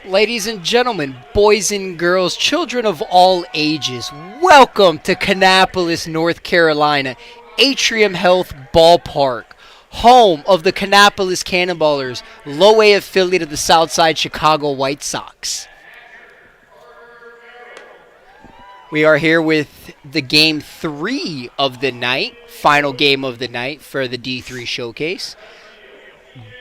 Ladies and gentlemen, boys and girls, children of all ages, welcome to Kannapolis, North Carolina, Atrium Health Ballpark, home of the Kannapolis Cannonballers, low A affiliate of the Southside Chicago White Sox. We are here with the game 3 of the night, final game of the night for the D3 Showcase.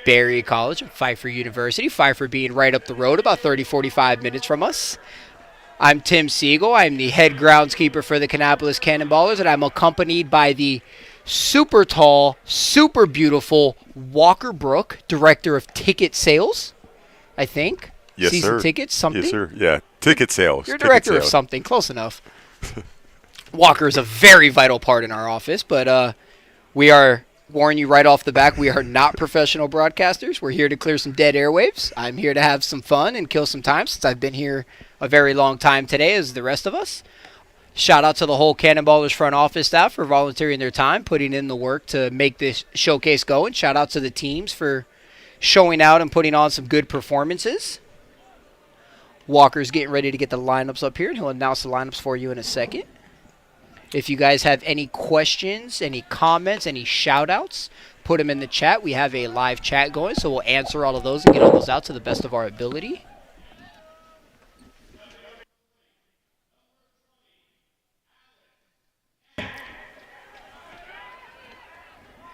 Berry College and Pfeiffer University. Pfeiffer being right up the road, about 30-45 minutes from us. I'm Tim Siegel. I'm the head groundskeeper for the Kannapolis Cannonballers, and I'm accompanied by the super tall, super beautiful Walker Brook, director of ticket sales, I think. Yes, Season sir. tickets, something? Yes, sir. Yeah, ticket sales. You're Ticket director of sales. something. Close enough. Walker is a very vital part in our office, but we are... warn you right off the back, we are not professional broadcasters. We're here to clear some dead airwaves. I'm here to have some fun and kill some time since I've been here a very long time today as the rest of us. Shout out to the whole Cannonballers front office staff for volunteering their time, putting in the work to make this showcase go. And shout out to the teams for showing out and putting on some good performances. Walker's getting ready to get the lineups up here, and he'll announce the lineups for you in a second. If you guys have any questions, any comments, any shout-outs, put them in the chat. We have a live chat going, so we'll answer all of those and get all those out to the best of our ability.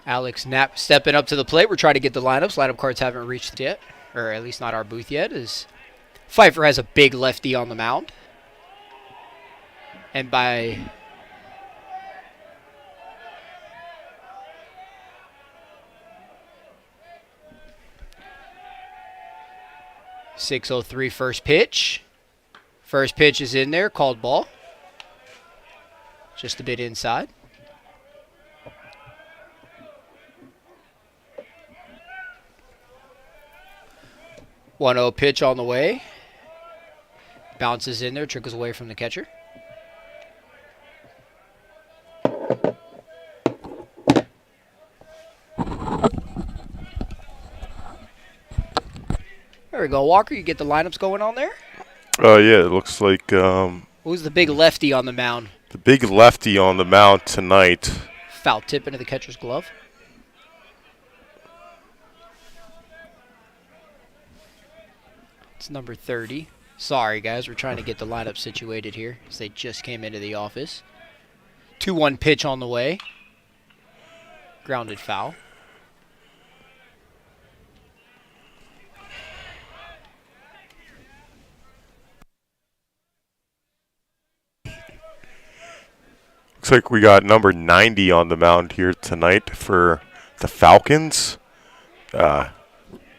Alex Knapp stepping up to the plate. We're trying to get the lineups. Lineup cards haven't reached yet, or at least not our booth yet, as Pfeiffer has a big lefty on the mound. And by... 6:03 first pitch. First pitch is in there, called ball. Just a bit inside. One 0 pitch on the way. Bounces in there, trickles away from the catcher. There we go, Walker. You get the lineups going on there? Yeah, it looks like Who's the big lefty on the mound? the big lefty on the mound tonight. Foul tip into the catcher's glove. It's number 30. Sorry, guys. We're trying to get the lineup situated here as they just came into the office. 2-1 pitch on the way. Grounded foul. Looks like we got number 90 on the mound here tonight for the Falcons.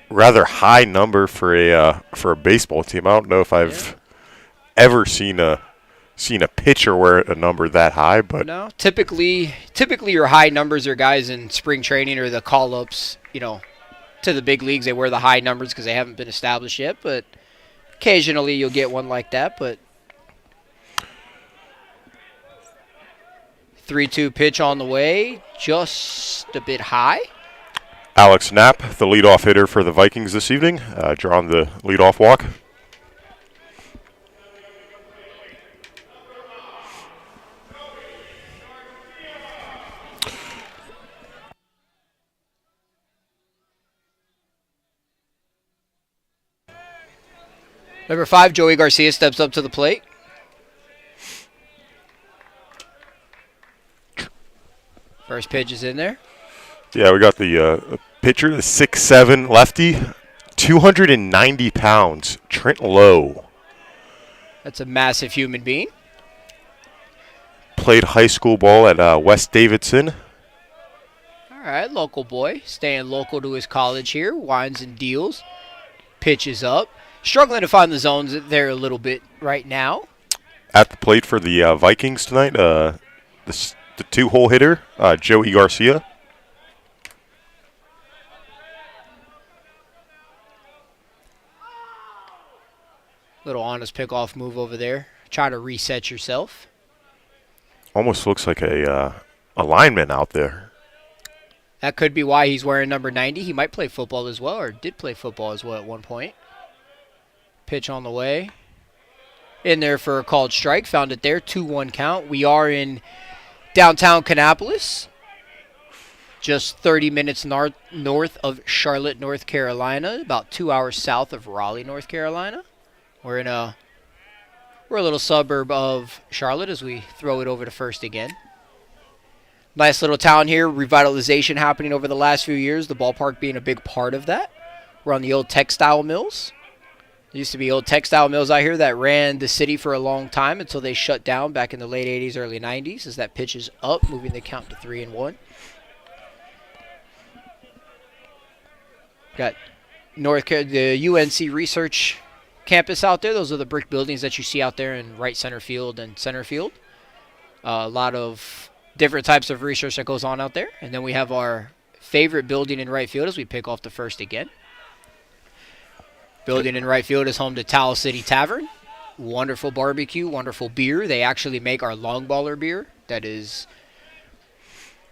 Rather high number for a baseball team. I don't know if I've ever seen a pitcher wear a number that high, but no. Typically your high numbers are guys in spring training or the call-ups, to the big leagues. They wear the high numbers because they haven't been established yet, but occasionally you'll get one like that, but 3-2 pitch on the way, just a bit high. Alex Knapp, the leadoff hitter for the Vikings this evening, drawing the leadoff walk. Number 5, Joey Garcia steps up to the plate. First pitch is in there. Yeah, we got the pitcher, the 6'7" lefty, 290 pounds, Trent Lowe. That's a massive human being. Played high school ball at West Davidson. All right, local boy, staying local to his college here, winds and deals, pitches up. Struggling to find the zones there a little bit right now. At the plate for the Vikings tonight, the two-hole hitter, Joey Garcia. Little honest pickoff move over there. Try to reset yourself. Almost looks like a lineman out there. That could be why he's wearing number 90. He might play football as well, or did play football as well at one point. Pitch on the way. In there for a called strike. Found it there. 2-1 count. We are in downtown Kannapolis. Just 30 minutes north of Charlotte, North Carolina. About 2 hours south of Raleigh, North Carolina. We're a little suburb of Charlotte as we throw it over to first again. Nice little town here. Revitalization happening over the last few years. The ballpark being a big part of that. We're on the old textile mills. There used to be old textile mills out here that ran the city for a long time until they shut down back in the late 80s, early 90s. As that pitch is up, moving the count to 3-1. Got the UNC Research Campus out there. Those are the brick buildings that you see out there in right center field and center field. A lot of different types of research that goes on out there. And then we have our favorite building in right field as we pick off the first again. Building in right field is home to Towel City Tavern. Wonderful barbecue, wonderful beer. They actually make our Long Baller beer. That is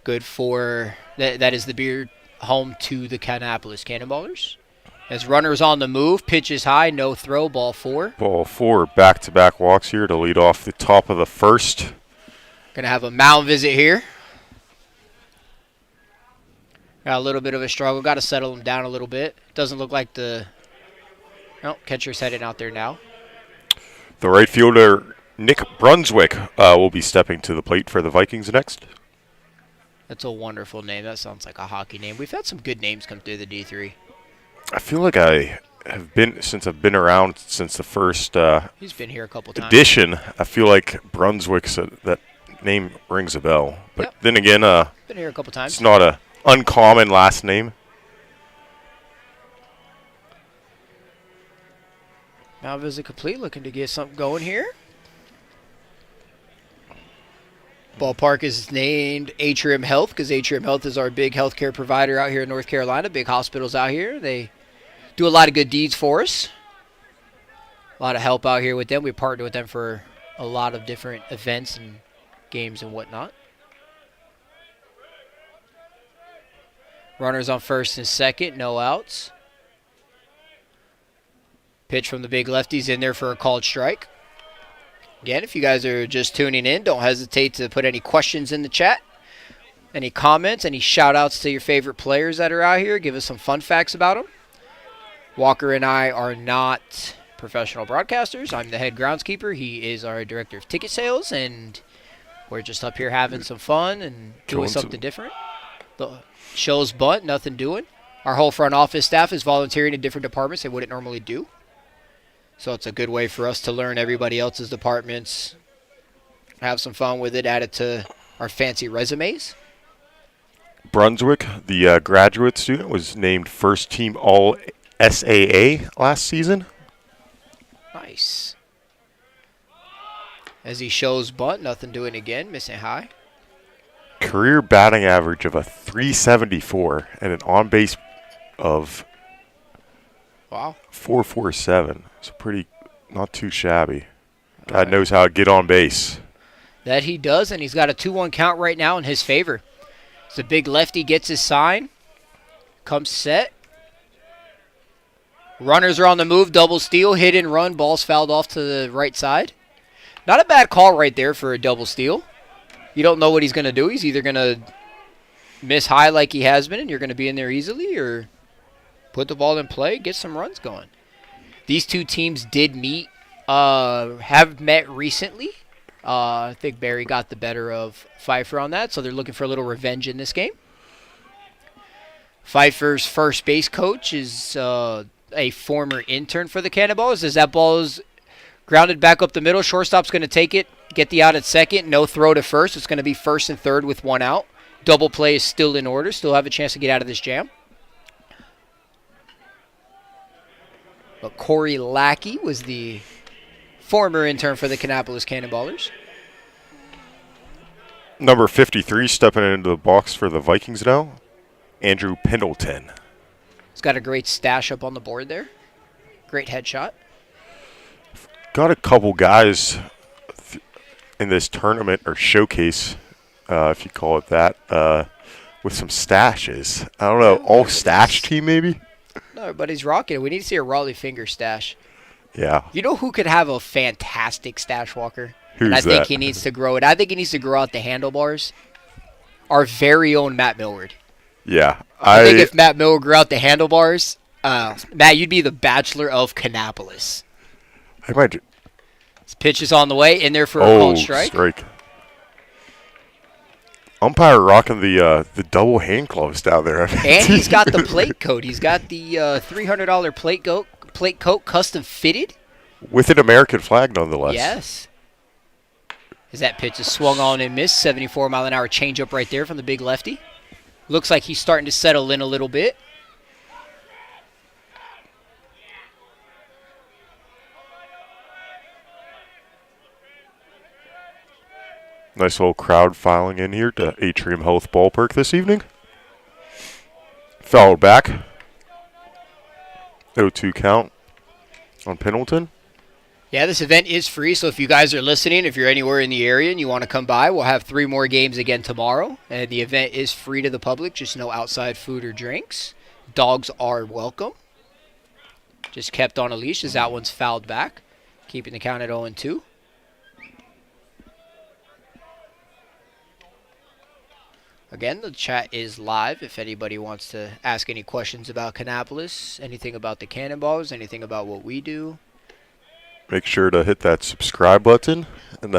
good for that is the beer home to the Kannapolis Cannonballers. As runners on the move, pitch is high, no throw, ball 4. Ball 4, back-to-back walks here to lead off the top of the first. Going to have a mound visit here. Got a little bit of a struggle. Got to settle him down a little bit. Doesn't look like the... Oh, catcher's headed out there now. The right fielder, Nick Brunswick, will be stepping to the plate for the Vikings next. That's a wonderful name. That sounds like a hockey name. We've had some good names come through the D3. I feel like I have been, since I've been around since the first He's been here a couple times. edition, I feel like Brunswick, that name rings a bell. But then again, been here a couple times. It's not a uncommon last name. Now visit complete, looking to get something going here. Ballpark is named Atrium Health because Atrium Health is our big healthcare provider out here in North Carolina. Big hospitals out here. They do a lot of good deeds for us. A lot of help out here with them. We partner with them for a lot of different events and games and whatnot. Runners on first and second, no outs. Pitch from the big lefties in there for a called strike. Again, if you guys are just tuning in, don't hesitate to put any questions in the chat, any comments, any shout-outs to your favorite players that are out here. Give us some fun facts about them. Walker and I are not professional broadcasters. I'm the head groundskeeper. He is our director of ticket sales, and we're just up here having some fun and doing something different. The show's bunt, nothing doing. Our whole front office staff is volunteering in different departments they wouldn't normally do. So it's a good way for us to learn everybody else's departments, have some fun with it, add it to our fancy resumes. Brunswick, the graduate student, was named first team All-SAA last season. Nice. As he shows bunt, nothing doing again, missing high. Career batting average of a .374 and an on-base of Wow. 447. So pretty, not too shabby. God knows how to get on base. That he does, and he's got a 2-1 count right now in his favor. So big lefty gets his sign. Comes set. Runners are on the move, double steal, hit and run. Ball's fouled off to the right side. Not a bad call right there for a double steal. You don't know what he's going to do. He's either going to miss high like he has been, and you're going to be in there easily, or put the ball in play, get some runs going. These two teams did meet, have met recently. I think Barry got the better of Pfeiffer on that, so they're looking for a little revenge in this game. Pfeiffer's first base coach is a former intern for the Cannonballs. As that ball is grounded back up the middle, shortstop's going to take it, get the out at second, no throw to first. It's going to be first and third with one out. Double play is still in order, still have a chance to get out of this jam. But Corey Lackey was the former intern for the Kannapolis Cannonballers. Number 53 stepping into the box for the Vikings now, Andrew Pendleton. He's got a great stash up on the board there. Great headshot. Got a couple guys in this tournament or showcase, if you call it that, with some stashes. I don't know, all stash team maybe? No, everybody's rocking it. We need to see a Raleigh finger stash. Yeah. You know who could have a fantastic stash walker? And I Who's think that? he needs to grow it. I think he needs to grow out the handlebars. Our very own Matt Millward. Yeah. I think if Matt Millward grew out the handlebars, Matt, you'd be the Bachelor of Kannapolis. I might. His pitch is on the way, in there for a called Oh, strike. strike. Umpire rocking the double hand gloves down there. And he's got the plate coat. He's got the $300 plate coat custom fitted. With an American flag, nonetheless. Yes. As that pitch is swung on and missed, 74-mile-an-hour changeup right there from the big lefty. Looks like he's starting to settle in a little bit. Nice little crowd filing in here to Atrium Health Ballpark this evening. Fouled back. 0-2 count on Pendleton. Yeah, this event is free, so if you guys are listening, if you're anywhere in the area and you want to come by, we'll have 3 more games again tomorrow. And the event is free to the public, just no outside food or drinks. Dogs are welcome. Just kept on a leash as that one's fouled back, keeping the count at 0-2. Again, the chat is live if anybody wants to ask any questions about Kannapolis, anything about the Cannonballs, anything about what we do. Make sure to hit that subscribe button and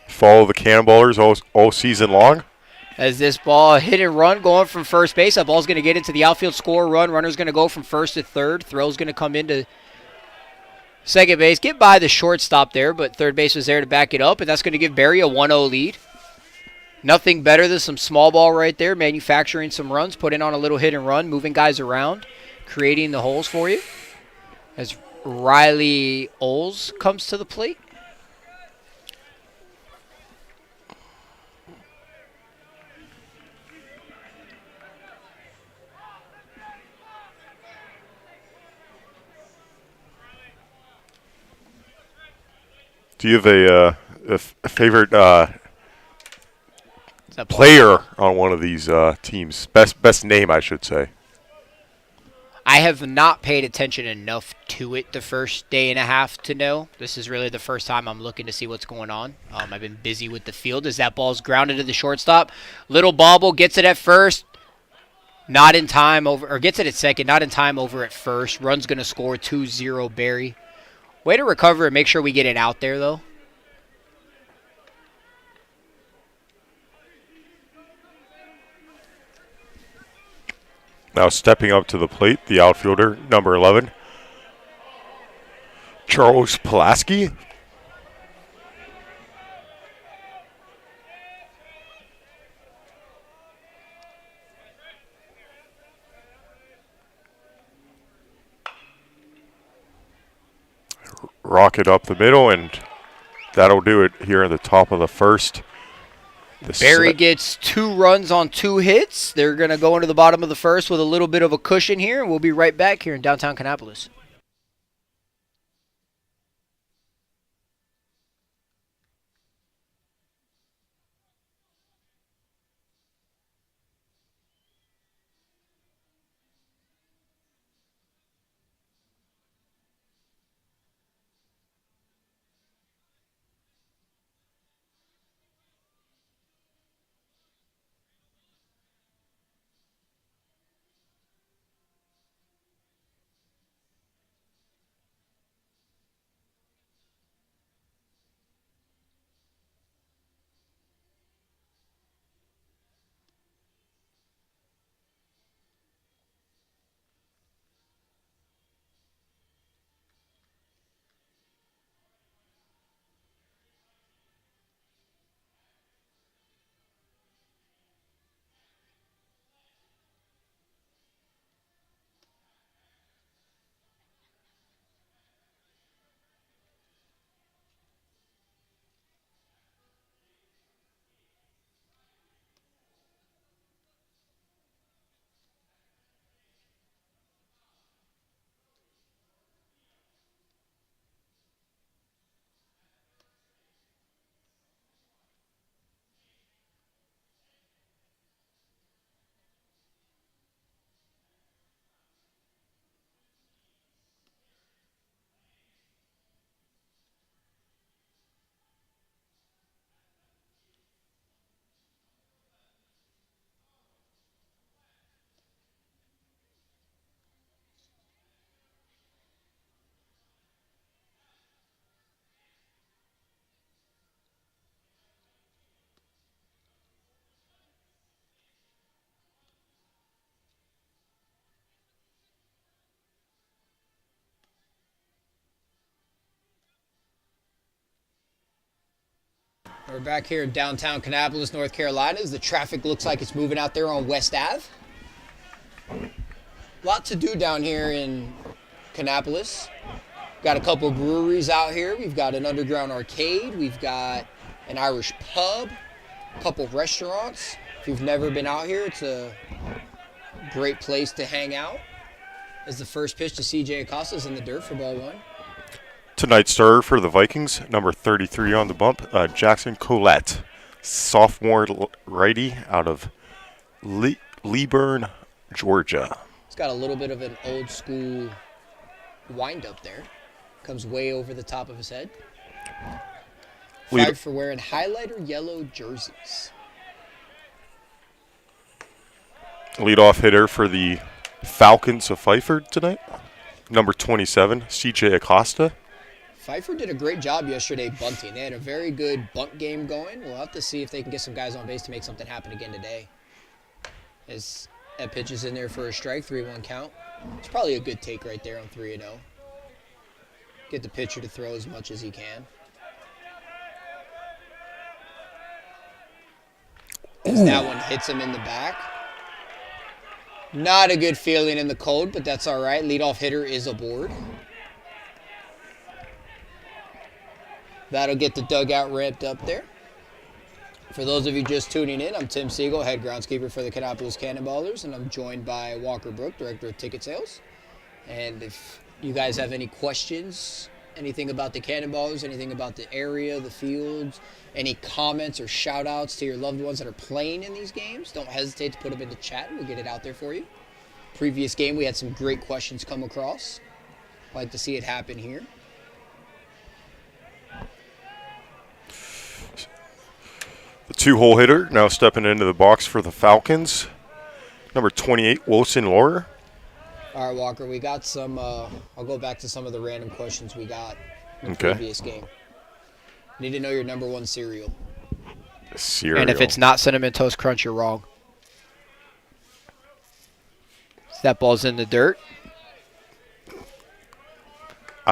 follow the Cannonballers all season long. As this ball hit and run going from first base, that ball's going to get into the outfield, score run. Runner's going to go from first to third. Throw's going to come into second base, get by the shortstop there, but third base was there to back it up, and that's going to give Barry a 1-0 lead. Nothing better than some small ball right there, manufacturing some runs, putting on a little hit and run, moving guys around, creating the holes for you. As Riley Oles comes to the plate. Do you have a favorite player on one of these teams? Best name, I should say. I have not paid attention enough to it the first day and a half to know. This is really the first time I'm looking to see what's going on. I've been busy with the field as that ball's grounded to the shortstop. Little bobble, gets it at first. Not in time over, or gets it at second, not in time over at first. Run's going to score 2-0 Barry. Way to recover and make sure we get it out there, though. Now stepping up to the plate, the outfielder, number 11, Charles Pulaski. Rocket up the middle, and that'll do it here at the top of the first. Barry gets 2 runs on 2 hits. They're going to go into the bottom of the first with a little bit of a cushion here, and we'll be right back here in downtown Kannapolis. We're back here in downtown Kannapolis, North Carolina. As the traffic looks like it's moving out there on West Ave. Lot to do down here in Kannapolis. Got a couple breweries out here. We've got an underground arcade. We've got an Irish pub. A couple restaurants. If you've never been out here, it's a great place to hang out. As the first pitch to CJ Acosta's in the dirt for ball one. Tonight's starter for the Vikings, number 33 on the bump, Jackson Collette, sophomore righty out of Leeburn, Georgia. He's got a little bit of an old school wind up there. Comes way over the top of his head. Pfeiffer wearing highlighter yellow jerseys. Leadoff hitter for the Falcons of Pfeiffer tonight, number 27, CJ Acosta. Pfeiffer did a great job yesterday bunting. They had a very good bunt game going. We'll have to see if they can get some guys on base to make something happen again today. As that pitch is in there for a strike, 3-1 count. It's probably a good take right there on 3-0. Get the pitcher to throw as much as he can. As that one hits him in the back. Not a good feeling in the cold, but that's all right. Leadoff hitter is aboard. That'll get the dugout ramped up there. For those of you just tuning in, I'm Tim Siegel, head groundskeeper for the Kannapolis Cannonballers, and I'm joined by Walker Brook, director of ticket sales. And if you guys have any questions, anything about the Cannonballers, anything about the area, the fields, any comments or shout-outs to your loved ones that are playing in these games, don't hesitate to put them in the chat. We'll get it out there for you. Previous game, we had some great questions come across. Like to see it happen here. The two-hole hitter now stepping into the box for the Falcons, number 28, Wilson Laurer. All right, Walker, we got some, I'll go back to some of the random questions we got in the previous game. Need to know your number one cereal. Cereal. And if it's not Cinnamon Toast Crunch, you're wrong. That ball's in the dirt. Do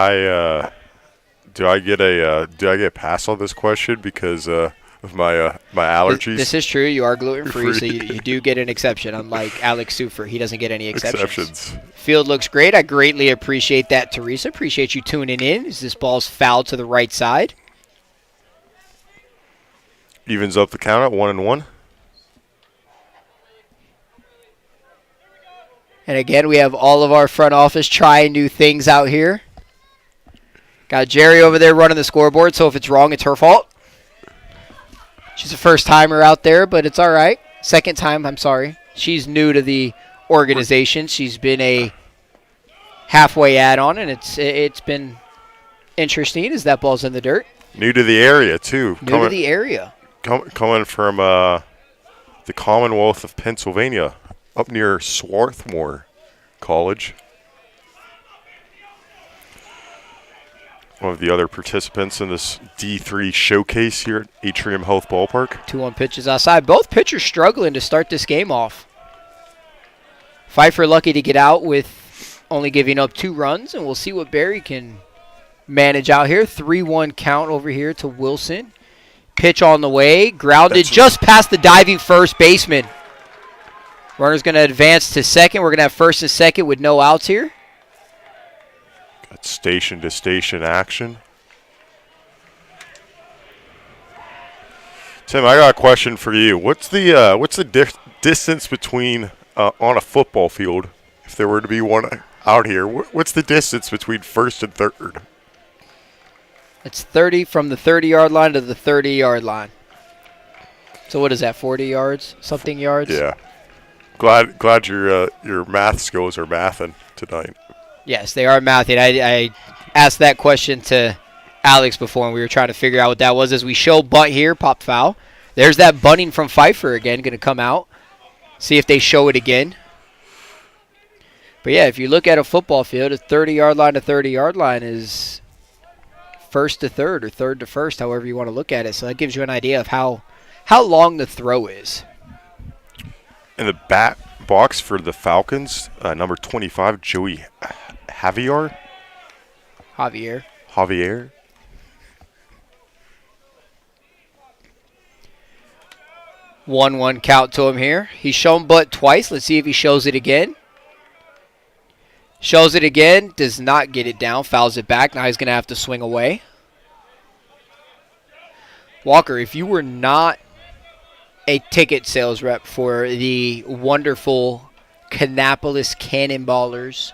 I get a pass on this question because of my allergies? This is true. You are gluten free, so you do get an exception. Unlike Alex Sufer, he doesn't get any exceptions. Field looks great. I greatly appreciate that, Teresa. Appreciate you tuning in. As this ball's fouled to the right side. Evens up the count at 1-1. And again, we have all of our front office trying new things out here. Got Jerry over there running the scoreboard, so if it's wrong, it's her fault. She's a first-timer out there, but it's all right. Second time, I'm sorry. She's new to the organization. She's been a halfway add-on, and it's been interesting as that ball's in the dirt. New to the area, too. To the area. Coming from the Commonwealth of Pennsylvania, up near Swarthmore College. One of the other participants in this D3 showcase here at Atrium Health Ballpark. 2-1 pitches outside. Both pitchers struggling to start this game off. Pfeiffer lucky to get out with only giving up 2 runs, and we'll see what Barry can manage out here. 3-1 count over here to Wilson. Pitch on the way. Grounded just past the diving first baseman. Runner's going to advance to second. We're going to have first and second with no outs here. Got station-to-station action. Tim, I got a question for you. What's the distance between on a football field, if there were to be one out here? What's the distance between first and third? It's 30 from the 30-yard line to the 30-yard line. So what is that, 40 yards? Something yards? Yeah. Glad your math skills are mathing tonight. Yes, they are mathing. I asked that question to Alex before, and we were trying to figure out what that was. As we show bunt here, pop foul. There's that bunting from Pfeiffer again, going to come out. See if they show it again. But, yeah, if you look at a football field, a 30-yard line to 30-yard line is first to third or third to first, however you want to look at it. So that gives you an idea of how long the throw is. In the bat box for the Falcons, number 25, Joey Javier. 1-1 count to him here. He's shown butt twice. Let's see if he shows it again. Shows it again. Does not get it down. Fouls it back. Now he's going to have to swing away. Walker, if you were not a ticket sales rep for the wonderful Kannapolis Cannonballers,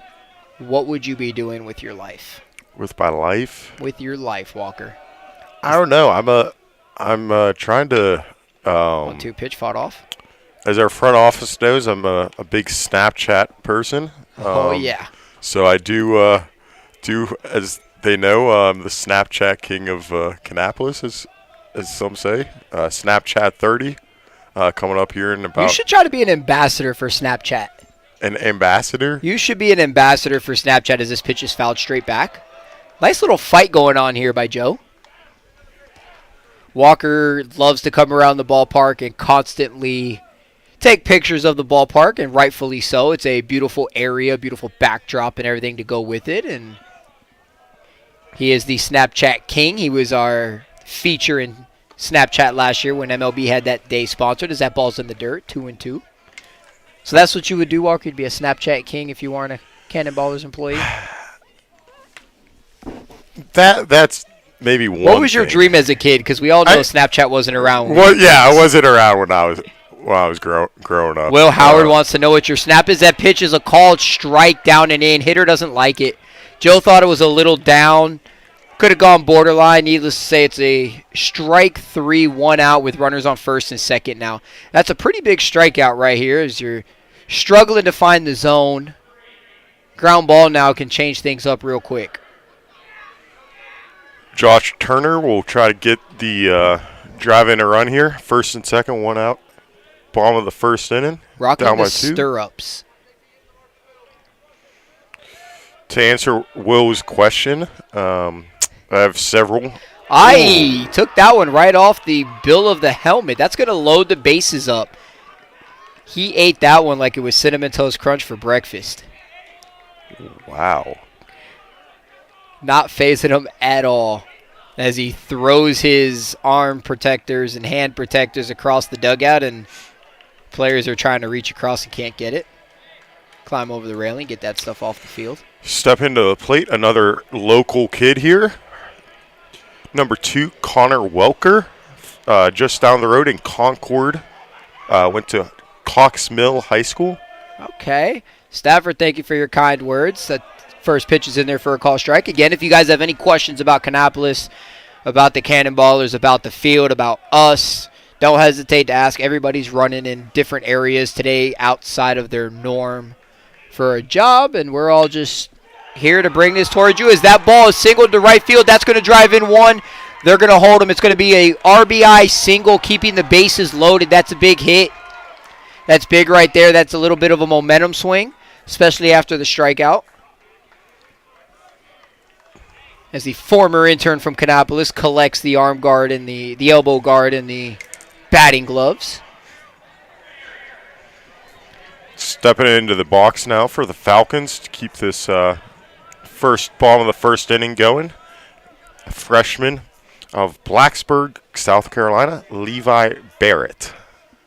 what would you be doing with your life? With my life? With your life, Walker. I don't know. I'm trying to. 1-2 pitch fought off. As our front office knows, I'm a big Snapchat person. Oh yeah. So I do as they know, the Snapchat king of Kannapolis, as some say. Snapchat 30 coming up here in about. You should try to be an ambassador for Snapchat. An ambassador? You should be an ambassador for Snapchat as this pitch is fouled straight back. Nice little fight going on here by Joe. Walker loves to come around the ballpark and constantly take pictures of the ballpark, and rightfully so. It's a beautiful area, beautiful backdrop and everything to go with it. And he is the Snapchat king. He was our feature in Snapchat last year when MLB had that day sponsored. As that ball's in the dirt, 2-2. So that's what you would do, Walker? You'd be a Snapchat king if you weren't a Cannonballers employee? That's maybe one. What was your dream as a kid? Because we all know Snapchat wasn't around. Well, yeah, I wasn't around when I was growing up. Will Howard wants to know what your snap is. That pitch is a called strike down and in. Hitter doesn't like it. Joe thought it was a little down. Could have gone borderline. Needless to say, it's a strike 3, 1 out with runners on first and second now. That's a pretty big strikeout right here as you're struggling to find the zone. Ground ball now can change things up real quick. Josh Turner will try to get the drive in a run here. First and second, 1 out. Bottom of the first inning. Rocking down the by 2. stirrups. To answer Will's question, I have several. I took that one right off the bill of the helmet. That's going to load the bases up. He ate that one like it was Cinnamon Toast Crunch for breakfast. Wow. Not phasing him at all as he throws his arm protectors and hand protectors across the dugout, and players are trying to reach across and can't get it. Climb over the railing, get that stuff off the field. Step into the plate, another local kid here. Number 2, Connor Welker, just down the road in Concord. Went to Cox Mill High School. Okay. Stafford, thank you for your kind words. That first pitch is in there for a call strike. Again, if you guys have any questions about Kannapolis, about the Cannonballers, about the field, about us, don't hesitate to ask. Everybody's running in different areas today outside of their norm for a job, and we're all just here to bring this towards you. As that ball is singled to right field, that's going to drive in one. They're going to hold him. It's going to be a RBI single, keeping the bases loaded. That's a big hit. That's big right there. That's a little bit of a momentum swing, especially after the strikeout. As the former intern from Kannapolis collects the arm guard and the elbow guard and the batting gloves. Stepping into the box now for the Falcons to keep this first ball of the first inning going. A freshman of Blacksburg, South Carolina, Levi Barrett.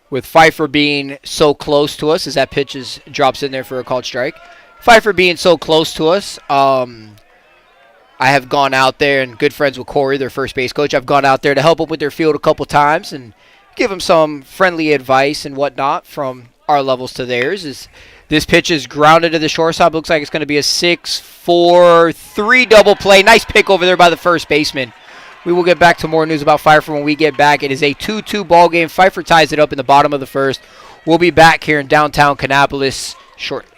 With Pfeiffer being so close to us, as that pitch drops in there for a called strike. Pfeiffer being so close to us, I have gone out there and good friends with Corey, their first base coach. I've gone out there to help them with their field a couple times and give them some friendly advice and whatnot from our levels to theirs. This pitch is grounded to the shortstop. Looks like it's going to be a 6-4-3 double play. Nice pick over there by the first baseman. We will get back to more news about Pfeiffer when we get back. It is a 2-2 ball game. Pfeiffer ties it up in the bottom of the first. We'll be back here in downtown Kannapolis shortly.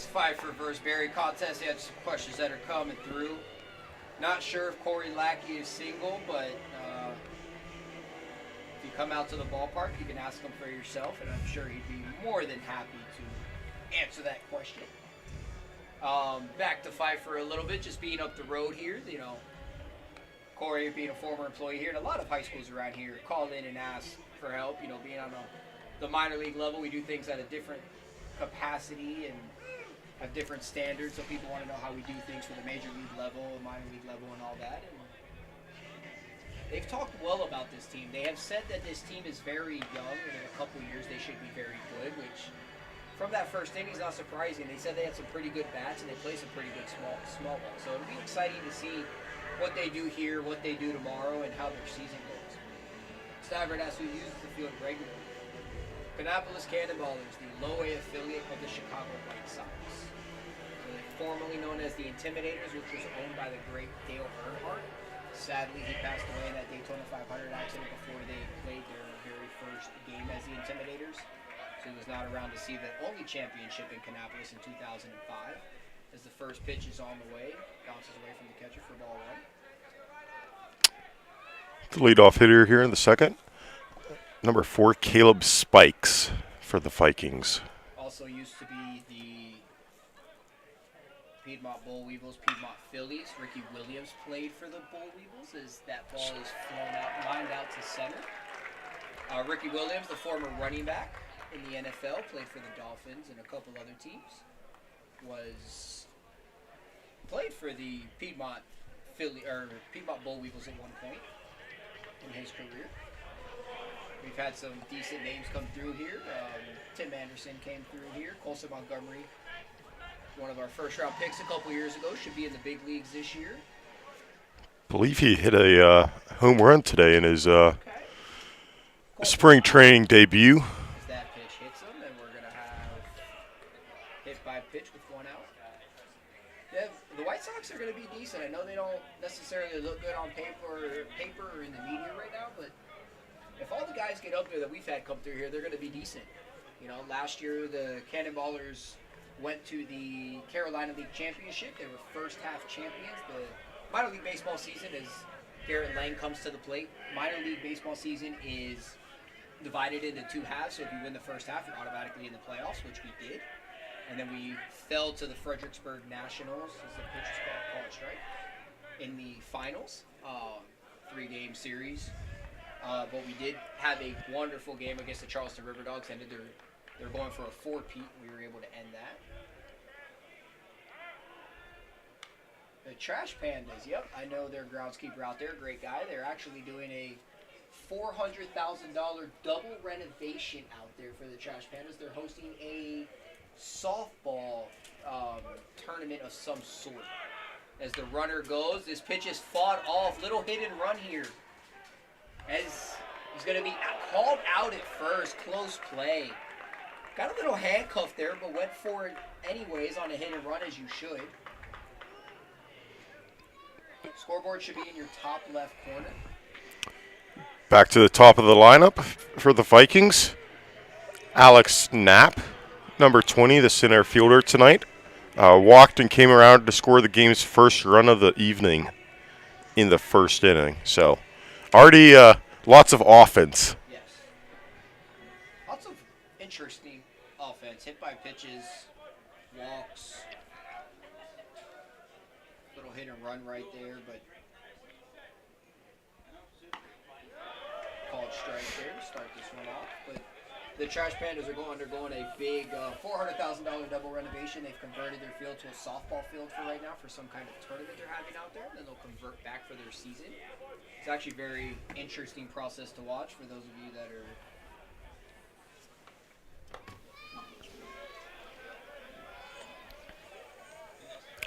This Pfeiffer versus Barry contest. They had some questions that are coming through. Not sure if Corey Lackey is single, but if you come out to the ballpark, you can ask him for yourself, and I'm sure he'd be more than happy to answer that question. Back to Pfeiffer a little bit, just being up the road here. You know, Corey being a former employee here, and a lot of high schools around here call in and ask for help. You know, being on the minor league level, we do things at a different capacity and have different standards, so people want to know how we do things for the major league level, minor league level, and all that. And they've talked well about this team. They have said that this team is very young, and in a couple years they should be very good, which from that first inning is not surprising. They said they had some pretty good bats, and they play some pretty good small ball. So it'll be exciting to see what they do here, what they do tomorrow, and how their season goes. Stavrid asks who uses the field regularly. Kannapolis Cannonballers, the low-A affiliate of the Chicago White Sox. So they're formerly known as the Intimidators, which was owned by the great Dale Earnhardt. Sadly, he passed away in that Daytona 500 accident before they played their very first game as the Intimidators. So he was not around to see the only championship in Kannapolis in 2005. As the first pitch is on the way, bounces away from the catcher for ball one. The leadoff hitter here in the second. Number 4, Caleb Spikes for the Vikings. Also used to be the Piedmont Boll Weevils, Piedmont Phillies. Ricky Williams played for the Boll Weevils as that ball is flown out, lined out to center. Ricky Williams, the former running back in the NFL, played for the Dolphins and a couple other teams. Played for the Piedmont Boll Weevils at one point in his career. We've had some decent names come through here. Tim Anderson came through here. Colson Montgomery, one of our first-round picks a couple years ago, should be in the big leagues this year. I believe he hit a home run today in his spring training debut. As that pitch hits him, and we're going to have hit by pitch with one out. Yeah, the White Sox are going to be decent. I know they don't necessarily look good on paper or in the media right now, but if all the guys get up there that we've had come through here, they're going to be decent. You know, last year the Cannonballers went to the Carolina League Championship. They were first-half champions. The minor league baseball season, as Garrett Lang comes to the plate, minor league baseball season is divided into two halves. So if you win the first half, you're automatically in the playoffs, which we did. And then we fell to the Fredericksburg Nationals, as the pitch is called strike, in the finals, 3-game series. But we did have a wonderful game against the Charleston River Dogs. They're going for a 4-peat. We were able to end that. The Trash Pandas, yep, I know their groundskeeper out there, great guy. They're actually doing a $400,000 double renovation out there for the Trash Pandas. They're hosting a softball tournament of some sort. As the runner goes, this pitch is fought off. Little hit and run here. As he's going to be called out at first. Close play. Got a little handcuff there, but went for it anyways on a hit and run, as you should. Scoreboard should be in your top left corner. Back to the top of the lineup for the Vikings. Alex Knapp, number 20, the center fielder tonight. Walked and came around to score the game's first run of the evening in the first inning. So already lots of offense. Yes. Lots of interesting offense. Hit by pitches, walks. Little hit and run right there, but called strike there to start this one off. But the Trash Pandas are undergoing a big $400,000 double renovation. They've converted their field to a softball field for right now for some kind of tournament they're having out there. Then they'll convert back for their season. It's actually a very interesting process to watch for those of you that are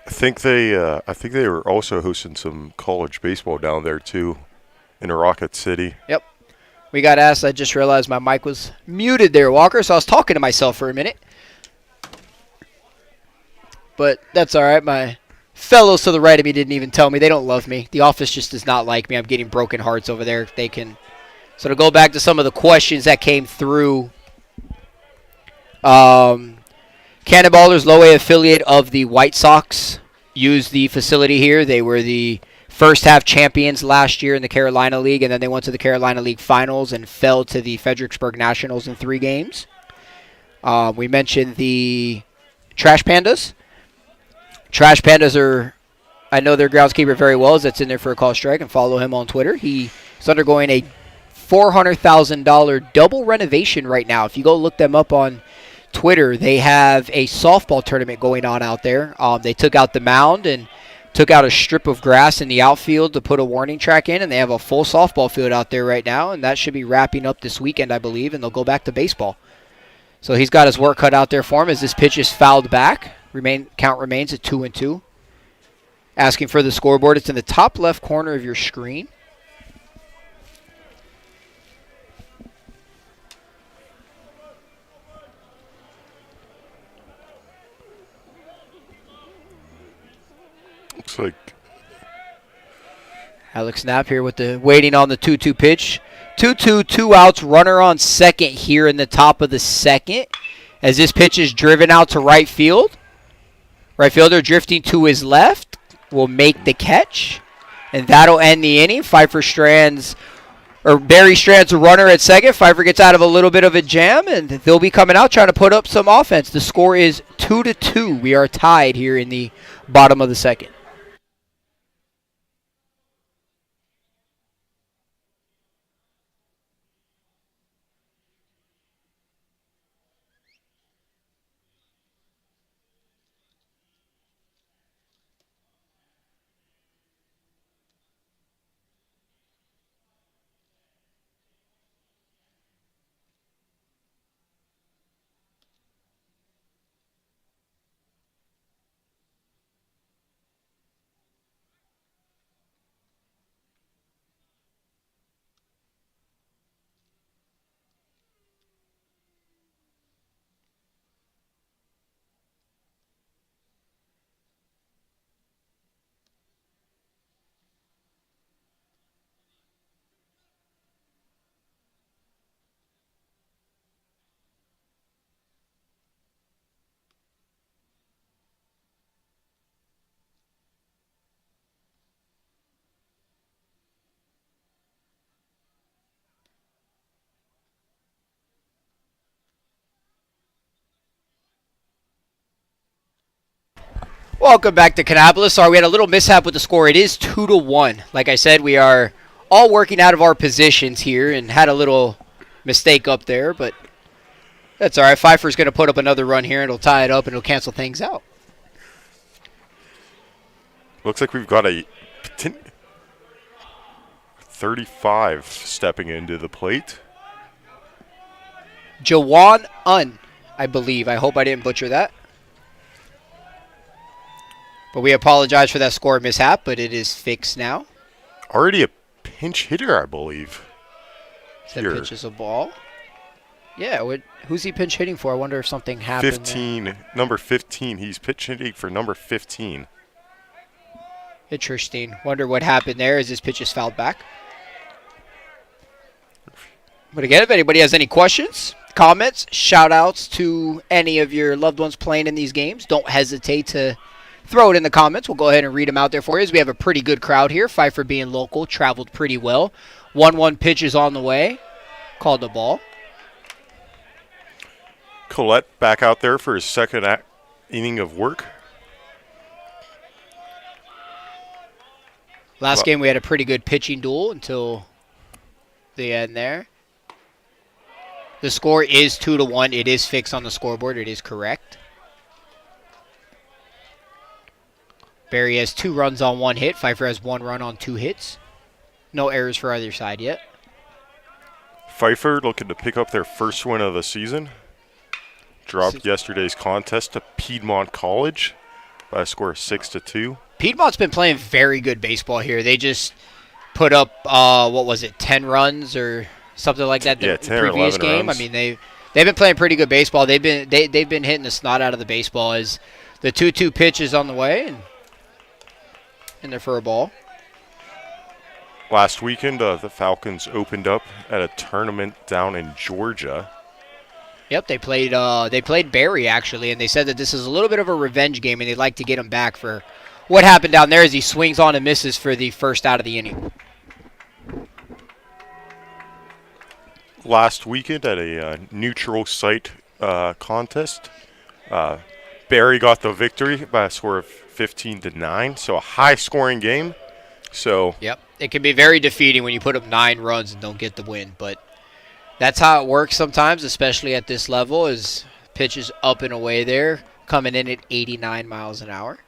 I think they were also hosting some college baseball down there too, in Rocket City. Yep. We got asked. I just realized my mic was muted there, Walker, so I was talking to myself for a minute. But that's all right. My fellows to the right of me didn't even tell me. They don't love me. The office just does not like me. I'm getting broken hearts over there. They can. So to go back to some of the questions that came through, Cannonballers, low-A affiliate of the White Sox, use the facility here. They were the first half champions last year in the Carolina League, and then they went to the Carolina League Finals and fell to the Fredericksburg Nationals in 3 games. We mentioned the Trash Pandas. Trash Pandas are, I know their groundskeeper very well, that's in there for a call strike, and follow him on Twitter. He is undergoing a $400,000 double renovation right now. If you go look them up on Twitter, they have a softball tournament going on out there. They took out the mound and took out a strip of grass in the outfield to put a warning track in, and they have a full softball field out there right now, and that should be wrapping up this weekend, I believe, and they'll go back to baseball. So he's got his work cut out there for him as this pitch is fouled back. Count remains at 2-2. Asking for the scoreboard, it's in the top left corner of your screen. Looks like Alex Knapp here with the waiting on the 2-2 pitch. 2-2, 2 outs, runner on second here in the top of the second as this pitch is driven out to right field. Right fielder drifting to his left will make the catch, and that'll end the inning. Barry Strand's a runner at second. Pfeiffer gets out of a little bit of a jam, and they'll be coming out trying to put up some offense. The score is 2-2. We are tied here in the bottom of the second. Welcome back to Kannapolis. Sorry, we had a little mishap with the score. It is 2-1. Like I said, we are all working out of our positions here and had a little mistake up there, but that's all right. Pfeiffer's going to put up another run here, and it'll tie it up, and it'll cancel things out. looks like we've got a 35 stepping into the plate. Jawan Un, I believe. I hope I didn't butcher that. But we apologize for that score mishap, but it is fixed now. Already a pinch hitter, I believe. That pitches a ball. Yeah, who's he pinch hitting for? I wonder if something happened 15, there. number 15. He's pitch hitting for number 15. Interesting. Wonder what happened there as this pitch is fouled back. But again, if anybody has any questions, comments, shout-outs to any of your loved ones playing in these games, don't hesitate to throw it in the comments. We'll go ahead and read them out there for you as we have a pretty good crowd here. Pfeiffer being local, traveled pretty well. 1-1 pitch is on the way. Called the ball. Collette back out there for his second inning of work. Last game we had a pretty good pitching duel until the end there. The score is 2-1. It is fixed on the scoreboard. It is correct. Barry has 2 runs on 1 hit. Pfeiffer has 1 run on 2 hits. No errors for either side yet. Pfeiffer looking to pick up their first win of the season. Dropped yesterday's contest to Piedmont College by a score of 6-2. Piedmont's been playing very good baseball here. They just put up, 10 runs or something like that the 10 previous or 11 game. runs. I mean, they've been playing pretty good baseball. They've been hitting the snot out of the baseball as the 2-2 pitch is on the way and in there for a ball. Last weekend, the Falcons opened up at a tournament down in Georgia. Yep, they played Barry actually, and they said that this is a little bit of a revenge game, and they'd like to get him back for what happened down there as he swings on and misses for the first out of the inning. Last weekend at a neutral site contest, Barry got the victory by a score of 15-9, so a high-scoring game. So yep, it can be very defeating when you put up 9 runs and don't get the win, but that's how it works sometimes, especially at this level, is pitches up and away there, coming in at 89 miles an hour.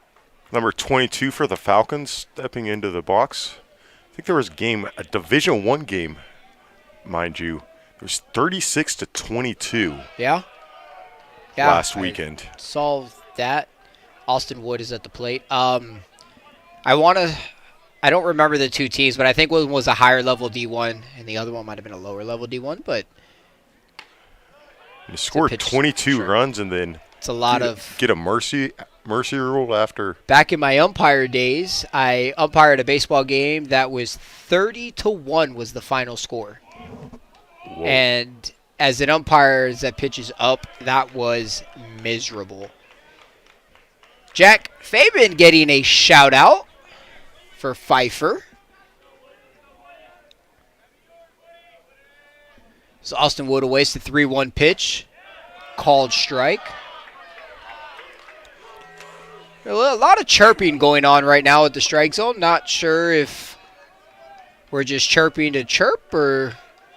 Number 22 for the Falcons stepping into the box. I think there was a Division I game, mind you. It was 36-22 last weekend. Saw that. Austin Wood is at the plate. I don't remember the two teams, but I think one was a higher level D1 and the other one might have been a lower level D1. But you scored 22 runs and then it's a lot of get a mercy rule after. Back in my umpire days, I umpired a baseball game that was 30-1 was the final score. Whoa. And as an umpire that pitches up, that was miserable. Jack Fabian getting a shout out for Pfeiffer. So Austin Wood awaits the 3-1 pitch. Called strike. A lot of chirping going on right now at the strike zone. Not sure if we're just chirping to chirp or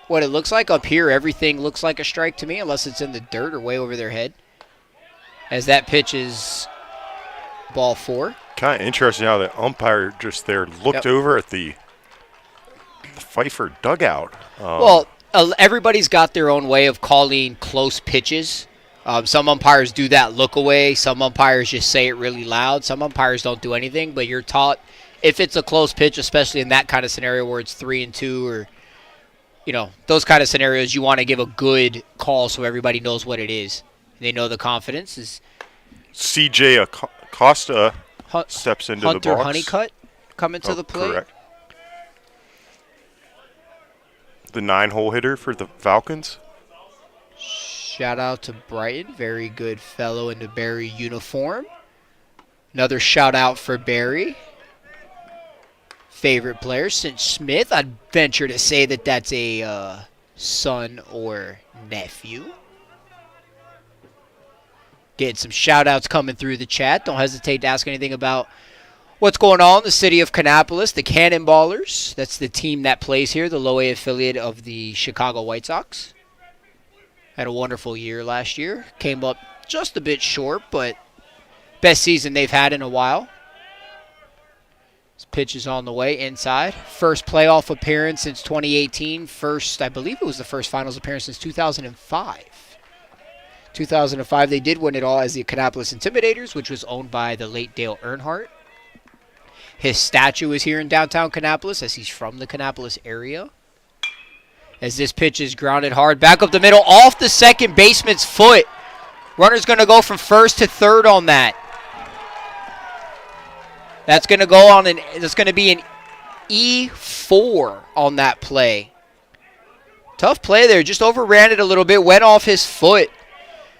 what it looks like. Up here, everything looks like a strike to me, unless it's in the dirt or way over their head. As that pitch is ball 4. Kind of interesting how the umpire just there looked over at the Pfeiffer dugout. Everybody's got their own way of calling close pitches. Some umpires do that look away. Some umpires just say it really loud. Some umpires don't do anything, but you're taught if it's a close pitch, especially in that kind of scenario where it's 3-2 or, those kind of scenarios, you want to give a good call so everybody knows what it is. They know the confidence is. C.J. Acosta steps into the box. Hunter Honeycutt coming to the plate. Correct. The 9-hole hitter for the Falcons. Shout out to Brighton. Very good fellow in the Barry uniform. Another shout out for Barry. Favorite player since Smith. I'd venture to say that that's a son or nephew. Get some shout outs coming through the chat. Don't hesitate to ask anything about what's going on in the city of Kannapolis. The Cannonballers. That's the team that plays here, the low A affiliate of the Chicago White Sox. Had a wonderful year last year. Came up just a bit short, but best season they've had in a while. This pitch is on the way inside. First playoff appearance since 2018. I believe it was the first finals appearance since 2005. 2005, they did win it all as the Kannapolis Intimidators, which was owned by the late Dale Earnhardt. His statue is here in downtown Kannapolis as he's from the Kannapolis area. As this pitch is grounded hard. Back up the middle, off the second baseman's foot. Runner's going to go from first to third on that. That's going to go on that's going to be an E4 on that play. Tough play there. Just overran it a little bit. Went off his foot.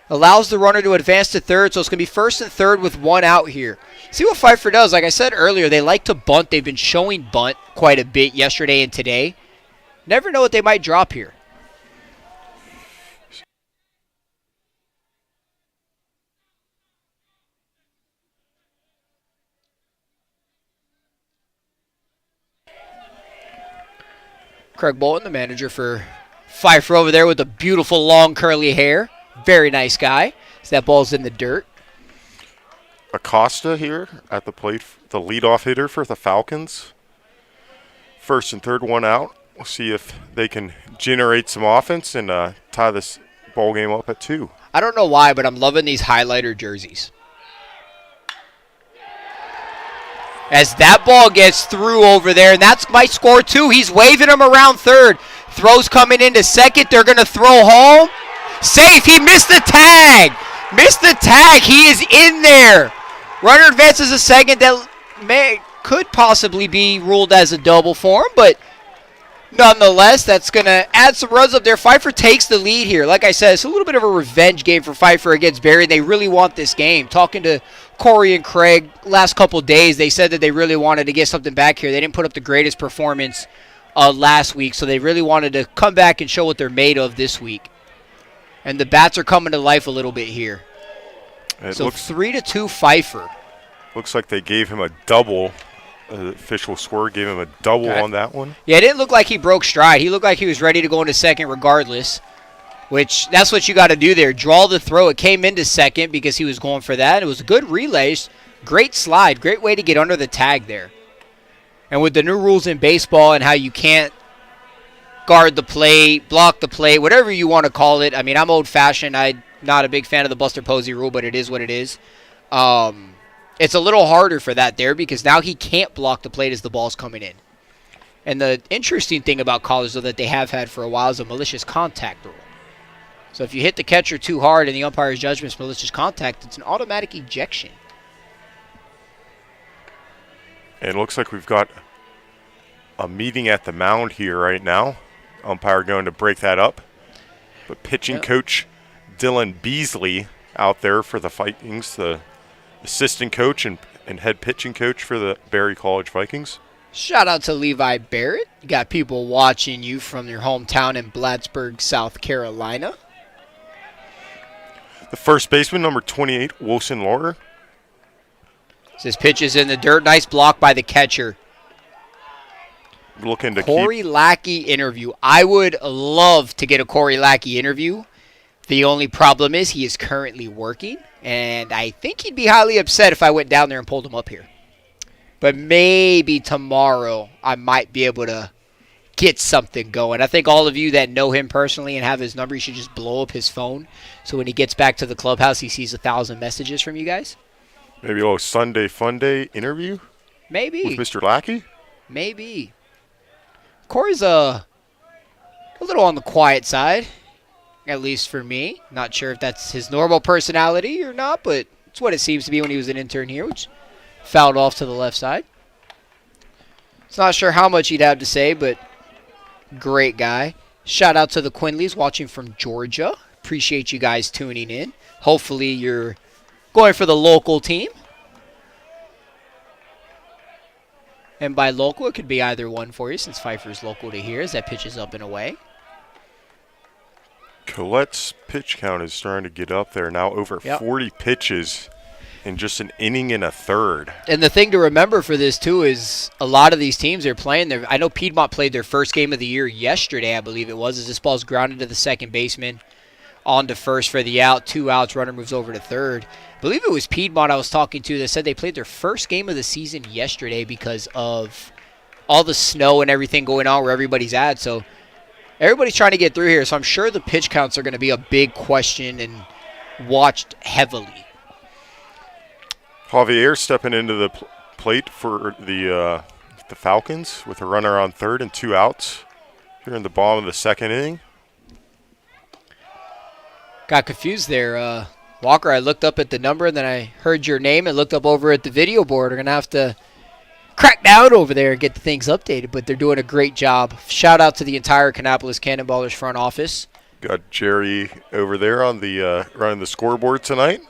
Allows the runner to advance to third, so it's going to be first and third with one out here. See what Pfeiffer does. Like I said earlier, they like to bunt. They've been showing bunt quite a bit yesterday and today. Never know what they might drop here. Craig Bolton, the manager for Pfeiffer over there with the beautiful long curly hair. Very nice guy. So that ball's in the dirt. Acosta here at the plate, the leadoff hitter for the Falcons. First and third, one out. We'll see if they can generate some offense and tie this ball game up at 2. I don't know why, but I'm loving these highlighter jerseys. As that ball gets through over there, and that's my score 2. He's waving him around third. Throws coming into second. They're going to throw home. Safe. He missed the tag. Missed the tag. He is in there. Runner advances a second. That could possibly be ruled as a double for him, but Nonetheless, that's going to add some runs up there. Pfeiffer takes the lead here. Like I said, it's a little bit of a revenge game for Pfeiffer against Barry. They really want this game. Talking to Corey and Craig last couple days, they said that they really wanted to get something back here. They didn't put up the greatest performance last week, so they really wanted to come back and show what they're made of this week. And the bats are coming to life a little bit here. So 3-2 Pfeiffer. Looks like they gave him a double. The official score gave him a double on that one. Yeah, it didn't look like he broke stride. He looked like he was ready to go into second regardless, which that's what you got to do there. Draw the throw. It came into second because he was going for that. It was a good relay. Great slide. Great way to get under the tag there. And with the new rules in baseball and how you can't guard the plate, block the plate, whatever you want to call it. I mean, I'm old-fashioned. I'm not a big fan of the Buster Posey rule, but it is what it is. It's a little harder for that there because now he can't block the plate as the ball's coming in. And the interesting thing about college, though, that they have had for a while is a malicious contact rule. So if you hit the catcher too hard and the umpire's judgment is malicious contact, it's an automatic ejection. And it looks like we've got a meeting at the mound here right now. Umpire going to break that up. But pitching coach Dylan Beasley out there for the Vikings, the assistant coach and head pitching coach for the Barry College Vikings. Shout out to Levi Barrett. You got people watching you from your hometown in Plattsburgh, South Carolina. The first baseman, number 28, Wilson Laurer. This pitch is in the dirt. Nice block by the catcher. Looking to Corey Lackey interview. I would love to get a Corey Lackey interview. The only problem is he is currently working, and I think he'd be highly upset if I went down there and pulled him up here. But maybe tomorrow I might be able to get something going. I think all of you that know him personally and have his number, you should just blow up his phone so when he gets back to the clubhouse, he sees 1,000 messages from you guys. Maybe a little Sunday Fun Day interview? Maybe. With Mr. Lackey? Maybe. Corey's a little on the quiet side, at least for me. Not sure if that's his normal personality or not, but it's what it seems to be when he was an intern here, which fouled off to the left side. It's not sure how much he'd have to say, but great guy. Shout out to the Quinleys watching from Georgia. Appreciate you guys tuning in. Hopefully you're going for the local team. And by local, it could be either one for you since Pfeiffer's local to here as that pitch is up and away. Colette's pitch count is starting to get up there now, over 40 pitches in just an inning and a third. And the thing to remember for this, too, is a lot of these teams are playing there. I know Piedmont played their first game of the year yesterday, I believe it was, as this ball's grounded to the second baseman, on to first for the out, 2 outs, runner moves over to third. I believe it was Piedmont I was talking to that said they played their first game of the season yesterday because of all the snow and everything going on where everybody's at. So everybody's trying to get through here, so I'm sure the pitch counts are going to be a big question and watched heavily. Javier stepping into the plate for the Falcons with a runner on third and 2 outs here in the bottom of the second inning. Got confused there. Walker, I looked up at the number, and then I heard your name and looked up over at the video board. We're going to have to crack down over there and get the things updated, but they're doing a great job. Shout out to the entire Kannapolis Cannonballers front office. Got Jerry over there on the running the scoreboard tonight.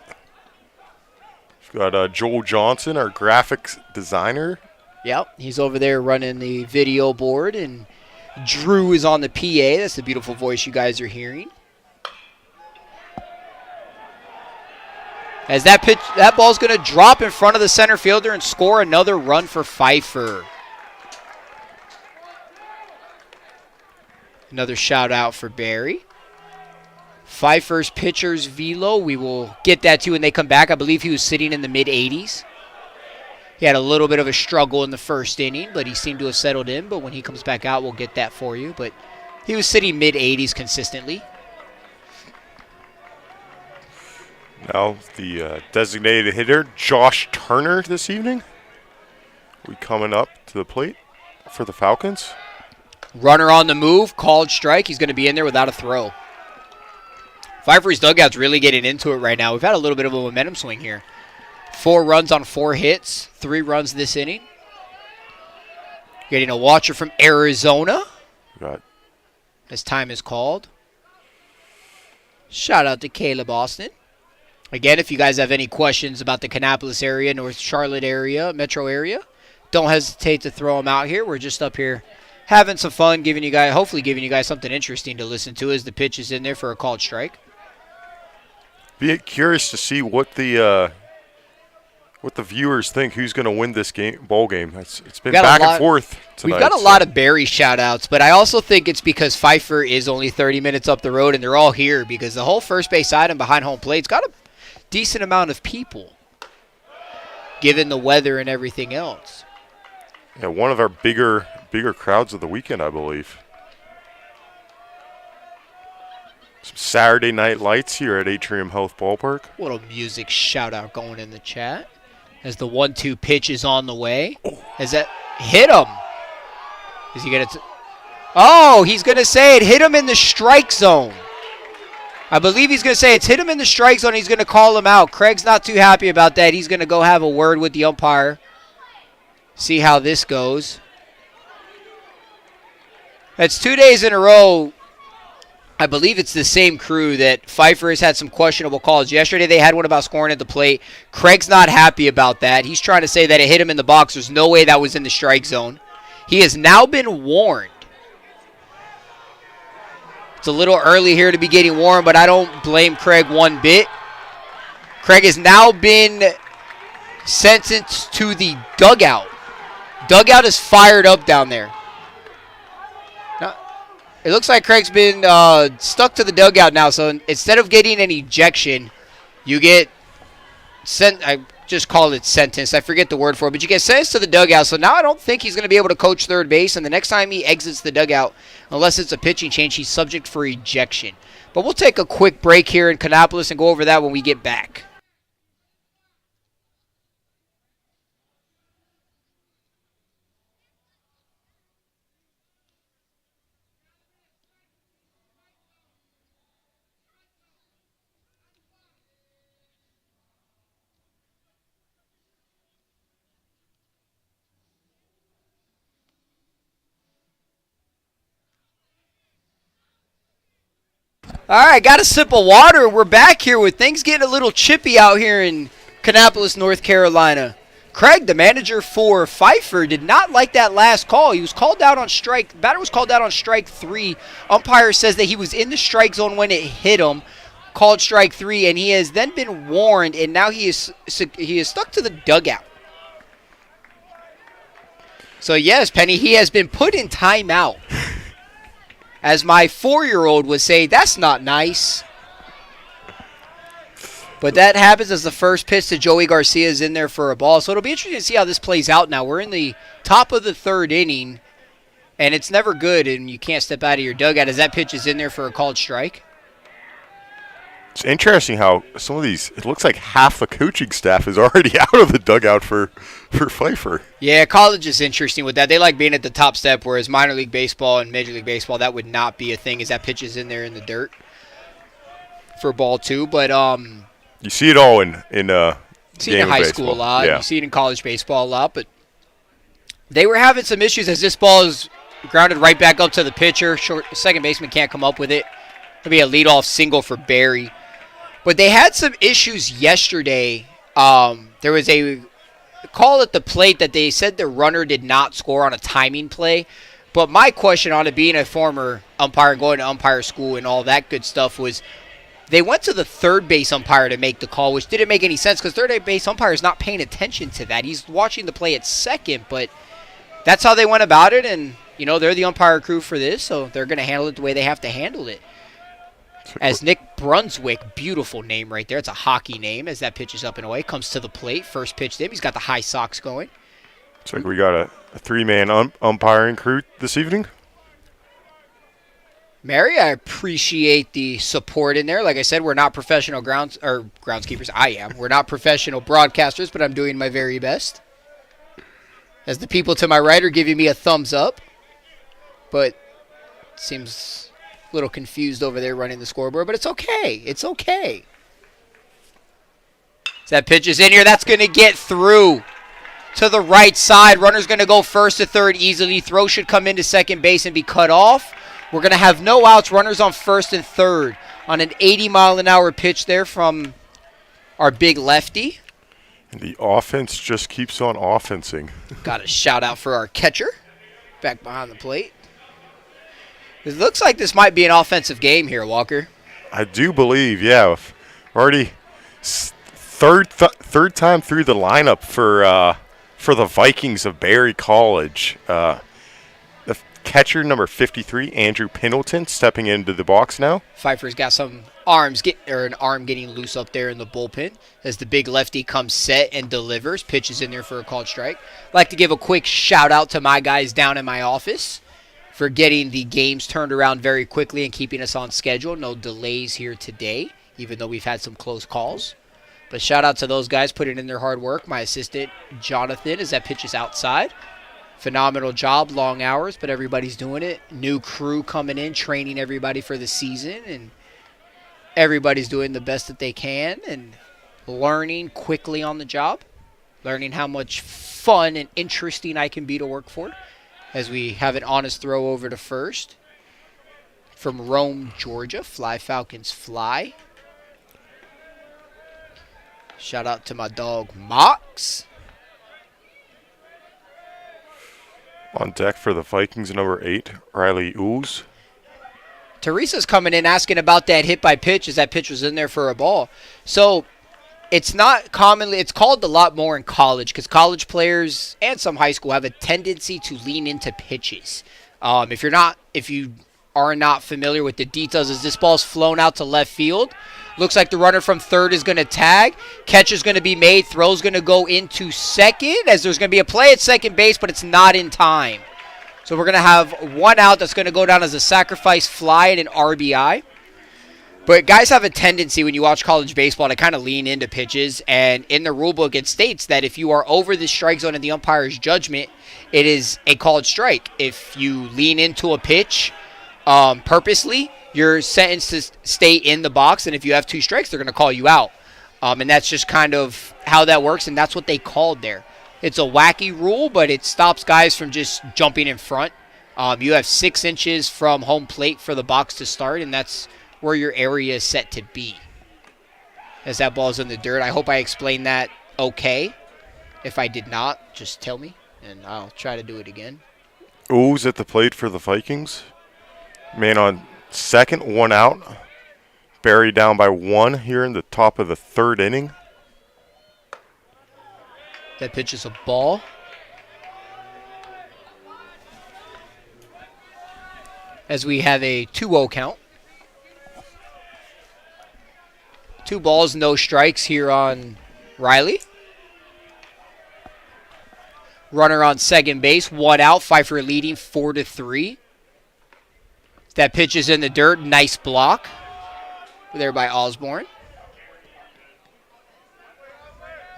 We've got Joel Johnson, our graphics designer. Yep, he's over there running the video board, and Drew is on the PA. That's the beautiful voice you guys are hearing. As that ball's going to drop in front of the center fielder and score another run for Pfeiffer. Another shout out for Barry. Pfeiffer's pitcher's velo, we will get that to when they come back. I believe he was sitting in the mid-80s. He had a little bit of a struggle in the first inning, but he seemed to have settled in. But when he comes back out, we'll get that for you. But he was sitting mid-80s consistently. Now the designated hitter, Josh Turner, this evening. We coming up to the plate for the Falcons. Runner on the move, called strike. He's going to be in there without a throw. Pfeiffer's dugout's really getting into it right now. We've had a little bit of a momentum swing here. 4 runs on 4 hits, 3 runs this inning. Getting a watcher from Arizona. got As time is called. Shout out to Caleb Austin. Again, if you guys have any questions about the Kannapolis area, North Charlotte area, metro area, don't hesitate to throw them out here. We're just up here having some fun, hopefully giving you guys something interesting to listen to as the pitch is in there for a called strike. Be curious to see what the viewers think. Who's going to win this ball game? It's been back and forth tonight. We've got a lot of Barry shout-outs, but I also think it's because Pfeiffer is only 30 minutes up the road, and they're all here because the whole first base side and behind home plate's got a decent amount of people, given the weather and everything else. Yeah, one of our bigger crowds of the weekend, I believe. Some Saturday night lights here at Atrium Health Ballpark. A little music shout-out going in the chat as the 1-2 pitch is on the way. Has that hit him? Is he going to? Oh, he's going to say it hit him in the strike zone. I believe he's going to say it's hit him in the strike zone. He's going to call him out. Craig's not too happy about that. He's going to go have a word with the umpire. See how this goes. That's 2 days in a row. I believe it's the same crew that Pfeiffer has had some questionable calls. Yesterday they had one about scoring at the plate. Craig's not happy about that. He's trying to say that it hit him in the box. There's no way that was in the strike zone. He has now been warned. It's a little early here to be getting warned, but I don't blame Craig one bit. Craig has now been sentenced to the dugout. Dugout is fired up down there. It looks like Craig's been stuck to the dugout now, so instead of getting an ejection, you get sent. I just call it sentence. I forget the word for it, but you get sentenced to the dugout. So now I don't think he's going to be able to coach third base, and the next time he exits the dugout, unless it's a pitching change, he's subject for ejection. But we'll take a quick break here in Kannapolis and go over that when we get back. All right, got a sip of water. We're back here with things getting a little chippy out here in Kannapolis, North Carolina. Craig, the manager for Pfeiffer, did not like that last call. He was called out on strike. The batter was called out on strike 3. Umpire says that he was in the strike zone when it hit him. Called strike 3, and he has then been warned, and now he is stuck to the dugout. So, yes, Penny, he has been put in timeout. As my 4-year-old would say, that's not nice. But that happens as the first pitch to Joey Garcia is in there for a ball. So it'll be interesting to see how this plays out now. We're in the top of the third inning, and it's never good, and you can't step out of your dugout as that pitch is in there for a called strike. It's interesting how some of these, it looks like half the coaching staff is already out of the dugout for Pfeiffer. Yeah, college is interesting with that. They like being at the top step, whereas minor league baseball and major league baseball, that would not be a thing as that pitch is in there in the dirt for ball 2. But you see it all in see it in high school a lot. Yeah. You see it in college baseball a lot. But they were having some issues as this ball is grounded right back up to the pitcher. Second baseman can't come up with it. It'll be a leadoff single for Barry. But they had some issues yesterday. There was a call at the plate that they said the runner did not score on a timing play. But my question on it, being a former umpire and going to umpire school and all that good stuff, was they went to the third base umpire to make the call, which didn't make any sense because third base umpire is not paying attention to that. He's watching the play at second, but that's how they went about it. And, you know, they're the umpire crew for this, so they're going to handle it the way they have to handle it. As Nick Brunswick, beautiful name right there. It's a hockey name as that pitch is up and away. Comes to the plate. First pitch to him. He's got the high socks going. It's like we got a 3-man umpiring crew this evening. Mary, I appreciate the support in there. Like I said, we're not professional groundskeepers. I am. We're not professional broadcasters, but I'm doing my very best. As the people to my right are giving me a thumbs up. But it seems a little confused over there running the scoreboard, but it's okay. It's okay. As that pitch is in here, that's going to get through. to the right side. Runner's going to go first to third easily. Throw should come into second base and be cut off. We're going to have no outs. Runners on first and third on an 80-mile-an-hour pitch there from our big lefty. And the offense just keeps on offensing. Got a shout out for our catcher back behind the plate. It looks like this might be an offensive game here, Walker. I do believe, yeah. Already third time through the lineup for the Vikings of Berry College. The catcher, number 53, Andrew Pendleton, stepping into the box now. Pfeiffer's got some an arm getting loose up there in the bullpen as the big lefty comes set and delivers. Pitches in there for a called strike. I'd like to give a quick shout out to my guys down in my office for getting the games turned around very quickly and keeping us on schedule. No delays here today, even though we've had some close calls. But shout out to those guys putting in their hard work. My assistant, Jonathan, as that pitch is outside. Phenomenal job, long hours, but everybody's doing it. New crew coming in, training everybody for the season, and everybody's doing the best that they can and learning quickly on the job, learning how much fun and interesting I can be to work for. As we have an honest throw over to first from Rome, Georgia. Fly Falcons fly. Shout out to my dog, Mox. On deck for the Vikings, number 8, Riley Ooze. Teresa's coming in asking about that hit by pitch as that pitch was in there for a ball. So it's not commonly, it's called a lot more in college because college players and some high school have a tendency to lean into pitches. If you are not familiar with the details, as this ball's flown out to left field, looks like the runner from third is going to tag. Catch is going to be made. Throw's going to go into second as there's going to be a play at second base, but it's not in time. So we're going to have one out that's going to go down as a sacrifice fly and an RBI. But guys have a tendency when you watch college baseball to kind of lean into pitches. And in the rule book, it states that if you are over the strike zone in the umpire's judgment, it is a called strike. If you lean into a pitch purposely, you're sentenced to stay in the box. And if you have 2 strikes, they're going to call you out. And that's just kind of how that works. And that's what they called there. It's a wacky rule, but it stops guys from just jumping in front. You have 6 inches from home plate for the box to start, and that's where your area is set to be. As that ball's in the dirt. I hope I explained that okay. If I did not, just tell me, and I'll try to do it again. Ooze at the plate for the Vikings. Man on second, 1 out. Barry down by 1 here in the top of the 3rd inning. That pitch is a ball. As we have a 2-0 count. 2 balls, no strikes here on Riley. Runner on second base, 1 out. Pfeiffer leading 4-3. That pitch is in the dirt. Nice block there by Osborne.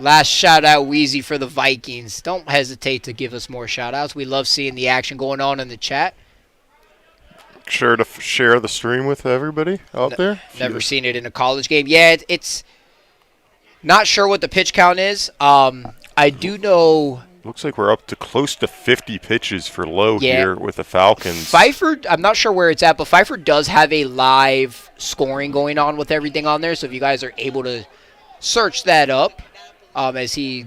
Last shout-out, Wheezy, for the Vikings. Don't hesitate to give us more shout-outs. We love seeing the action going on in the chat. Sure to share the stream with everybody out there. Never seen it in a college game. Yeah, it's not sure what the pitch count is. I do know. Looks like we're up to close to 50 pitches for low here with the Falcons. Pfeiffer, I'm not sure where it's at, but Pfeiffer does have a live scoring going on with everything on there. So if you guys are able to search that up. As we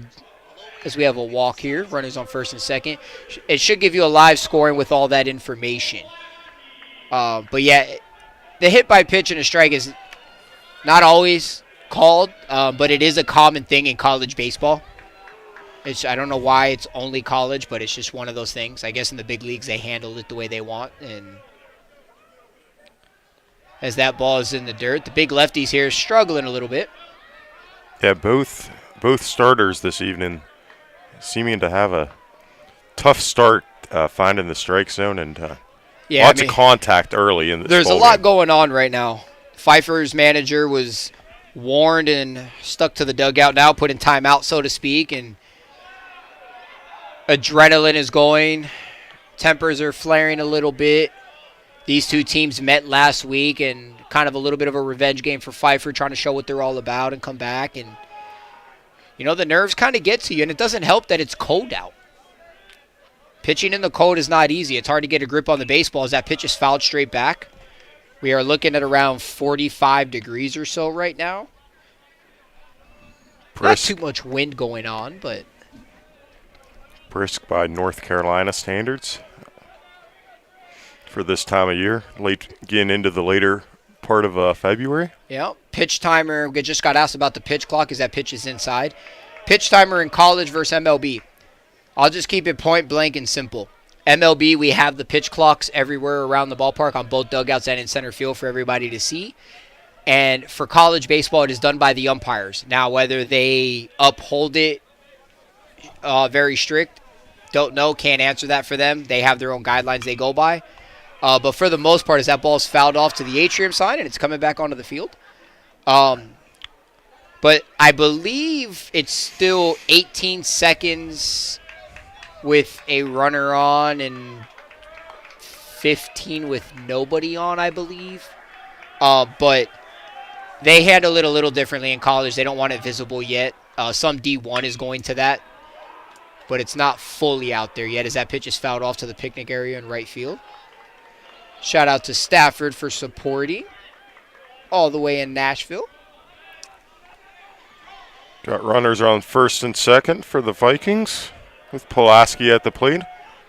have a walk here, runners on first and second. It should give you a live scoring with all that information. But yeah, the hit by pitch and a strike is not always called, but it is a common thing in college baseball. I don't know why it's only college, but it's just one of those things. I guess in the big leagues they handled it the way they want. And as that ball is in the dirt, the big lefties here struggling a little bit. Yeah, both starters this evening seeming to have a tough start finding the strike zone and lots of contact early in this There's a lot going on right now. Pfeiffer's manager was warned and stuck to the dugout now, put in timeout, so to speak, and adrenaline is going. Tempers are flaring a little bit. These 2 teams met last week and kind of a little bit of a revenge game for Pfeiffer, trying to show what they're all about and come back and The nerves kind of get to you, and it doesn't help that it's cold out. Pitching in the cold is not easy. It's hard to get a grip on the baseball as that pitch is fouled straight back. We are looking at around 45 degrees or so right now. Brisk. Not too much wind going on, but Brisk by North Carolina standards for this time of year, getting into the later part of February. yeah. Pitch timer. We just got asked about the pitch clock as that pitch is inside. Pitch timer in college versus MLB. I'll just keep it point blank and simple. MLB, we have the pitch clocks everywhere around the ballpark on both dugouts and in center field for everybody to see. And for college baseball, it is done by the umpires. Now, whether they uphold it very strict, don't know, can't answer that for them. They have their own guidelines they go by. But for the most part, as that ball's fouled off to the Atrium sign and it's coming back onto the field. But I believe it's still 18 seconds with a runner on and 15 with nobody on, I believe. But they handle it a little differently in college. They don't want it visible yet. Some D1 is going to that, but it's not fully out there yet as that pitch is fouled off to the picnic area in right field. Shout out to Stafford for supporting all the way in Nashville. Got runners on first and second for the Vikings with Pulaski at the plate.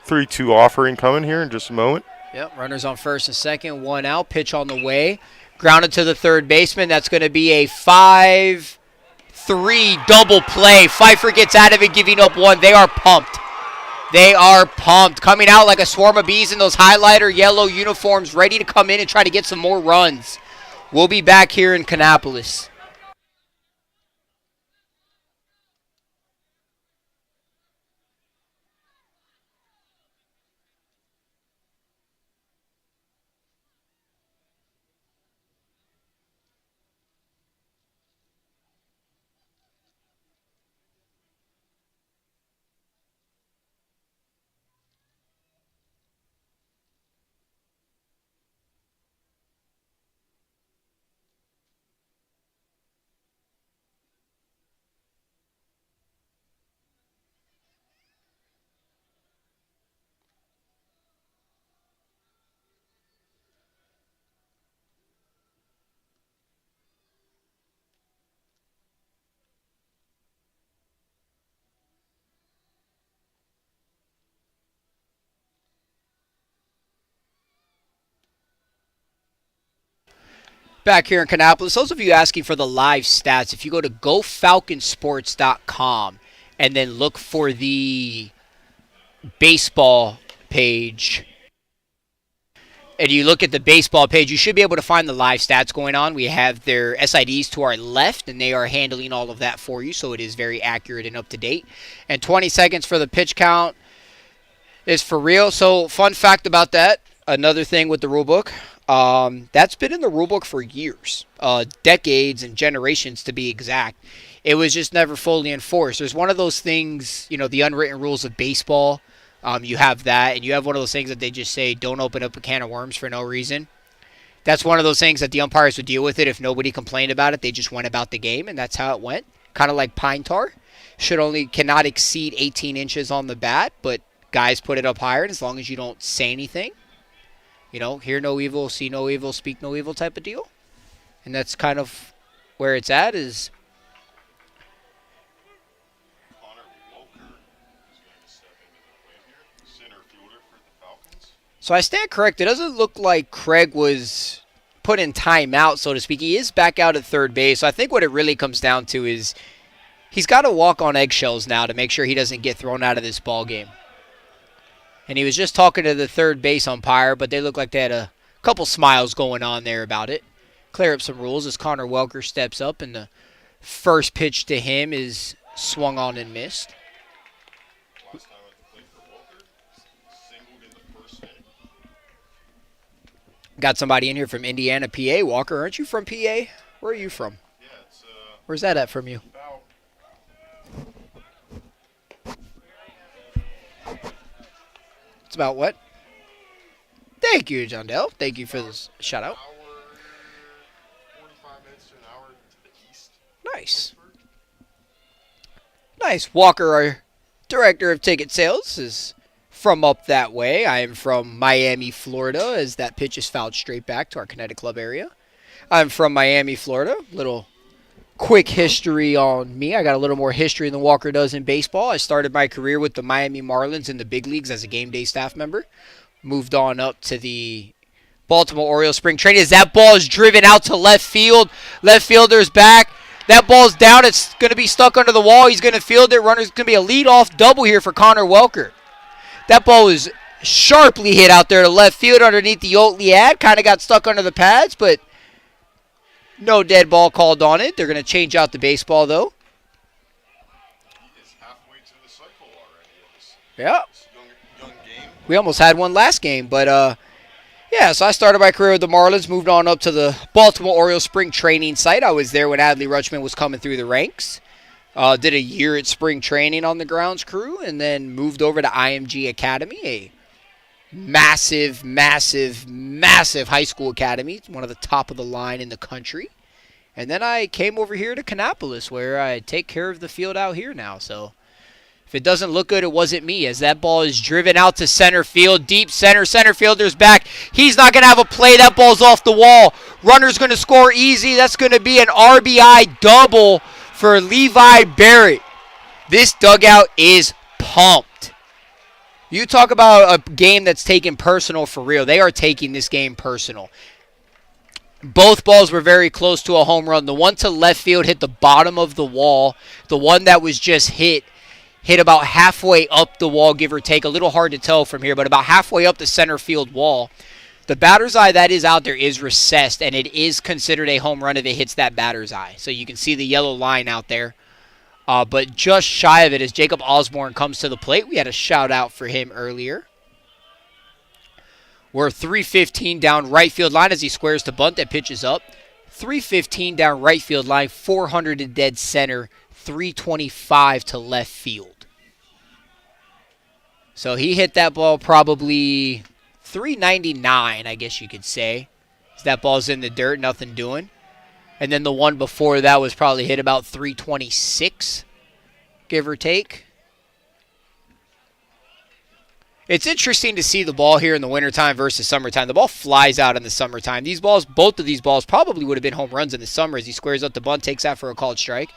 3-2 offering coming here in just a moment. Yep, runners on first and second, one out, pitch on the way. Grounded to the third baseman. That's going to be a 5-3 double play. Pfeiffer gets out of it, giving up one. They are pumped. They are pumped. Coming out like a swarm of bees in those highlighter yellow uniforms, ready to come in and try to get some more runs. We'll be back here in Kannapolis. Back here in Kannapolis, those of you asking for the live stats, if you go to gofalconsports.com and then look for the baseball page, and you look at the baseball page, you should be able to find the live stats going on. We have their SIDs to our left, and they are handling all of that for you, so it is very accurate and up to date. And 20 seconds for the pitch count is for real. So, fun fact about that, another thing with the rule book. That's been in the rulebook for years, decades and generations to be exact. It was just never fully enforced. There's one of those things, the unwritten rules of baseball. You have that, and you have one of those things that they just say, don't open up a can of worms for no reason. That's one of those things that the umpires would deal with it. If nobody complained about it, they just went about the game, and that's how it went. Kind of like pine tar. Cannot exceed 18 inches on the bat, but guys put it up higher, and as long as you don't say anything, hear no evil, see no evil, speak no evil type of deal. And that's kind of where it's at is. So I stand correct. It doesn't look like Craig was put in timeout, so to speak. He is back out at third base. So I think what it really comes down to is he's got to walk on eggshells now to make sure he doesn't get thrown out of this ball game. And he was just talking to the third base umpire, but they look like they had a couple smiles going on there about it. Clear up some rules as Connor Welker steps up, and the first pitch to him is swung on and missed. Last time at the plate for Welker, singled in the first inning. Got somebody in here from Indiana, PA. Walker, aren't you from PA? Where are you from? Yeah, it's Where's that at from you? about It's about what? Thank you, John Dell. Thank you for this shout out. 45 minutes to an hour to the east. Nice. Nice. Walker, our director of ticket sales, is from up that way. I am from Miami, Florida, as that pitch is fouled straight back to our Kinetic Club area. I'm from Miami, Florida. Little quick history on me. I got a little more history than Walker does in baseball. I started my career with the Miami Marlins in the big leagues as a game day staff member. Moved on up to the Baltimore Orioles spring training as that ball is driven out to left field. Left fielder's back. That ball's down. It's going to be stuck under the wall. He's going to field it. Runner's going to be a leadoff double here for Connor Welker. That ball was sharply hit out there to left field underneath the Oatley ad. Kind of got stuck under the pads, but no dead ball called on it. They're going to change out the baseball, though. He is halfway to the cycle already. Yeah. Young game. We almost had one last game, but yeah, so I started my career with the Marlins, moved on up to the Baltimore Orioles spring training site. I was there when Adley Rutschman was coming through the ranks. Did a year at spring training on the grounds crew, and then moved over to IMG Academy, a massive, massive, massive high school academy. It's one of the top of the line in the country. And then I came over here to Kannapolis, where I take care of the field out here now. So if it doesn't look good, it wasn't me, as that ball is driven out to center field, deep center. Center fielder's back. He's not going to have a play. That ball's off the wall. Runner's going to score easy. That's going to be an RBI double for Levi Barrett. This dugout is pumped. You talk about a game that's taken personal for real. They are taking this game personal. Both balls were very close to a home run. The one to left field hit the bottom of the wall. The one that was just hit about halfway up the wall, give or take. A little hard to tell from here, but about halfway up the center field wall. The batter's eye that is out there is recessed, and it is considered a home run if it hits that batter's eye. So you can see the yellow line out there. But just shy of it as Jacob Osborne comes to the plate. We had a shout-out for him earlier. We're 3:15 down right field line as he squares to bunt. That pitch is up. 3:15 down right field line, 400 to dead center, 325 to left field. So he hit that ball probably 399, I guess you could say. That ball's in the dirt, nothing doing. And then the one before that was probably hit about 326, give or take. It's interesting to see the ball here in the wintertime versus summertime. The ball flies out in the summertime. These balls, both of these balls probably would have been home runs in the summer as he squares up the bunt, takes that for a called strike.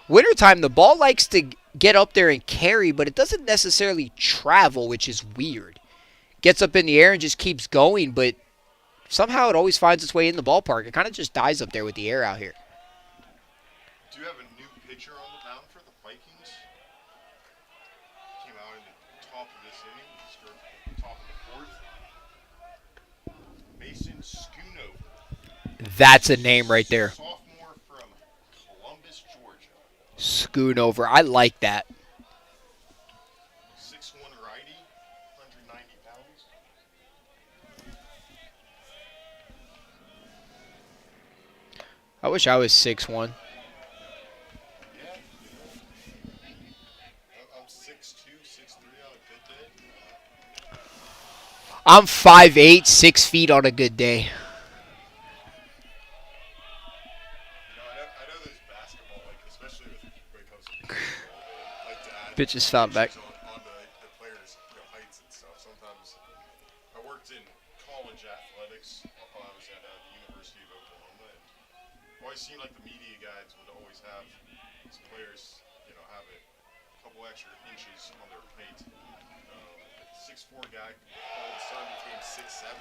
Wintertime, the ball likes to get up there and carry, but it doesn't necessarily travel, which is weird. Gets up in the air and just keeps going, but somehow it always finds its way in the ballpark. It kind of just dies up there with the air out here. Do you have a new pitcher on the mound for the Vikings? Came out in the top of this inning, scored top of the fourth. Mason Schoonover. That's a name right there. Sophomore from Columbus, Georgia. Schoonover. I like that. 6'1" righty, 190 pounds. I wish I was 6'1". Yeah. I'm 6'2", 6'3" on a good day. I'm 5'8", 6 feet on a good day. I know there's basketball, like especially when it comes to people, like to add Pitch is fouled back. on the players' heights and stuff. Sometimes I worked in college athletics while I was at the University of Oklahoma, and it always seemed like the media guides would always have these players, have a couple extra inches on their height. 6'4" guy all of a sudden became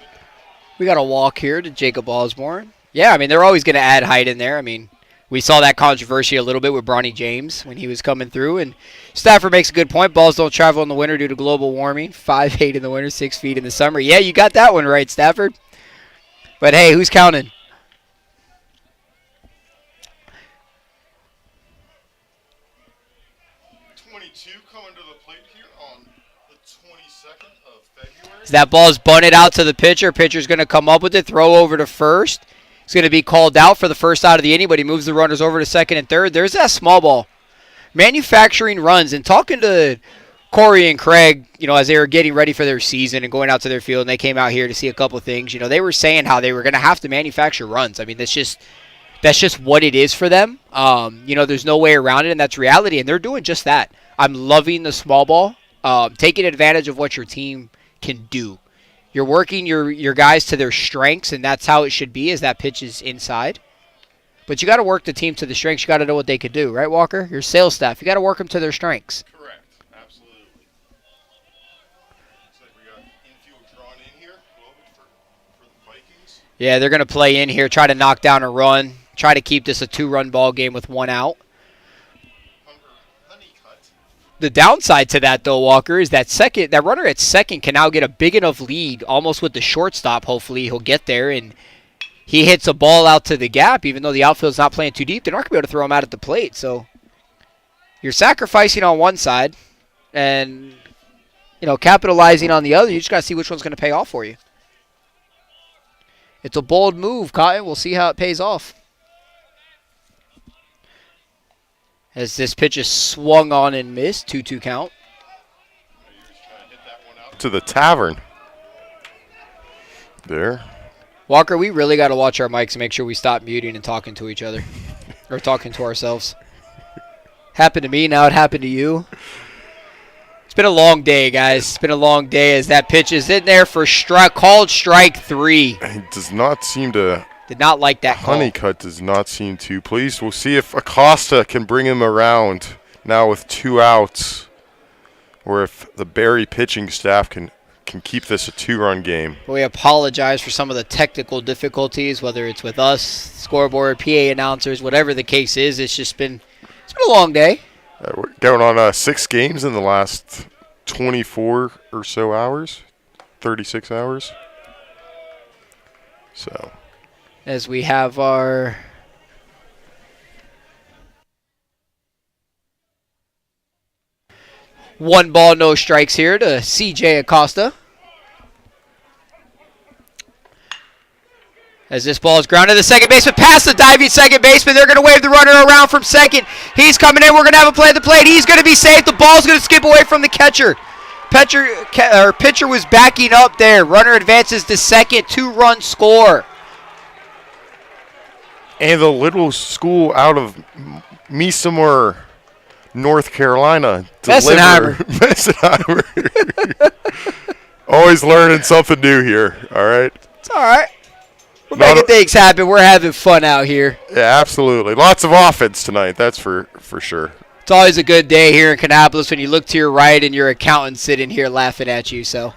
6'7". We got a walk here to Jacob Osborne. Yeah, I mean, they're always going to add height in there. I mean, we saw that controversy a little bit with Bronny James when he was coming through. And Stafford makes a good point. Balls don't travel in the winter due to global warming. 5'8" in the winter, 6 feet in the summer. Yeah, you got that one right, Stafford. But, hey, who's counting? Coming to the plate here on the 22nd of February. That ball's bunted out to the pitcher. Pitcher's going to come up with it, throw over to first. It's going to be called out for the first out of the inning, but he moves the runners over to second and third. There's that small ball. Manufacturing runs. And talking to Corey and Craig, as they were getting ready for their season and going out to their field, and they came out here to see a couple of things, they were saying how they were going to have to manufacture runs. I mean, that's just what it is for them. There's no way around it, and that's reality, and they're doing just that. I'm loving the small ball, taking advantage of what your team can do. You're working your guys to their strengths, and that's how it should be. As that pitch is inside, but you got to work the team to the strengths. You got to know what they could do, right, Walker? Your sales staff, you got to work them to their strengths. Correct. Absolutely. Looks like we got infield drawn in here a little bit for the Vikings. Yeah, they're going to play in here, try to knock down a run, try to keep this a 2-run ball game with 1 out. The downside to that, though, Walker, is that runner at second can now get a big enough lead, almost with the shortstop. Hopefully, he'll get there, and he hits a ball out to the gap. Even though the outfield's not playing too deep, they're not going to be able to throw him out at the plate. So you're sacrificing on one side, and capitalizing on the other. You just got to see which one's going to pay off for you. It's a bold move, Cotton. We'll see how it pays off. As this pitch is swung on and missed, 2-2 count. To the tavern. There. Walker, we really got to watch our mics and make sure we stop muting and talking to each other. Or talking to ourselves. Happened to me, now it happened to you. It's been a long day, guys. It's been a long day as that pitch is in there for called strike 3. He does not seem to... Did not like that call. Honeycutt does not seem too pleased. We'll see if Acosta can bring him around now with 2 outs, or if the Barry pitching staff can keep this a 2-run game. We apologize for some of the technical difficulties, whether it's with us, scoreboard, PA announcers, whatever the case is. It's been a long day. We're going on 6 games in the last 24 or so hours, 36 hours. So... as we have our one ball, no strikes here to CJ Acosta. As this ball is grounded to second baseman, past the diving second baseman. They're going to wave the runner around from second. He's coming in. We're going to have a play at the plate. He's going to be safe. The ball's going to skip away from the catcher. Pitcher was backing up there. Runner advances to second. 2-run score. And the little school out of Meesemer, North Carolina. Messenheimer. Always learning something new here, all right? It's all right. We're making things happen. We're having fun out here. Yeah, absolutely. Lots of offense tonight, that's for sure. It's always a good day here in Kannapolis when you look to your right and your accountant sitting here laughing at you. So,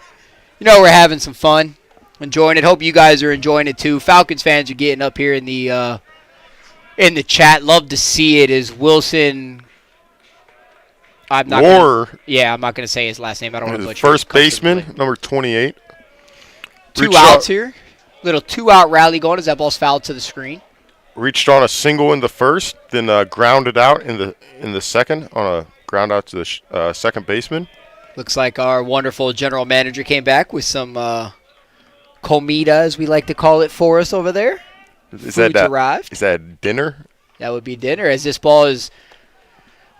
we're having some fun, enjoying it. Hope you guys are enjoying it too. Falcons fans are getting up here in the chat. Love to see it. Is Wilson? I'm not going to say his last name. I don't want to butcher. First baseman, number 28. 2 outs here. Little 2-out rally going as that ball's fouled to the screen. Reached on a single in the first, then grounded out in the second on a ground out to the second baseman. Looks like our wonderful general manager came back with some comida, as we like to call it, for us over there. Is arrived. Is that dinner? That would be dinner as this ball is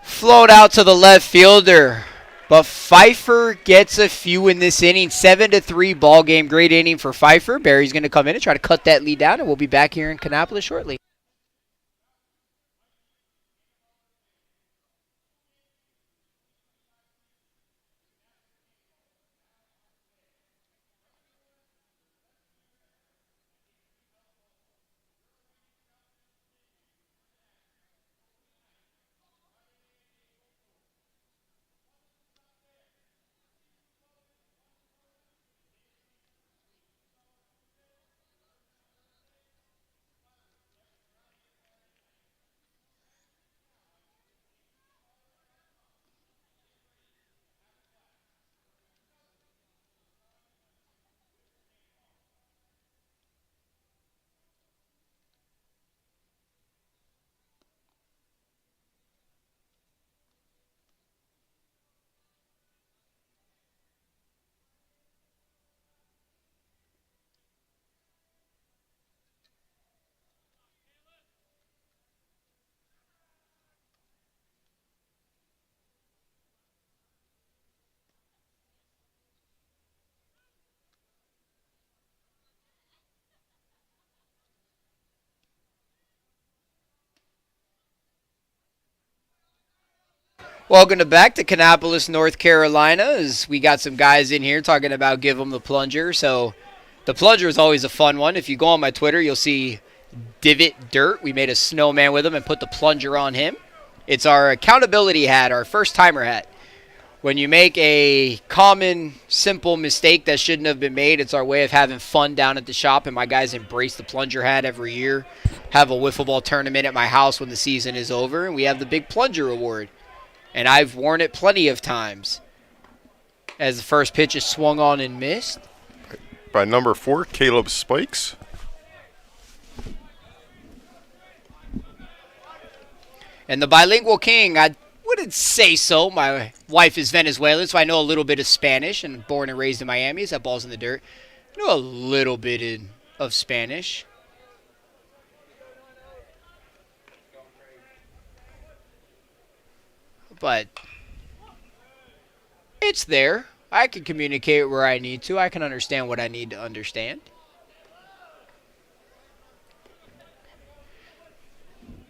flown out to the left fielder. But Pfeiffer gets a few in this inning. 7-3 ball game. Great inning for Pfeiffer. Barry's going to come in and try to cut that lead down, and we'll be back here in Kannapolis shortly. Welcome back to Kannapolis, North Carolina. As we got some guys in here talking about give them the plunger. So the plunger is always a fun one. If you go on my Twitter, you'll see Divot Dirt. We made a snowman with him and put the plunger on him. It's our accountability hat, our first-timer hat. When you make a common, simple mistake that shouldn't have been made, it's our way of having fun down at the shop, and my guys embrace the plunger hat every year. Have a wiffle ball tournament at my house when the season is over, and we have the big plunger award. And I've worn it plenty of times. As the first pitch is swung on and missed. By number 4, Caleb Spikes. And the bilingual king, I wouldn't say so. My wife is Venezuelan, so I know a little bit of Spanish, and born and raised in Miami. As that ball's in the dirt, I know a little bit of Spanish. But it's there. I can communicate where I need to. I can understand what I need to understand.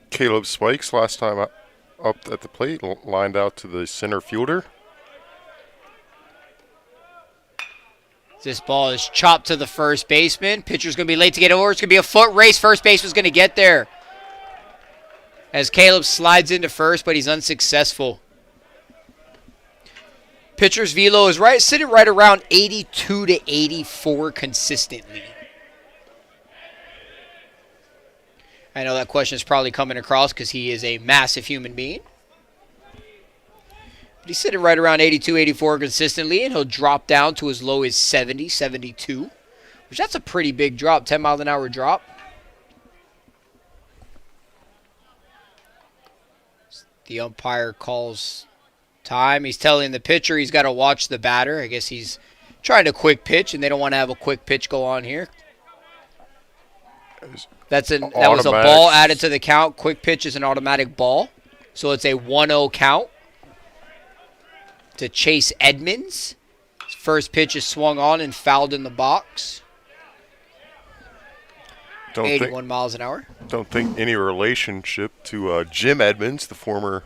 Caleb Spikes, last time up at the plate, lined out to the center fielder. This ball is chopped to the first baseman. Pitcher's going to be late to get over. It's going to be a foot race. First baseman's going to get there. As Caleb slides into first, but he's unsuccessful. Pitcher's velo is sitting right around 82 to 84 consistently. I know that question is probably coming across because he is a massive human being. But he's sitting right around 82, 84 consistently, and he'll drop down to as low as 70, 72, which that's a pretty big drop, 10-mile-an-hour drop. The umpire calls time. He's telling the pitcher he's got to watch the batter. I guess he's trying to quick pitch, and they don't want to have a quick pitch go on here. That was a ball added to the count. Quick pitch is an automatic ball. So it's a 1-0 count to Chase Edmonds. His first pitch is swung on and fouled in the box. 81 miles an hour. Don't think any relationship to Jim Edmonds, the former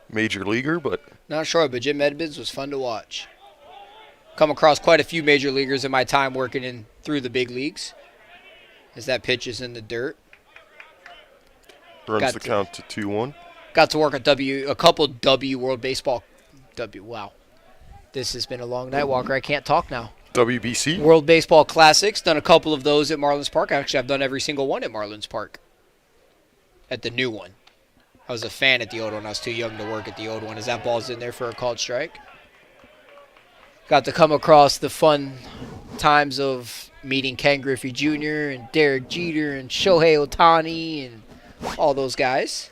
major leaguer, but not sure, but Jim Edmonds was fun to watch. Come across quite a few major leaguers in my time working through the big leagues. As that pitch is in the dirt. Runs the count to 2-1. Got to work a couple W World Baseball. Wow. This has been a long night, Walker. I can't talk now. WBC. World Baseball Classics. Done a couple of those at Marlins Park. Actually, I've done every single one at Marlins Park. At the new one. I was a fan at the old one. I was too young to work at the old one. As that ball's in there for a called strike. Got to come across the fun times of meeting Ken Griffey Jr. and Derek Jeter and Shohei Ohtani and all those guys.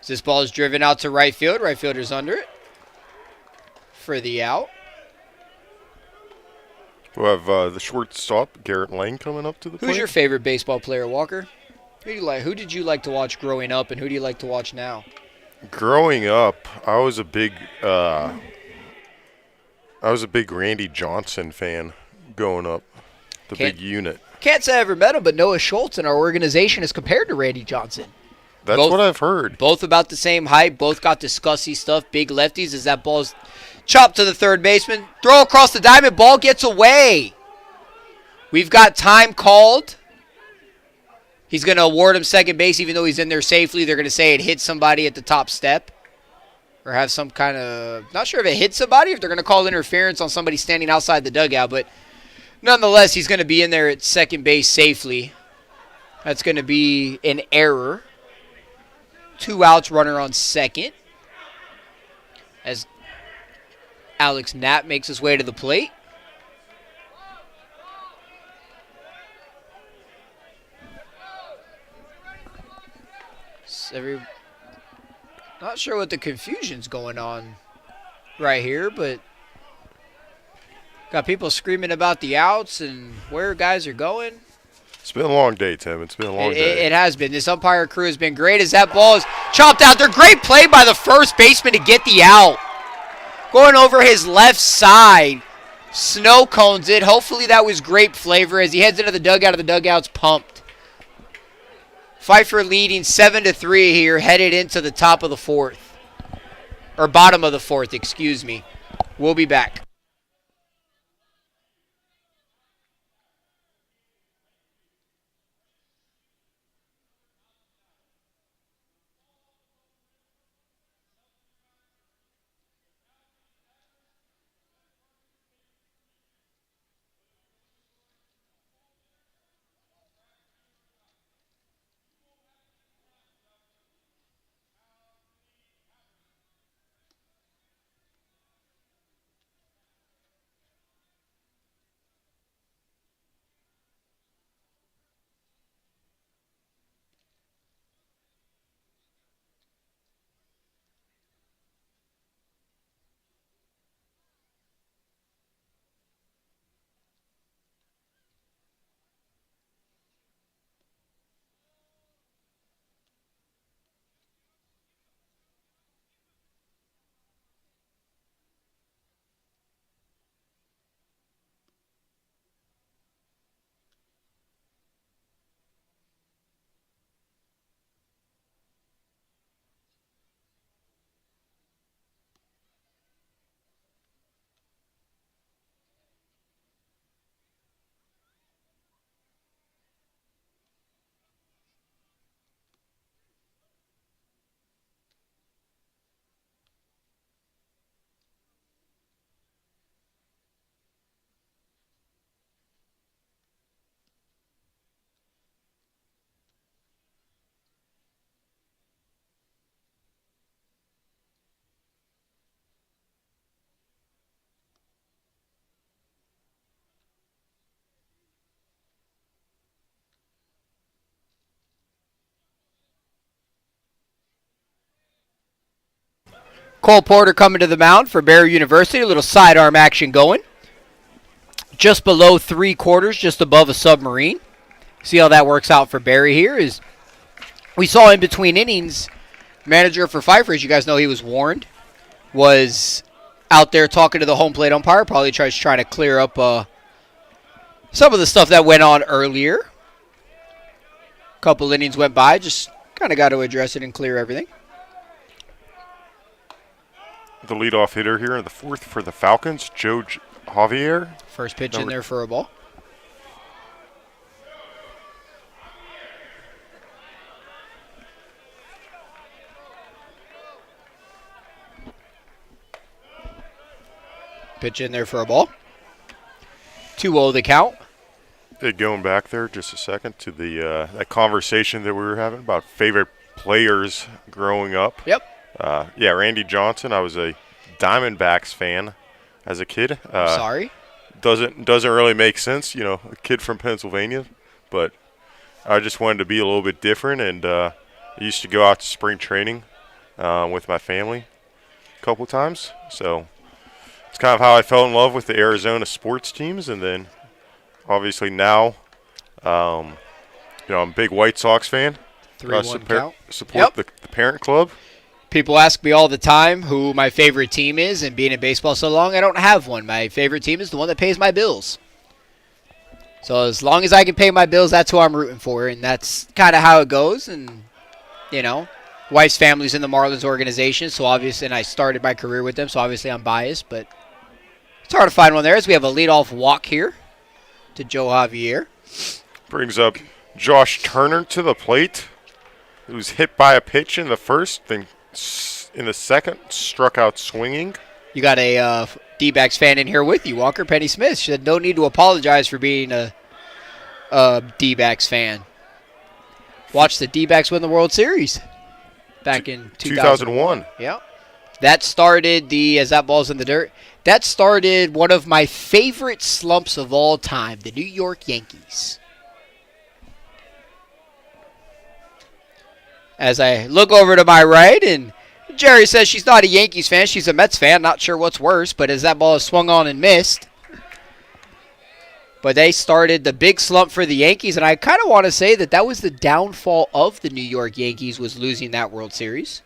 This ball is driven out to right field. Right fielder's under it for the out. We'll have the shortstop, Garrett Lang, coming up to the plate. Who's your favorite baseball player, Walker? Who did you like to watch growing up, and who do you like to watch now? Growing up, I was a big Randy Johnson fan growing up. The big unit. Can't say I ever met him, but Noah Schultz in our organization is compared to Randy Johnson. That's what I've heard. Both about the same height. Both got discussy stuff. Big lefties. As that ball's chopped to the third baseman. Throw across the diamond. Ball gets away. We've got time called. He's going to award him second base even though he's in there safely. They're going to say it hit somebody at the top step. Or have some kind of... Not sure if it hit somebody. If they're going to call interference on somebody standing outside the dugout. But nonetheless, he's going to be in there at second base safely. That's going to be an error. 2 outs, runner on second. As Alex Knapp makes his way to the plate. Not sure what the confusion's going on right here, but got people screaming about the outs and where guys are going. It's been a long day, Tim. It's been a long day. It has been. This umpire crew has been great as that ball is chopped out there. Great play by the first baseman to get the out. Going over his left side. Snow cones it. Hopefully that was grape flavor as he heads into the dugout. The dugout's pumped. Pfeiffer leading 7-3 here, headed into the top of the fourth. Or bottom of the fourth, excuse me. We'll be back. Cole Porter coming to the mound for Barry University. A little sidearm action going. Just below 3/4, just above a submarine. See how that works out for Barry here. Is we saw in between innings, manager for Pfeiffer, as you guys know, he was warned, was out there talking to the home plate umpire. Probably trying to clear up some of the stuff that went on earlier. A couple innings went by. Just kind of got to address it and clear everything. The leadoff hitter here in the fourth for the Falcons, Joe Javier. First pitch in there for a ball. Pitch in there for a ball. 2-0 the count. Hey, going back there just a second to the that conversation that we were having about favorite players growing up. Yep. Yeah, Randy Johnson. I was a Diamondbacks fan as a kid. Sorry. Doesn't really make sense, a kid from Pennsylvania, but I just wanted to be a little bit different, and I used to go out to spring training with my family a couple times. So it's kind of how I fell in love with the Arizona sports teams, and then obviously now, I'm a big White Sox fan. 3-1 count. Support the parent club. People ask me all the time who my favorite team is, and being in baseball so long, I don't have one. My favorite team is the one that pays my bills. So as long as I can pay my bills, that's who I'm rooting for, and that's kind of how it goes. And, wife's family's in the Marlins organization, so obviously, and I started my career with them, so obviously I'm biased, but it's hard to find one there as we have a leadoff walk here to Joe Javier. Brings up Josh Turner to the plate, who's hit by a pitch in the first, then in the second, struck out swinging. You got a D-backs fan in here with you, Walker. Penny Smith. She said no need to apologize for being a D-backs fan. Watched the D-backs win the World Series back in 2001. Yeah. That started as that ball's in the dirt, that started one of my favorite slumps of all time, the New York Yankees. As I look over to my right, and Jerry says she's not a Yankees fan, she's a Mets fan. Not sure what's worse, but as that ball is swung on and missed. But they started the big slump for the Yankees, and I kind of want to say that was the downfall of the New York Yankees, was losing that World Series.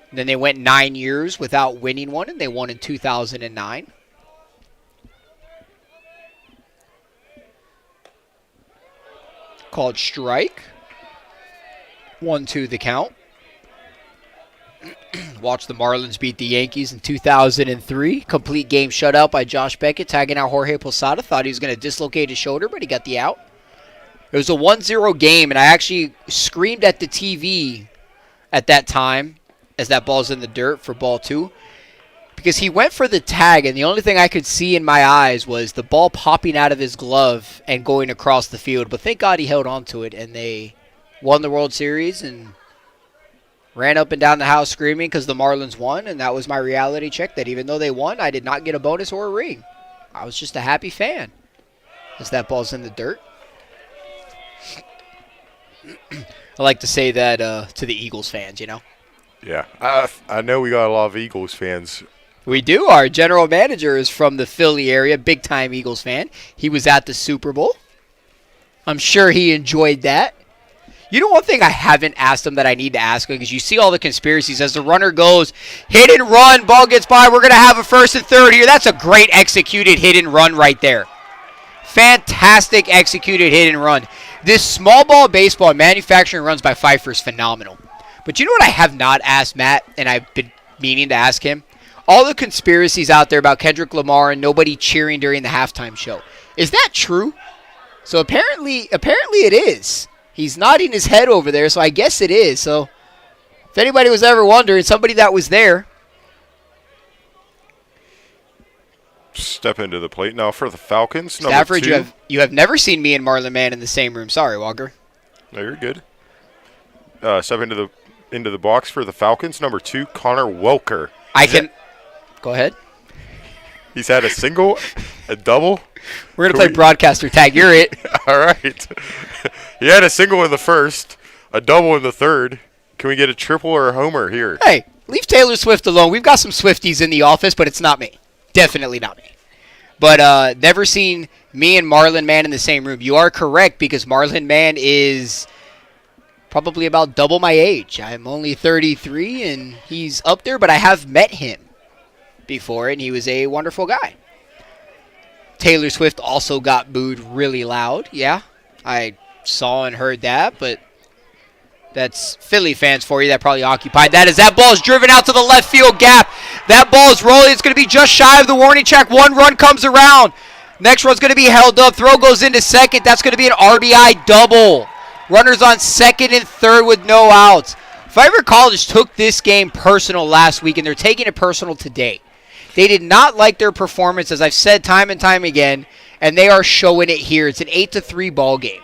And then they went 9 years without winning one, and they won in 2009. Called strike. 1-2 the count. Watched the Marlins beat the Yankees in 2003. Complete game shutout by Josh Beckett, tagging out Jorge Posada. Thought he was going to dislocate his shoulder, but he got the out. It was a 1-0 game, and I actually screamed at the TV at that time as that ball's in the dirt for ball 2. Because he went for the tag, and the only thing I could see in my eyes was the ball popping out of his glove and going across the field. But thank God he held on to it, and they won the World Series and ran up and down the house screaming because the Marlins won. And that was my reality check, that even though they won, I did not get a bonus or a ring. I was just a happy fan as that ball's in the dirt. I like to say that to the Eagles fans, you know. Yeah, I know we got a lot of Eagles fans. We do. Our general manager is from the Philly area, big-time Eagles fan. He was at the Super Bowl. I'm sure he enjoyed that. You know one thing I haven't asked him that I need to ask him, because you see all the conspiracies as the runner goes, hit and run, ball gets by, we're going to have a 1st and 3rd here. That's a great executed hit and run right there. Fantastic executed hit and run. This small ball baseball manufacturing runs by Pfeiffer is phenomenal. But you know what I have not asked Matt, and I've been meaning to ask him? All the conspiracies out there about Kendrick Lamar and nobody cheering during the halftime show. Is that true? So apparently it is. He's nodding his head over there, so I guess it is. So if anybody was ever wondering, somebody that was there. Step into the plate now for the Falcons. Stafford, Number 2. you have never seen me and Marlon Mann in the same room. Sorry, Walker. No, you're good. Step into the box for the Falcons. Number 2, Connor Welker. Go ahead. He's had a single, a double. We're going to play broadcaster tag. You're it. All right. He had a single in the first, a double in the third. Can we get a triple or a homer here? Hey, leave Taylor Swift alone. We've got some Swifties in the office, but it's not me. Definitely not me. But never seen me and Marlon Mann in the same room. You are correct, because Marlon Mann is probably about double my age. I'm only 33, and he's up there, but I have met him before, and he was a wonderful guy. Taylor Swift also got booed really loud. Yeah, I saw and heard that, but that's Philly fans for you that probably occupied that. As that ball is driven out to the left field gap. That ball is rolling. It's going to be just shy of the warning track. 1 run comes around. Next run's going to be held up. Throw goes into second. That's going to be an RBI double. Runners on 2nd and 3rd with no outs. Pfeiffer College took this game personal last week, and they're taking it personal today. They did not like their performance, as I've said time and time again, and they are showing it here. It's an 8-3 ball game.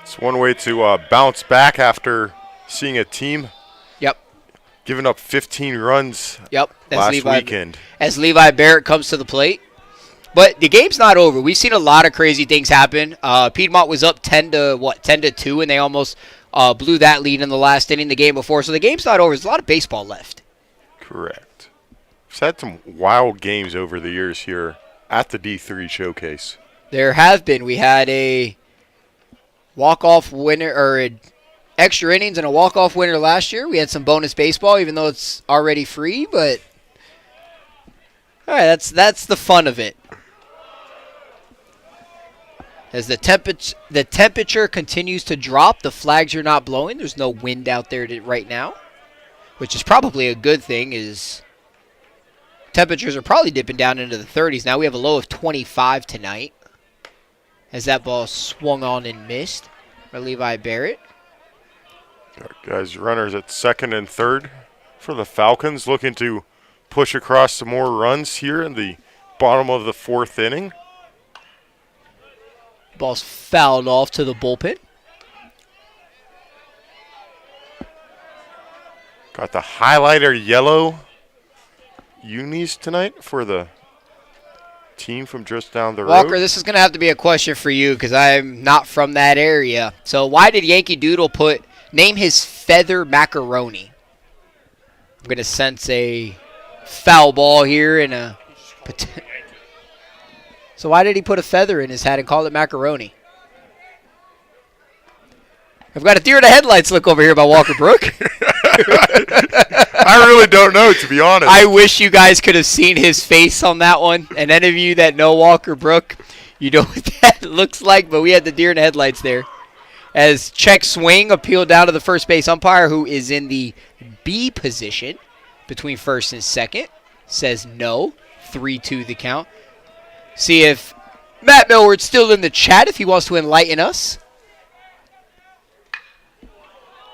It's one way to bounce back after seeing a team giving up 15 runs last weekend. As Levi Barrett comes to the plate. But the game's not over. We've seen a lot of crazy things happen. Piedmont was up 10-2, and they almost blew that lead in the last inning the game before. So the game's not over. There's a lot of baseball left. Correct. We've had some wild games over the years here at the D3 Showcase. There have been. We had a walk-off winner, or extra innings and a walk-off winner last year. We had some bonus baseball, even though it's already free. But all right, that's the fun of it. As the temperature continues to drop, the flags are not blowing. There's no wind out there right now, which is probably a good thing. Is temperatures are probably dipping down into the 30s now. We have a low of 25 tonight. As that ball swung on and missed by Levi Barrett. All right, guys, runners at 2nd and 3rd for the Falcons, looking to push across some more runs here in the bottom of the 4th inning. Ball's fouled off to the bullpen. Got the highlighter yellow unis tonight for the team from just down the road. Walker, this is going to have to be a question for you because I'm not from that area. So why did Yankee Doodle name his feather macaroni? I'm going to sense a foul ball here and a So why did he put a feather in his hat and call it macaroni? I've got a deer in the headlights look over here by Walker Brook. I really don't know, to be honest. I wish you guys could have seen his face on that one. And any of you that know Walker Brook, you know what that looks like. But we had the deer in the headlights there. As check swing appealed down to the first base umpire, who is in the B position between first and second. Says no. 3-2 the count. See if Matt Millward's still in the chat if he wants to enlighten us.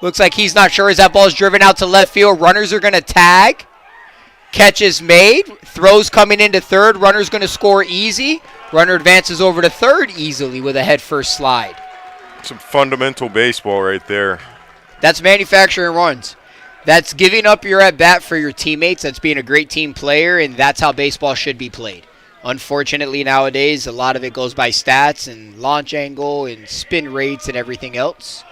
Looks like he's not sure as that ball's driven out to left field. Runners are going to tag. Catch is made. Throws coming into third. Runner's going to score easy. Runner advances over to third easily with a head first slide. Some fundamental baseball right there. That's manufacturing runs. That's giving up your at-bat for your teammates. That's being a great team player, and that's how baseball should be played. Unfortunately, nowadays, a lot of it goes by stats and launch angle and spin rates and everything else.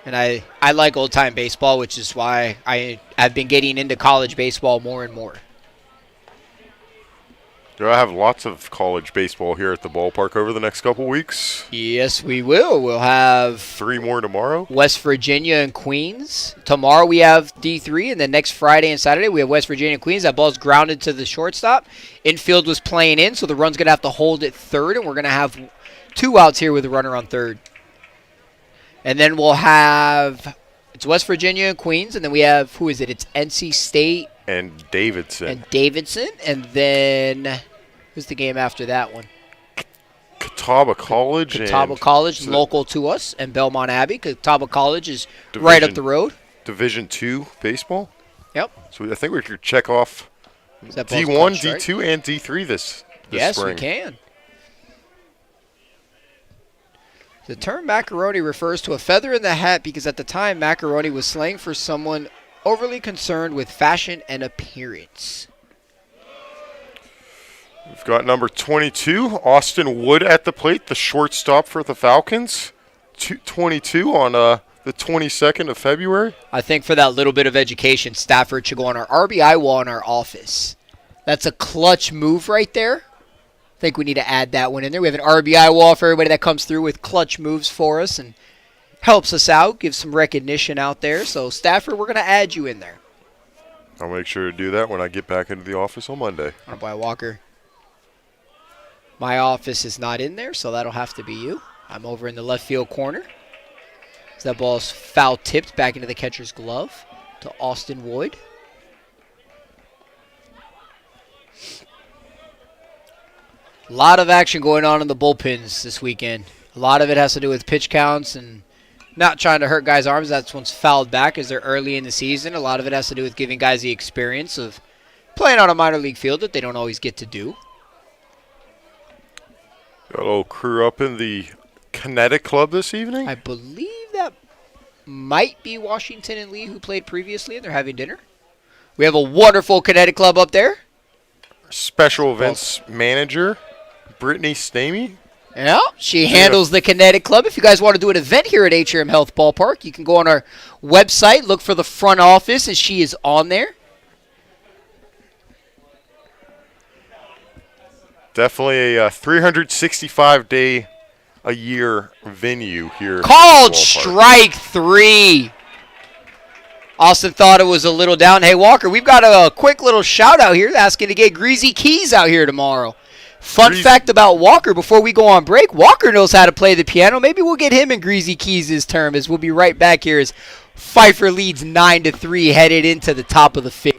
And I like old-time baseball, which is why I've been getting into college baseball more and more. Do I have lots of college baseball here at the ballpark over the next couple weeks? Yes, we will. We'll have 3 more tomorrow. West Virginia and Queens. Tomorrow we have D3, and then next Friday and Saturday we have West Virginia and Queens. That ball's grounded to the shortstop. Infield was playing in, so the run's going to have to hold at third, and we're going to have 2 outs here with a runner on third. And then we'll have, it's West Virginia and Queens, and then we have, who is it? It's NC State. And Davidson. And then, who's the game after that one? Catawba College. Catawba College, local to us, and Belmont Abbey. Catawba College is right up the road. Division II baseball. Yep. So I think we could check off D1, D2, and D3 this yes, spring. We can. The term macaroni refers to a feather in the hat because at the time macaroni was slang for someone overly concerned with fashion and appearance. We've got number 22, Austin Wood at the plate, the shortstop for the Falcons. 22 on the 22nd of February. I think for that little bit of education, Stafford should go on our RBI wall in our office. That's a clutch move right there. I think we need to add that one in there. We have an RBI wall for everybody that comes through with clutch moves for us and helps us out, gives some recognition out there. So, Stafford, we're going to add you in there. I'll make sure to do that when I get back into the office on Monday. RBI Walker. My office is not in there, so that'll have to be you. I'm over in the left field corner. So that ball's foul tipped back into the catcher's glove to Austin Wood. A lot of action going on in the bullpens this weekend. A lot of it has to do with pitch counts and not trying to hurt guys' arms. That's once fouled back as they're early in the season. A lot of it has to do with giving guys the experience of playing on a minor league field that they don't always get to do. Got a little crew up in the Kinetic Club this evening. I believe that might be Washington and Lee who played previously, and they're having dinner. We have a wonderful Kinetic Club up there. Special events manager, Brittany Stamey. Yeah, she handles the Kinetic Club. If you guys want to do an event here at Atrium Health Ballpark, you can go on our website, look for the front office, and she is on there. Definitely a 365-day-a-year venue here. Called strike 3. Austin thought it was a little down. Hey, Walker, we've got a quick little shout-out here asking to get Greasy Keys out here tomorrow. Fun fact about Walker before we go on break, Walker knows how to play the piano. Maybe we'll get him in Greasy Keys' term as we'll be right back here as Pfeiffer leads 9-3 headed into the top of the fifth.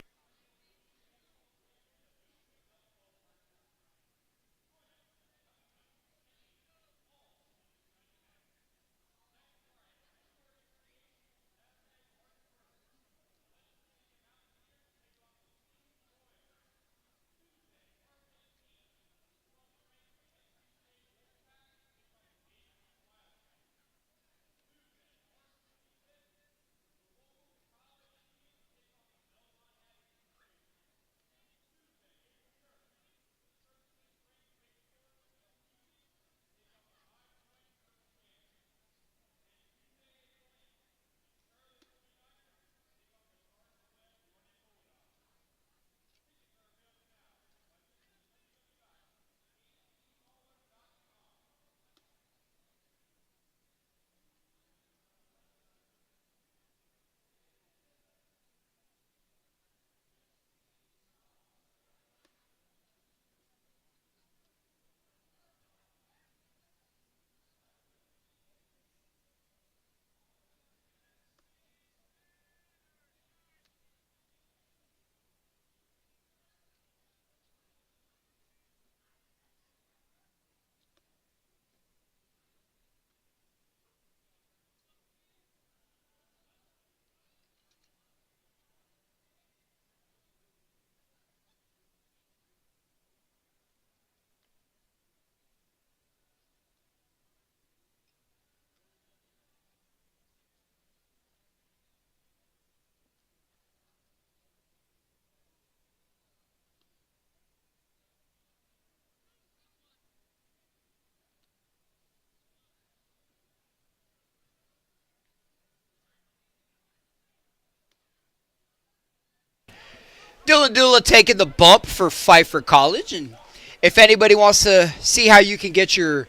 Dylan Dula taking the bump for Pfeiffer College. And if anybody wants to see how you can get your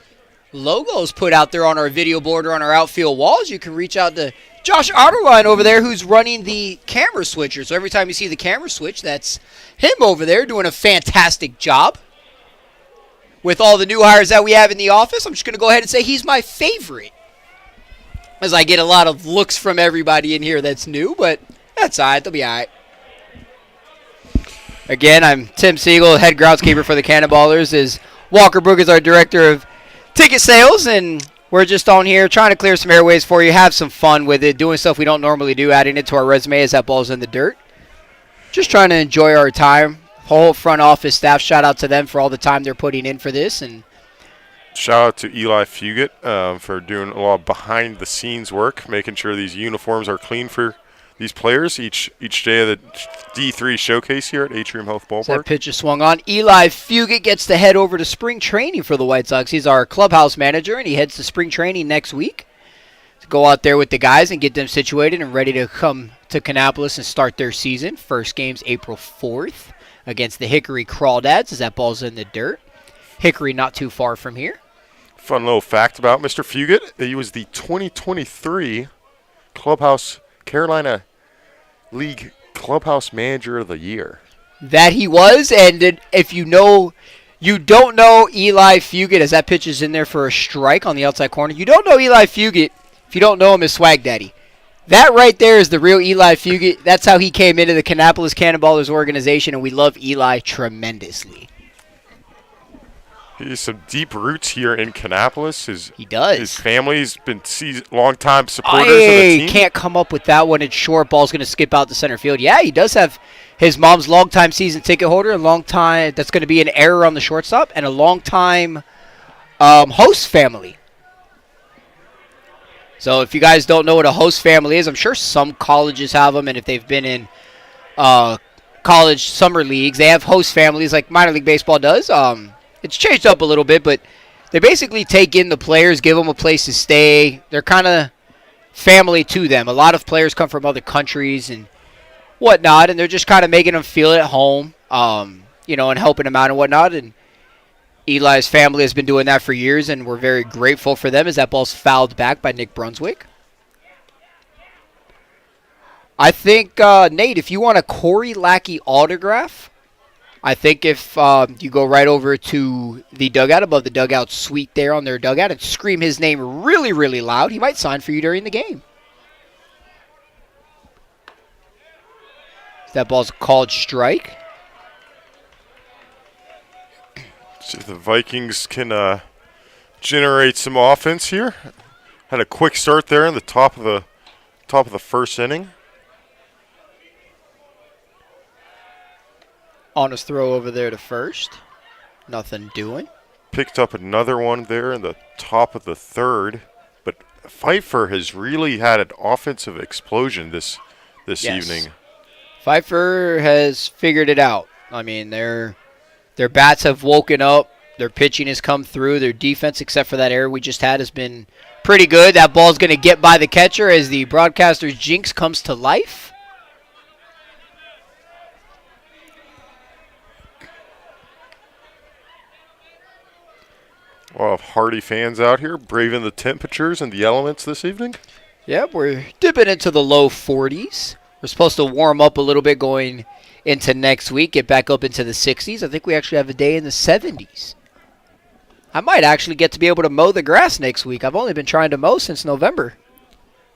logos put out there on our video board or on our outfield walls, you can reach out to Josh Otterline over there, who's running the camera switcher. So every time you see the camera switch, that's him over there doing a fantastic job. With all the new hires that we have in the office, I'm just going to go ahead and say he's my favorite, as I get a lot of looks from everybody in here that's new, but that's all right. They'll be all right. Again, I'm Tim Siegel, head groundskeeper for the Cannonballers. Is Walker Brook is our director of ticket sales, and we're just on here trying to clear some airways for you, have some fun with it, doing stuff we don't normally do, adding it to our resume as that ball's in the dirt. Just trying to enjoy our time. Whole front office staff, shout out to them for all the time they're putting in for this. And shout out to Eli Fugit for doing a lot of behind-the-scenes work, making sure these uniforms are clean for these players each day of the D3 showcase here at Atrium Health Ballpark. That pitch is swung on. Eli Fugit gets to head over to spring training for the White Sox. He's our clubhouse manager, and he heads to spring training next week to go out there with the guys and get them situated and ready to come to Kannapolis and start their season. First game's April 4th. Against the Hickory Crawdads as that ball's in the dirt. Hickory not too far from here. Fun little fact about Mr. Fugit. He was the 2023 Carolina League Clubhouse Manager of the Year. That he was, and if you don't know Eli Fugit, as that pitch is in there for a strike on the outside corner, you don't know Eli Fugit if you don't know him as Swag Daddy. That right there is the real Eli Fugit. That's how he came into the Kannapolis Cannonballers organization, and we love Eli tremendously. He has some deep roots here in Kannapolis. He does. His family's been long-time supporters of the team. Can't come up with that one. It's short. Ball's going to skip out to center field. Yeah, he does have his mom's longtime season ticket holder, that's going to be an error on the shortstop, and a longtime host family. So if you guys don't know what a host family is, I'm sure some colleges have them, and if they've been in college summer leagues, they have host families like minor league baseball does. It's changed up a little bit, but they basically take in the players, give them a place to stay. They're kind of family to them. A lot of players come from other countries and whatnot, and they're just kind of making them feel at home, and helping them out and whatnot. And Eli's family has been doing that for years, and we're very grateful for them as that ball's fouled back by Nick Brunswick. I think, Nate, if you want a Corey Lackey autograph, I think if you go right over to the dugout, above the dugout suite there on their dugout, and scream his name really, really loud, he might sign for you during the game. That ball's a called strike. See if the Vikings can generate some offense here. Had a quick start there in the top of the first inning. Honest throw over there to first. Nothing doing. Picked up another one there in the top of the third. But Pfeiffer has really had an offensive explosion this evening. Pfeiffer has figured it out. I mean, their bats have woken up. Their pitching has come through. Their defense, except for that error we just had, has been pretty good. That ball's going to get by the catcher as the broadcaster's jinx comes to life. A lot of hardy fans out here braving the temperatures and the elements this evening. Yep, we're dipping into the low 40s. We're supposed to warm up a little bit going into next week, get back up into the 60s. I think we actually have a day in the 70s. I might actually get to be able to mow the grass next week. I've only been trying to mow since November.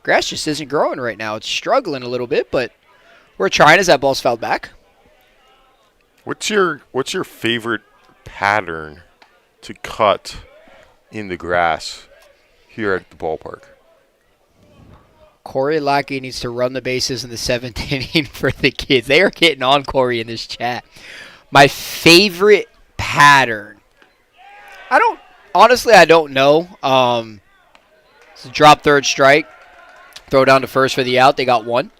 Grass just isn't growing right now. It's struggling a little bit, but we're trying as that ball's fouled back. What's your favorite pattern to cut in the grass here at the ballpark? Corey Lackey needs to run the bases in the 7th inning for the kids. They are getting on Corey in this chat. My favorite pattern. I don't know. It's a drop third strike. Throw down to first for the out. They got one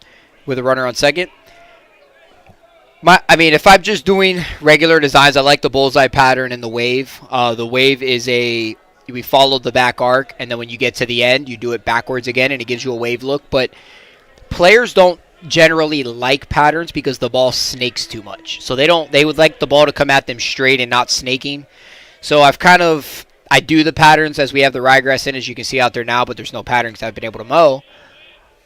with a runner on second. If I'm just doing regular designs, I like the bullseye pattern and the wave. The wave is we follow the back arc, and then when you get to the end, you do it backwards again, and it gives you a wave look. But players don't generally like patterns because the ball snakes too much. So they would like the ball to come at them straight and not snaking. So I do the patterns as we have the ryegrass in, as you can see out there now, but there's no patterns I've been able to mow.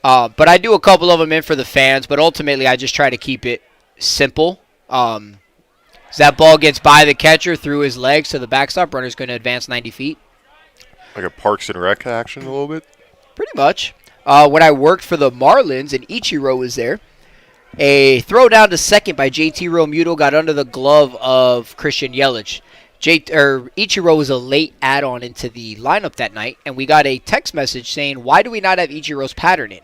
But I do a couple of them in for the fans, but ultimately I just try to keep it simple. As that ball gets by the catcher through his legs to the backstop, runner's going to advance 90 feet. Like a Parks and Rec action a little bit? Pretty much. When I worked for the Marlins and Ichiro was there, a throw down to second by JT Realmuto got under the glove of Christian Yelich. Ichiro was a late add-on into the lineup that night, and we got a text message saying, why do we not have Ichiro's pattern in?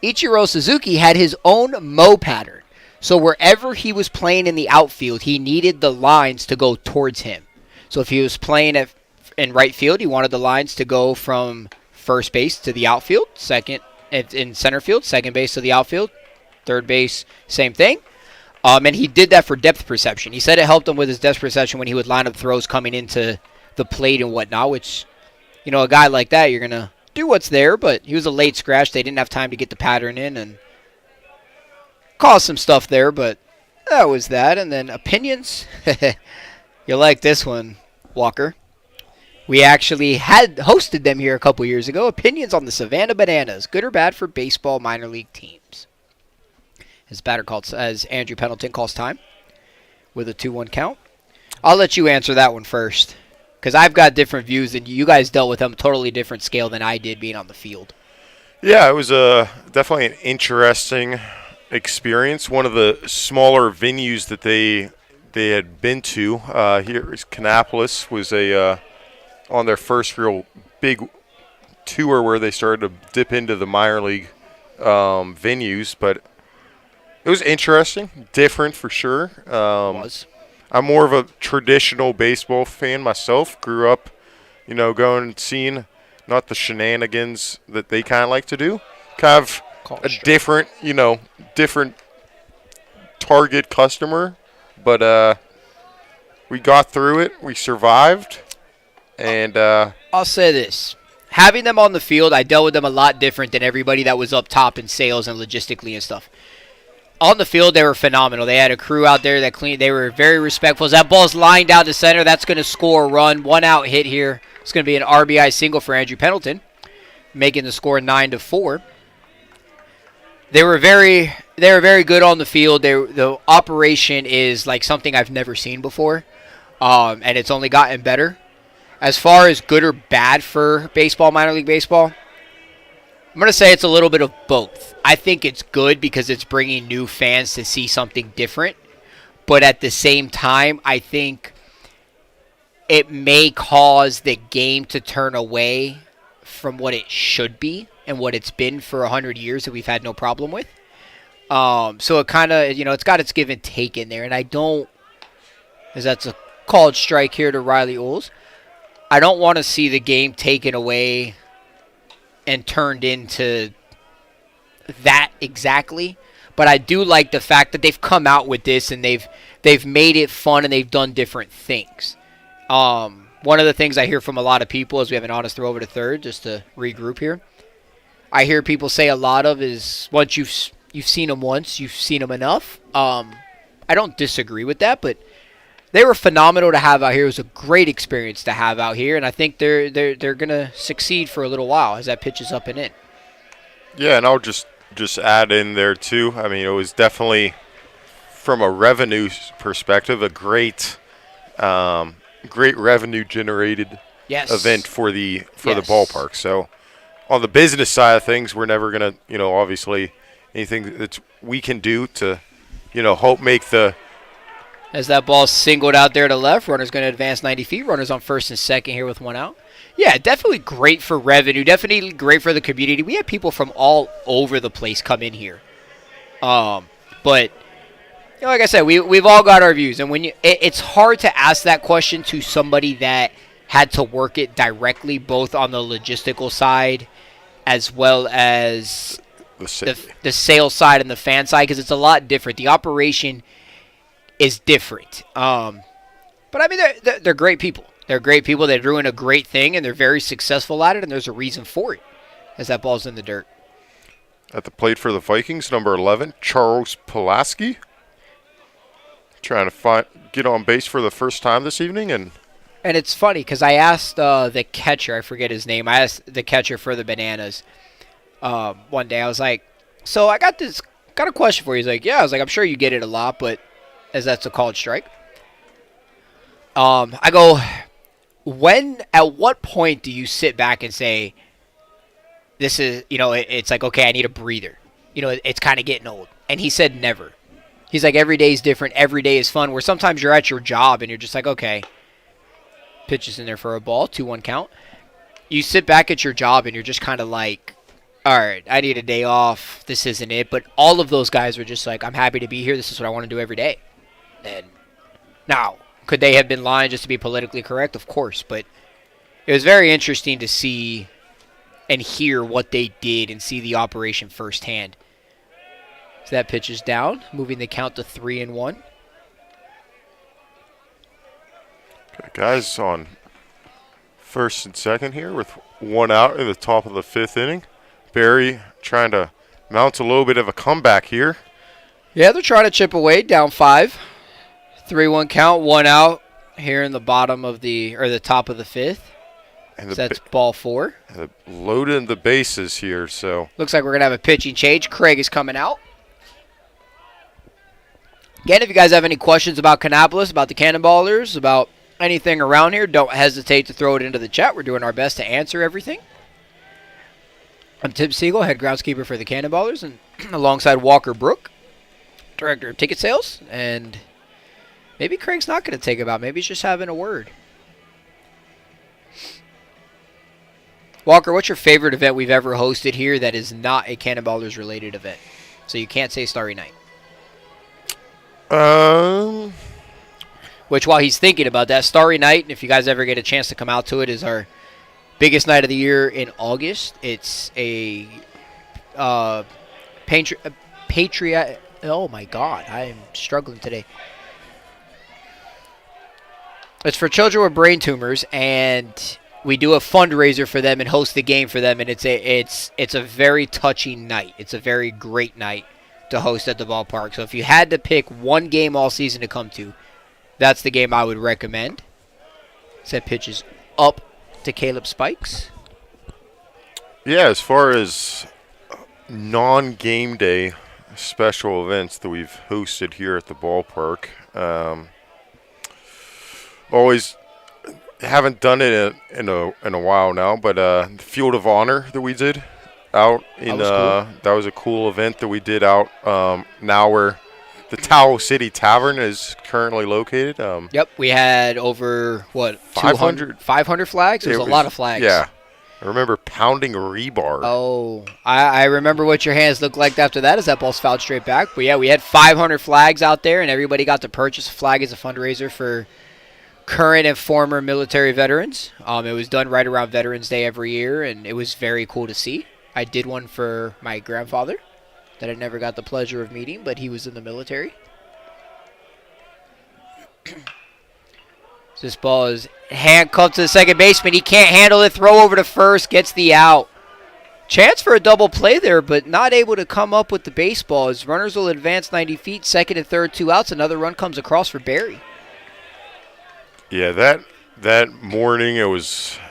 Ichiro Suzuki had his own mow pattern. So wherever he was playing in the outfield, he needed the lines to go towards him. So if he was playing in right field, he wanted the lines to go from first base to the outfield, second in center field, second base to the outfield, third base, same thing. And he did that for depth perception. He said it helped him with his depth perception when he would line up throws coming into the plate and whatnot, which, a guy like that, you're going to do what's there, but he was a late scratch. They didn't have time to get the pattern in and caused some stuff there, but that was that. And then opinions. You'll like this one, Walker. We actually had hosted them here a couple years ago. Opinions on the Savannah Bananas, good or bad for baseball minor league teams. As Andrew Pendleton calls time with a 2-1 count. I'll let you answer that one first, because I've got different views, and you guys dealt with them totally different scale than I did being on the field. Yeah, it was definitely an interesting experience. One of the smaller venues that they had been to here is Kannapolis was on their first real big tour where they started to dip into the minor league venues, but it was interesting, different for sure. It was. I'm more of a traditional baseball fan myself. Grew up, going and seeing not the shenanigans that they kind of like to do. Kind of a different target customer, but we got through it. We survived, and I'll say this. Having them on the field, I dealt with them a lot different than everybody that was up top in sales and logistically and stuff. On the field, they were phenomenal. They had a crew out there that cleaned. They were very respectful. As that ball's lined down to center, that's going to score a run. 1 out hit here. It's going to be an RBI single for Andrew Pendleton, making the score 9-4. They were very good on the field. The operation is like something I've never seen before, and it's only gotten better. As far as good or bad for baseball, minor league baseball, I'm going to say it's a little bit of both. I think it's good because it's bringing new fans to see something different. But at the same time, I think it may cause the game to turn away from what it should be and what it's been for 100 years that we've had no problem with. So it kind of, it's got its give and take in there. And I don't, as that's a called strike here to Riley Oles, I don't want to see the game taken away and turned into that exactly, but I do like the fact that they've come out with this and they've made it fun and they've done different things. One of the things I hear from a lot of people as we have an honest throw over to third, just to regroup here, I hear people say a lot of is once you've seen them once, you've seen them enough. I don't disagree with that, but they were phenomenal to have out here. It was a great experience to have out here, and I think they're going to succeed for a little while as that pitch is up and in. Yeah, and I'll just add in there too. I mean, it was definitely from a revenue perspective a great revenue generated event for the ballpark. So on the business side of things, we're never going to, obviously anything that we can do to, help make the. As that ball singled out there to left, runner's going to advance 90 feet. Runner's on first and second here with 1 out. Yeah, definitely great for revenue. Definitely great for the community. We had people from all over the place come in here. But, like I said, we've all got our views. And it's hard to ask that question to somebody that had to work it directly, both on the logistical side as well as the sales side and the fan side, because it's a lot different. The operation is different. But I mean, they're great people. They're great people. They're doing a great thing, and they're very successful at it, and there's a reason for it as that ball's in the dirt. At the plate for the Vikings, number 11, Charles Pulaski. Trying to get on base for the first time this evening. And it's funny because I asked the catcher, I forget his name, I asked the catcher for the Bananas one day. I was like, so I got a question for you. He's like, yeah. I was like, I'm sure you get it a lot, but as that's a called strike. I go, at what point do you sit back and say, this is, it's like, okay, I need a breather. It's kind of getting old. And he said never. He's like, every day is different. Every day is fun. Where sometimes you're at your job and you're just like, okay, pitches in there for a ball, 2-1 count. You sit back at your job and you're just kind of like, all right, I need a day off. This isn't it. But all of those guys were just like, I'm happy to be here. This is what I want to do every day. And now, could they have been lying just to be politically correct? Of course. But it was very interesting to see and hear what they did and see the operation firsthand. So that pitch is down, moving the count to 3-1. Okay, guys on first and second here with one out in the top of the fifth inning. Barry trying to mount a little bit of a comeback here. Yeah, they're trying to chip away, down 5. 3-1 count, one out here in the bottom of the top of the fifth. And so that's ball 4. Loading the bases here, so. Looks like we're going to have a pitching change. Craig is coming out. Again, if you guys have any questions about Kannapolis, about the Cannonballers, about anything around here, don't hesitate to throw it into the chat. We're doing our best to answer everything. I'm Tim Siegel, head groundskeeper for the Cannonballers, and alongside Walker Brook, director of ticket sales. And maybe Craig's not going to take him out. Maybe he's just having a word. Walker, what's your favorite event we've ever hosted here that is not a Cannonballers related event? So you can't say Starry Night. Which, while he's thinking about that, Starry Night, if you guys ever get a chance to come out to it, is our biggest night of the year in August. It's a patriot. Oh my God, I am struggling today. It's for children with brain tumors, and we do a fundraiser for them and host the game for them, and it's a very touching night. It's a very great night to host at the ballpark. So if you had to pick one game all season to come to, that's the game I would recommend. Set pitches up to Caleb Spikes. Yeah, as far as non-game day special events that we've hosted here at the ballpark, always haven't done it in a while now, but the Field of Honor that we did out in that was a cool event that we did out now where the Towel City Tavern is currently located. Yep, we had over 500 flags. It was a lot of flags. Yeah, I remember pounding rebar. Oh, I remember what your hands looked like after that as that ball's fouled straight back. But yeah, we had 500 flags out there, and everybody got to purchase a flag as a fundraiser for current and former military veterans. It was done right around Veterans Day every year, and it was very cool to see. I did one for my grandfather that I never got the pleasure of meeting, but he was in the military. This ball is handcuffed to the second baseman. He can't handle it. Throw over to first. Gets the out. Chance for a double play there, but not able to come up with the baseball as runners will advance 90 feet. Second and third, 2 outs. Another run comes across for Barry. Yeah, that morning I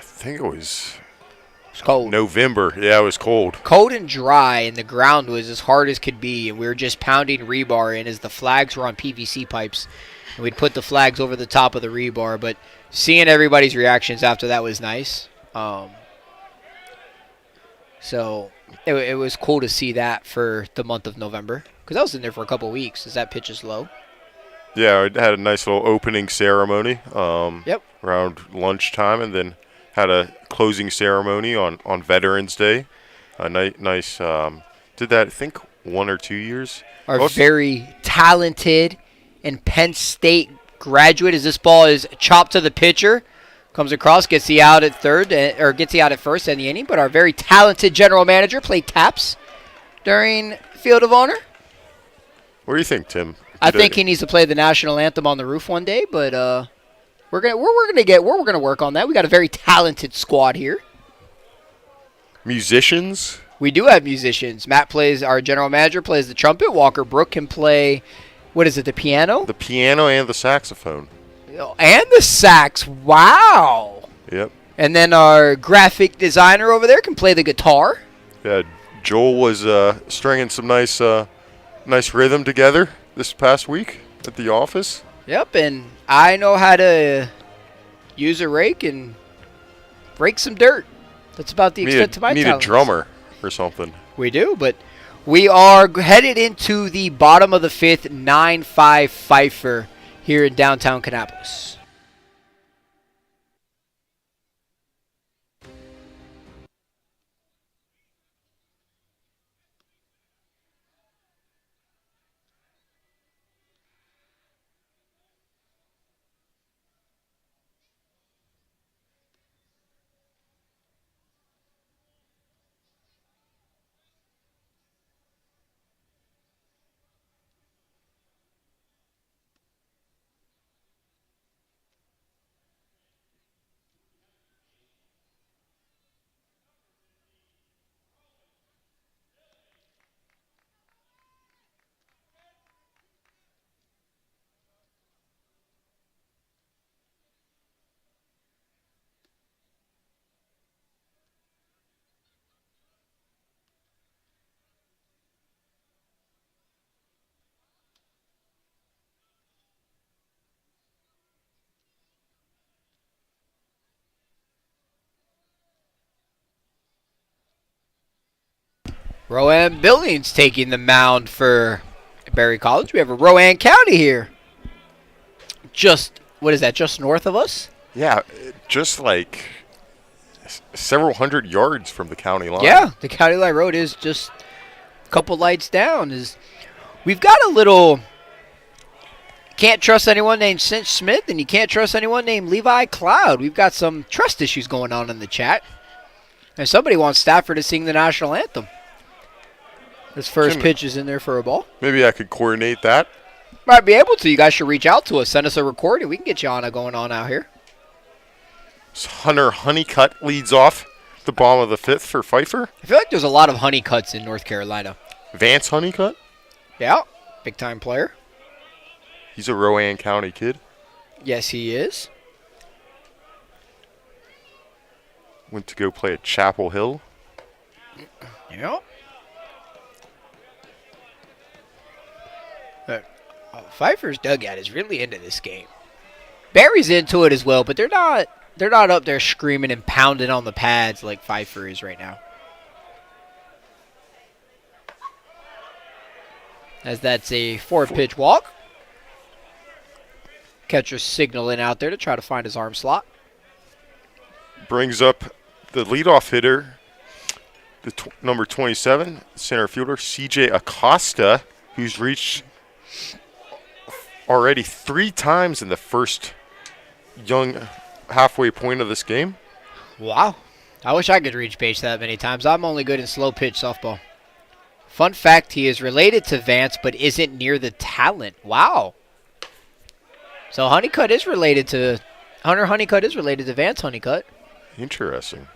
think it was cold. November. Yeah, it was cold. Cold and dry, and the ground was as hard as could be, and we were just pounding rebar in as the flags were on PVC pipes. And we'd put the flags over the top of the rebar, but seeing everybody's reactions after that was nice. So it was cool to see that for the month of November, because I was in there for a couple weeks as that pitch is low. Yeah, it had a nice little opening ceremony Yep. around lunchtime, and then had a closing ceremony on Veterans Day. Nice. Did that, I think, 1 or 2 years. Our very talented and Penn State graduate, as this ball is chopped to the pitcher, comes across, gets the out at third, or gets the out at first in the inning. But our very talented general manager played taps during Field of Honor. What do you think, Tim? I think he needs to play the national anthem on the roof one day, but we're gonna work on that. We got a very talented squad here. Musicians? We do have musicians. Our general manager plays the trumpet. Walker Brook can play, what is it, the piano? The piano and the saxophone. And the sax. Wow. Yep. And then our graphic designer over there can play the guitar. Yeah, Joel was stringing some nice rhythm together this past week at the office. Yep, and I know how to use a rake and rake some dirt. That's about the extent of my talent. Need a drummer or something. We do, but we are headed into the bottom of the fifth, 9-5 Pfeiffer here in downtown Kannapolis. Rowan Billings taking the mound for Berry College. We have a Rowan County here. Just north of us? Yeah, just like several hundred yards from the county line. Yeah, the county line road is just a couple lights down. We've got a little can't trust anyone named Cinch Smith, and you can't trust anyone named Levi Cloud. We've got some trust issues going on in the chat. And somebody wants Stafford to sing the national anthem. His first pitch is in there for a ball. Maybe I could coordinate that. Might be able to. You guys should reach out to us. Send us a recording. We can get you on going on out here. Hunter Honeycutt leads off the bottom of the fifth for Pfeiffer. I feel like there's a lot of Honeycutts in North Carolina. Vance Honeycutt? Yeah, big-time player. He's a Rowan County kid. Yes, he is. Went to go play at Chapel Hill. Yep. Pfeiffer's dugout is really into this game. Barry's into it as well, but they're not up there screaming and pounding on the pads like Pfeiffer is right now. As that's a 4-pitch walk. Catcher signaling out there to try to find his arm slot. Brings up the leadoff hitter, number 27, center fielder, CJ Acosta, who's reached already 3 times in the first young halfway point of this game. Wow. I wish I could reach base that many times. I'm only good in slow pitch softball. Fun fact, he is related to Vance but isn't near the talent. Wow. So Hunter Honeycutt is related to Vance Honeycutt. Interesting.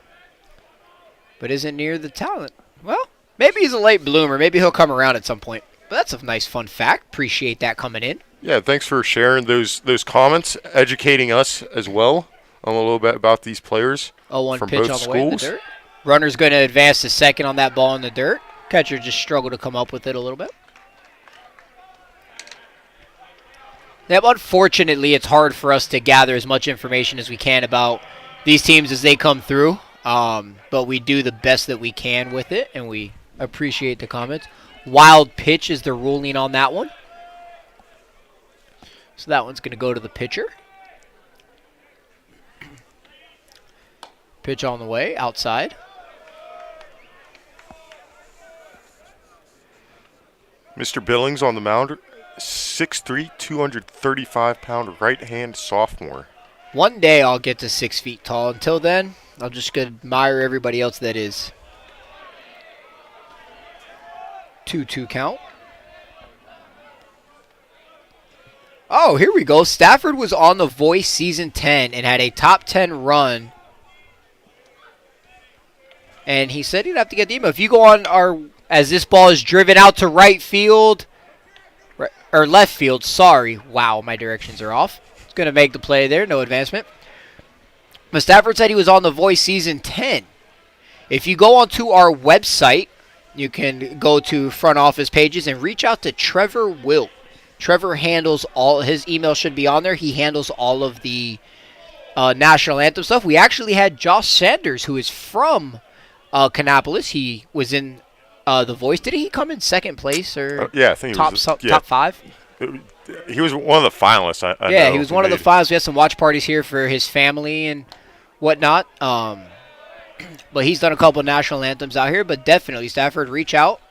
But isn't near the talent. Well, maybe he's a late bloomer. Maybe he'll come around at some point. But that's a nice fun fact. Appreciate that coming in. Yeah, thanks for sharing those comments, educating us as well on a little bit about these players 0-1 from pitch both on the schools. way in the dirt. Runner's going to advance to second on that ball in the dirt. Catcher just struggled to come up with it a little bit. Yeah, unfortunately, it's hard for us to gather as much information as we can about these teams as they come through. But we do the best that we can with it, and we appreciate the comments. Wild pitch is the ruling on that one. So that one's going to go to the pitcher. Pitch on the way, outside. Mr. Billings on the mound, 6'3", 235-pound right-hand sophomore. One day I'll get to 6 feet tall. Until then, I'm just going to admire everybody else that is. 2-2 count. Oh, here we go. Stafford was on The Voice Season 10 and had a top 10 run And he said he'd have to get the email. If you go on as this ball is driven out to right field, or left field, sorry. Wow, my directions are off. It's going to make the play there, no advancement. But Stafford said he was on The Voice Season 10. If you go onto our website, you can go to front office pages and reach out to Trevor Wilt. Trevor handles his email should be on there. He handles all of the national anthem stuff. We actually had Josh Sanders, who is from Kannapolis. He was in The Voice. Did he come in second place or yeah, I think top five? He was one of the finalists. I Yeah, know he was one of the finalists. We had some watch parties here for his family and whatnot. But he's done a couple of national anthems out here. But definitely, Stafford, reach out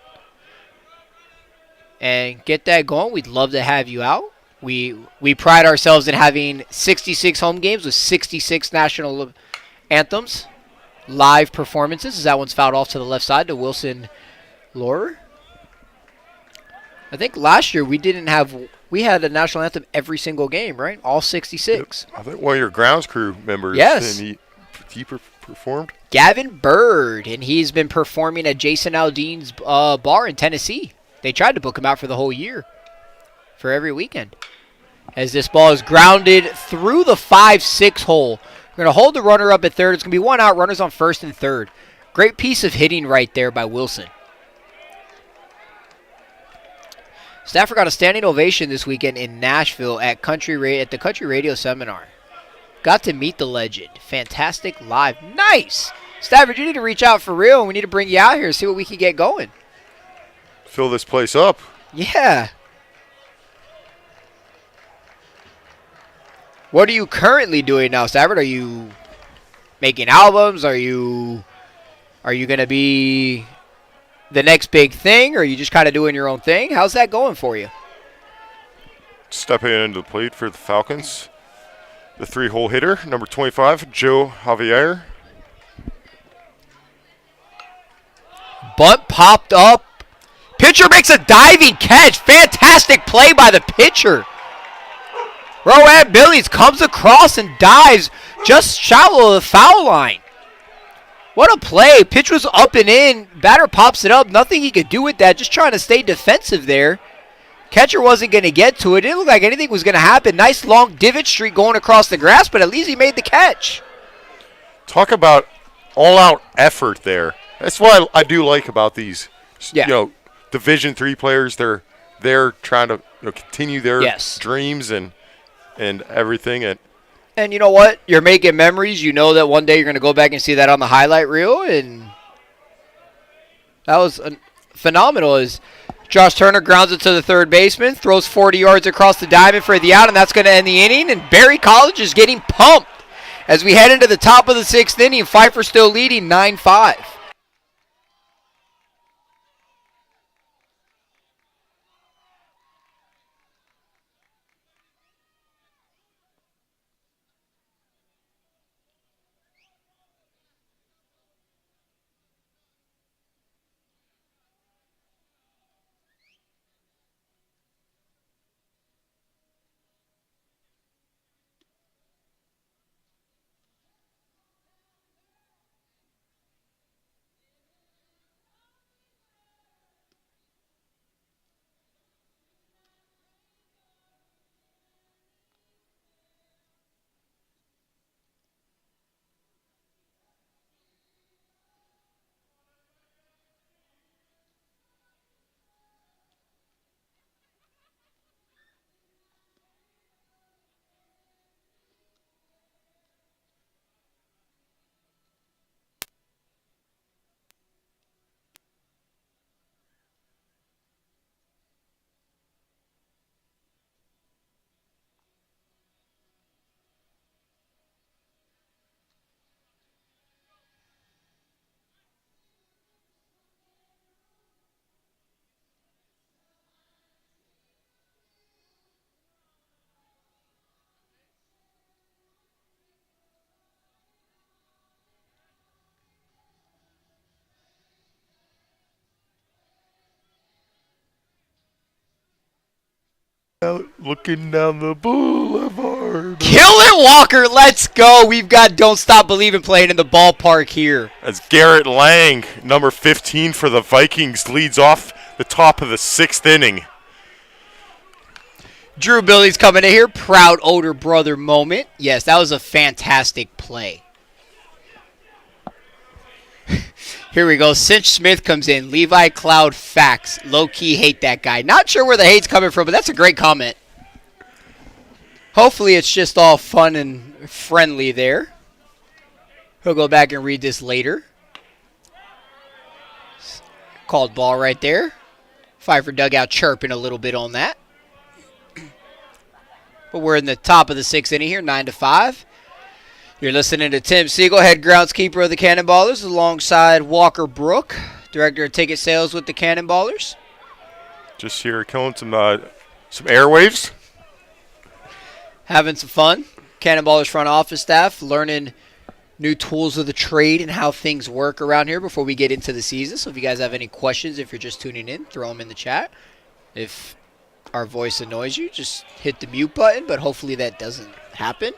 and get that going. We'd love to have you out. We pride ourselves in having 66 home games with 66 national anthems, live performances. As that one's fouled off to the left side to Wilson Laurer. I think last year we had a national anthem every single game, right? All 66. I think one of your grounds crew members. Yes. And he performed. Gavin Bird, and he's been performing at Jason Aldean's bar in Tennessee. They tried to book him out for the whole year, for every weekend. As this ball is grounded through the 5-6 hole. We're going to hold the runner up at third. It's going to be one out, runners on first and third. Great piece of hitting right there by Wilson. Stafford got a standing ovation this weekend in Nashville at the Country Radio Seminar. Got to meet the legend. Fantastic live. Nice! Stafford, you need to reach out for real. We need to bring you out here and see what we can get going. Fill this place up. Yeah. What are you currently doing now, Stafford? Are you making albums? Are you going to be the next big thing, or are you just kind of doing your own thing? How's that going for you? Stepping into the plate for the Falcons. The 3-hole hitter, number 25, Joe Javier. Bunt popped up. Pitcher makes a diving catch. Fantastic play by the pitcher. Rowan Billies comes across and dives just shallow of the foul line. What a play. Pitch was up and in. Batter pops it up. Nothing he could do with that. Just trying to stay defensive there. Catcher wasn't going to get to it. It didn't look like anything was going to happen. Nice long divot streak going across the grass, but at least he made the catch. Talk about all-out effort there. That's what I do like about these, Division III players. They're trying to continue their dreams and everything. And you know what? You're making memories. You know that one day you're going to go back and see that on the highlight reel, and that was phenomenal. As Josh Turner grounds it to the third baseman, throws 40 yards across the diamond for the out, and that's going to end the inning. And Berry College is getting pumped as we head into the top of the sixth inning. Pfeiffer still leading 9-5. Out looking down the boulevard. hard. Kill it, Walker. Let's go. We've got Don't Stop Believin' playing in the ballpark here. As Garrett Lang, number 15 for the Vikings, leads off the top of the 6th inning. Drew Billy's coming in here. Proud older brother moment. Yes, that was a fantastic play. Here we go. Cinch Smith comes in. Levi Cloud facts. Low-key hate that guy. Not sure where the hate's coming from, but that's a great comment. Hopefully it's just all fun and friendly there. He'll go back and read this later. Called ball right there. Pfeiffer dugout chirping a little bit on that. But we're in the top of the 6th inning here, 9-5. You're listening to Tim Siegel, head groundskeeper of the Cannonballers, alongside Walker Brook, director of ticket sales with the Cannonballers. Just here killing some airwaves. Having some fun. Cannonballers front office staff learning new tools of the trade and how things work around here before we get into the season. So if you guys have any questions, if you're just tuning in, throw them in the chat. If our voice annoys you, just hit the mute button, but hopefully that doesn't happen.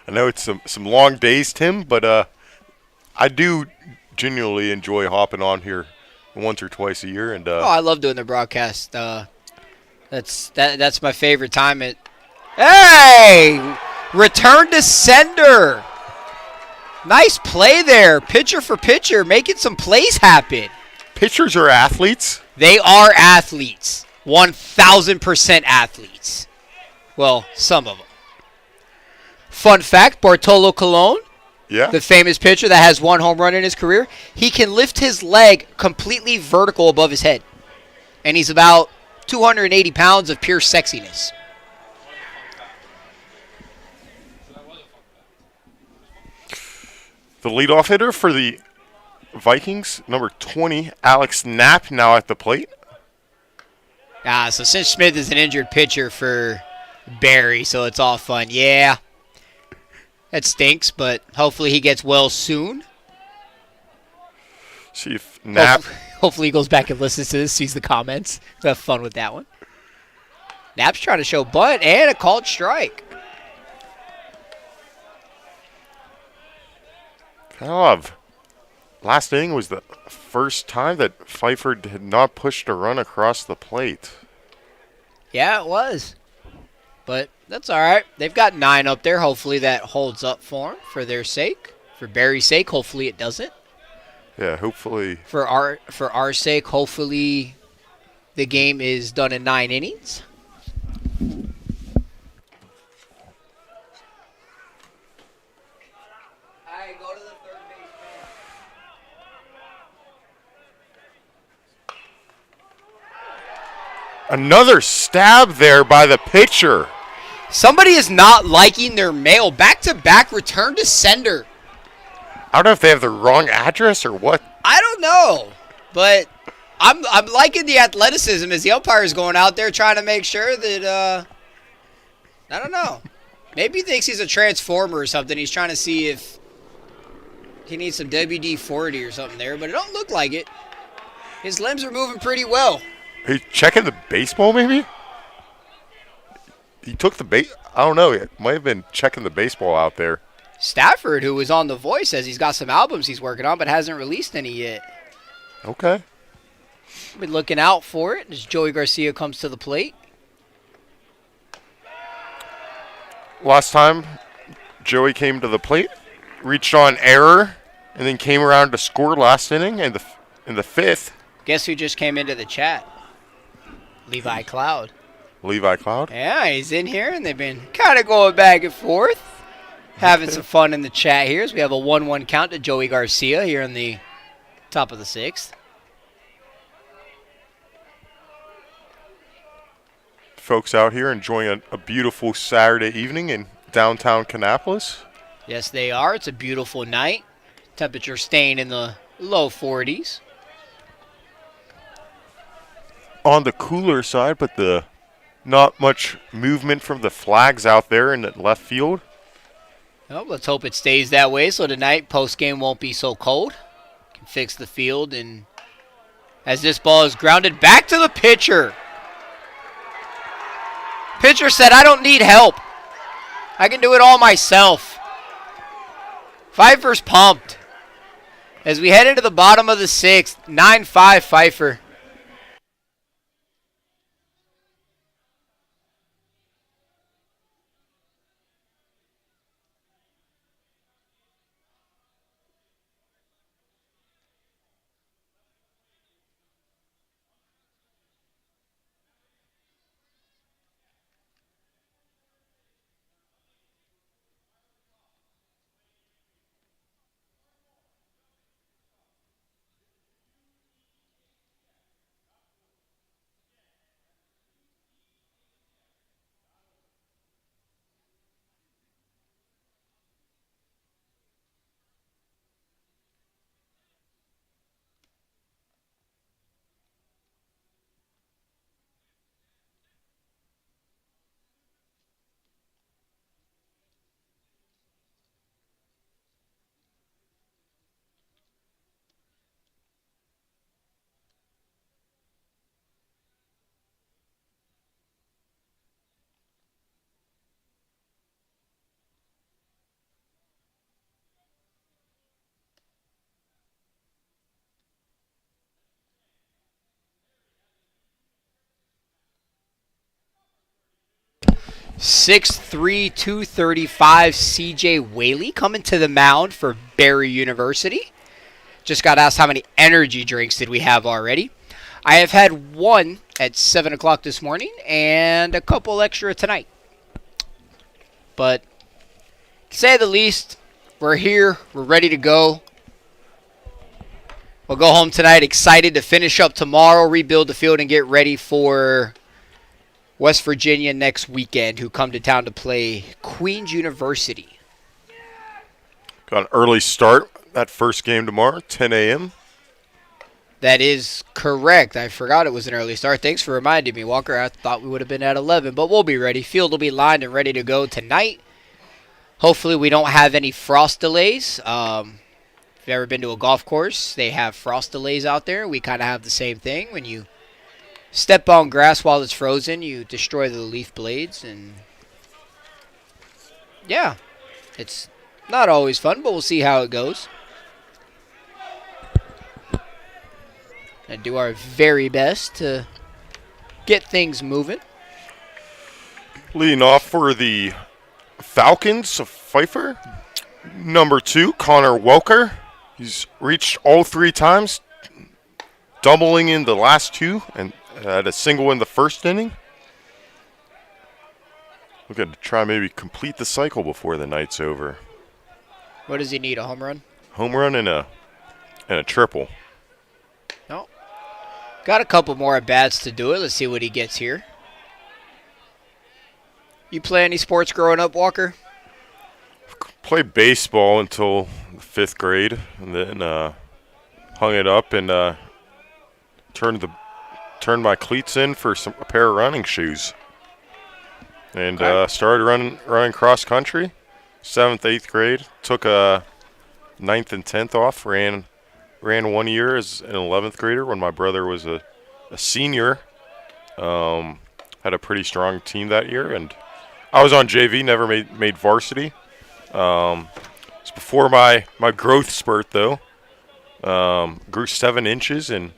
I know it's some long days, Tim, but I do genuinely enjoy hopping on here once or twice a year. And I love doing the broadcast. That's my favorite time. Hey! Return to sender. Nice play there. Pitcher for pitcher, making some plays happen. Pitchers are athletes. They are athletes. 1,000% athletes. Well, some of them. Fun fact, Bartolo Colon, the famous pitcher that has 1 home run in his career, he can lift his leg completely vertical above his head. And he's about 280 pounds of pure sexiness. The leadoff hitter for the Vikings, number 20, Alex Knapp, now at the plate. So Cinch Smith is an injured pitcher for Barry, so it's all fun. Yeah, that stinks, but hopefully he gets well soon. See if Knapp... Hopefully he goes back and listens to this, sees the comments. We'll have fun with that one. Knapp's trying to show bunt and a called strike. Last inning was the first time that Pfeiffer had not pushed a run across the plate. Yeah, it was. But that's all right. They've got 9 up there. Hopefully that holds up for them, for their sake. For Barry's sake, hopefully it doesn't. Yeah, hopefully. For our sake, hopefully the game is done in 9 innings. Another stab there by the pitcher. Somebody is not liking their mail. Back-to-back return to sender. I don't know if they have the wrong address or what. I don't know, but I'm liking the athleticism as the umpire is going out there trying to make sure that I don't know. Maybe he thinks he's a transformer or something. He's trying to see if he needs some WD-40 or something there, but it don't look like it. His limbs are moving pretty well. He's checking the baseball, maybe? He took the base. I don't know. It might have been checking the baseball out there. Stafford, who was on The Voice, says he's got some albums he's working on, but hasn't released any yet. Okay. Been looking out for it as Joey Garcia comes to the plate. Last time Joey came to the plate, reached on error, and then came around to score last inning in the 5th. Guess who just came into the chat? Levi Cloud. Levi Cloud? Yeah, he's in here, and they've been kind of going back and forth. Having some fun in the chat here as we have a 1-1 count to Joey Garcia here in the top of the 6th. Folks out here enjoying a beautiful Saturday evening in downtown Kannapolis. Yes, they are. It's a beautiful night. Temperature staying in the low 40s. On the cooler side, but not much movement from the flags out there in the left field. Well, let's hope it stays that way so tonight post-game won't be so cold. Can fix the field, and as this ball is grounded back to the pitcher. Pitcher said, I don't need help. I can do it all myself. Pfeiffer's pumped. As we head into the bottom of the sixth, 9-5 Pfeiffer. (6'3", 235 C.J. Whaley coming to the mound for Barry University. Just got asked how many energy drinks did we have already. I have had one at 7 o'clock this morning and a couple extra tonight. But to say the least, we're here. We're ready to go. We'll go home tonight excited to finish up tomorrow, rebuild the field, and get ready for West Virginia next weekend, who come to town to play Queens University. Got an early start. That first game tomorrow, 10 a.m. That is correct. I forgot it was an early start. Thanks for reminding me, Walker. I thought we would have been at 11, but we'll be ready. Field will be lined and ready to go tonight. Hopefully we don't have any frost delays. If you've ever been to a golf course, they have frost delays out there. We kind of have the same thing. When you step on grass while it's frozen, you destroy the leaf blades. And yeah, it's not always fun, but we'll see how it goes. And do our very best to get things moving. Leading off for the Falcons of Pfeiffer, number 2, Connor Welker. He's reached all 3 times, doubling in the last 2, and had a single in the first inning. Looking to try maybe complete the cycle before the night's over. What does he need, a home run? Home run and a triple. No. Got a couple more at-bats to do it. Let's see what he gets here. You play any sports growing up, Walker? Played baseball until the 5th grade, and then hung it up and turned my cleats in for a pair of running shoes, and started running cross country. 7th, 8th grade. Took a 9th and 10th off. Ran 1 year as an 11th grader when my brother was a senior. Had a pretty strong team that year, and I was on JV. Never made varsity. It's before my growth spurt though. Grew 7 inches in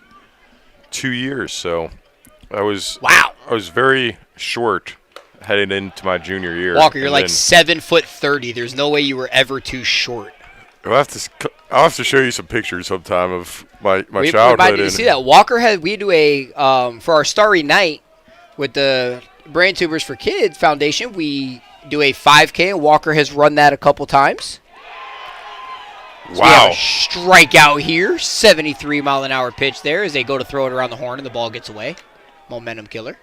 2 years, so I was very short headed into my junior year. Walker, you're like 7'30". There's no way you were ever too short. I'll have to show you some pictures sometime of my We childhood. might need to see that. Walker we do a for our Starry Night with the Brain Tubers for Kids Foundation. We do a 5K, and Walker has run that a couple times. So wow! We have a strikeout here, 73-mile-an-hour pitch there as they go to throw it around the horn, and the ball gets away. Momentum killer.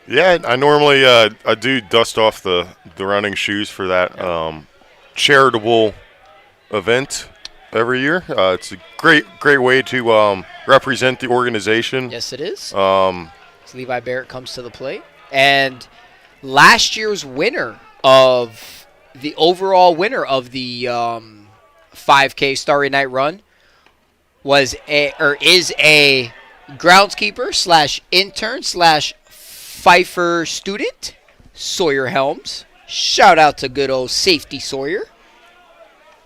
Yeah, I normally I do dust off the running shoes for that charitable event every year. It's a great way to represent the organization. Yes, it is. So Levi Barrett comes to the plate. And last year's winner of the overall winner of the 5K Starry Night Run is a groundskeeper / intern / Pfeiffer student Sawyer Helms. Shout out to good old Safety Sawyer.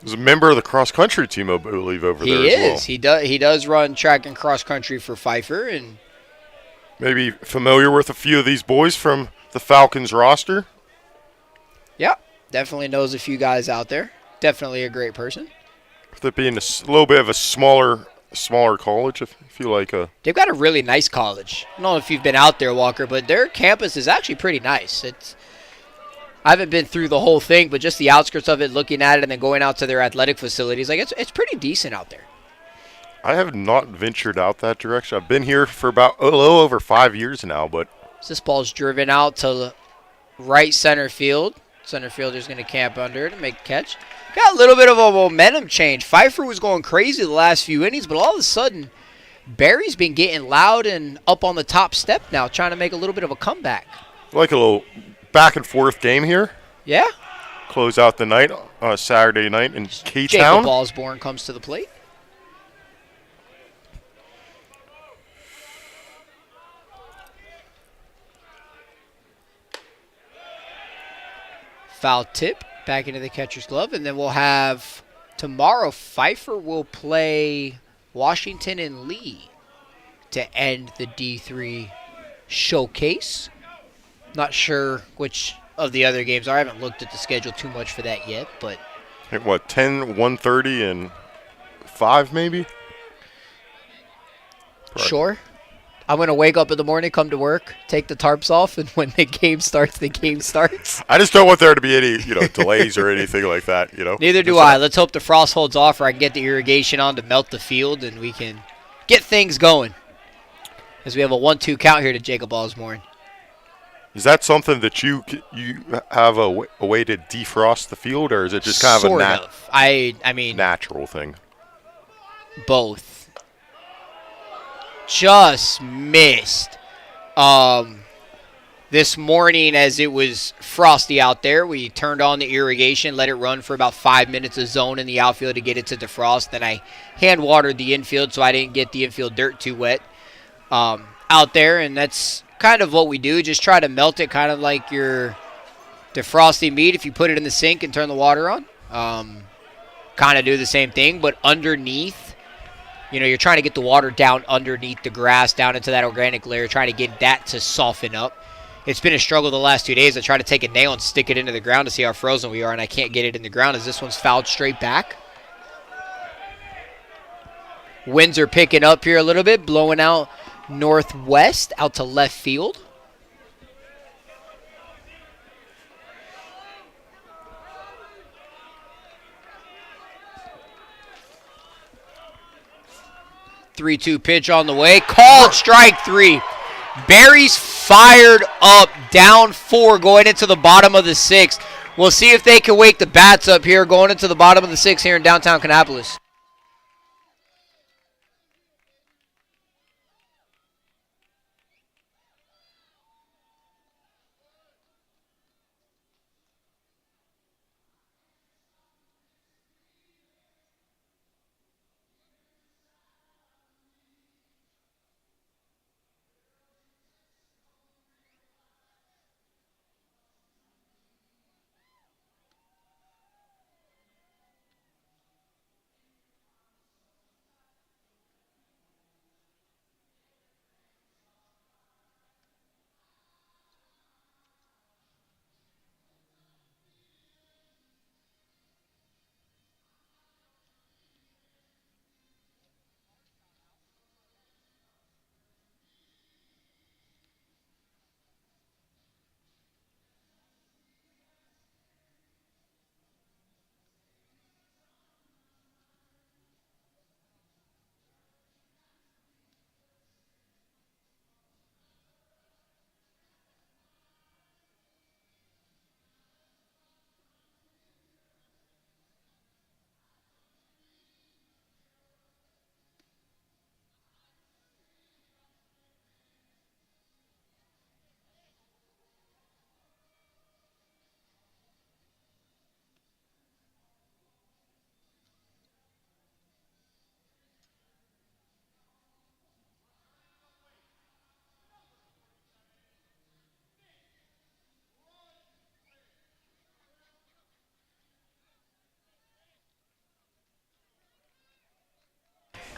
He's a member of the cross-country team, I believe, over there as well. He is. He does run track and cross-country for Pfeiffer. And maybe familiar with a few of these boys from the Falcons roster? yeah, definitely knows a few guys out there. Definitely a great person. With it being a little bit of a smaller college, I feel like they've got a really nice college. I don't know if you've been out there, Walker, but their campus is actually pretty nice. I haven't been through the whole thing, but just the outskirts of it, looking at it, and then going out to their athletic facilities, like it's pretty decent out there. I have not ventured out that direction. I've been here for about a little over 5 years now, but This ball's driven out to right center field. Center fielder's going to camp under it and make a catch. Got a little bit of a momentum change. Pfeiffer was going crazy the last few innings, but all of a sudden, Barry's been getting loud and up on the top step now, trying to make a little bit of a comeback. like a little back and forth game here. Yeah. Close out the night on a Saturday night in K-Town. Jacob Osborne comes to the plate. Foul tip back into the catcher's glove, and then we'll have tomorrow Pfeiffer will play Washington and Lee to end the D3 showcase. Not sure which of the other games are. I haven't looked at the schedule too much for that yet, but I think, what, 10, 1:30, and 5 maybe? Sure. I'm going to wake up in the morning, come to work, take the tarps off, and when the game starts, the game starts. I just don't want there to be any, delays or anything like that, Neither do I. Let's hope the frost holds off, or I can get the irrigation on to melt the field, and we can get things going. As we have a 1-2 count here to Jacob Osborne. Is that something that you have a way to defrost the field, or is it just kind of Sort a of. I mean, natural thing? both. Just missed. This morning, as it was frosty out there, we turned on the irrigation, let it run for about 5 minutes of zone in the outfield to get it to defrost. Then I hand watered the infield so I didn't get the infield dirt too wet out there, and that's kind of what we do. Just try to melt it, kind of like your defrosting meat if you put it in the sink and turn the water on. Kind of do the same thing, but underneath. You're trying to get the water down underneath the grass, down into that organic layer, trying to get that to soften up. It's been a struggle the last 2 days. I try to take a nail and stick it into the ground to see how frozen we are, and I can't get it in the ground as this one's fouled straight back. Winds are picking up here a little bit, blowing out northwest, out to left field. Three-two pitch on the way. Called strike three. Barry's fired up, down 4 going into the bottom of the 6th. We'll see if they can wake the bats up here going into the bottom of the 6th here in downtown Kannapolis.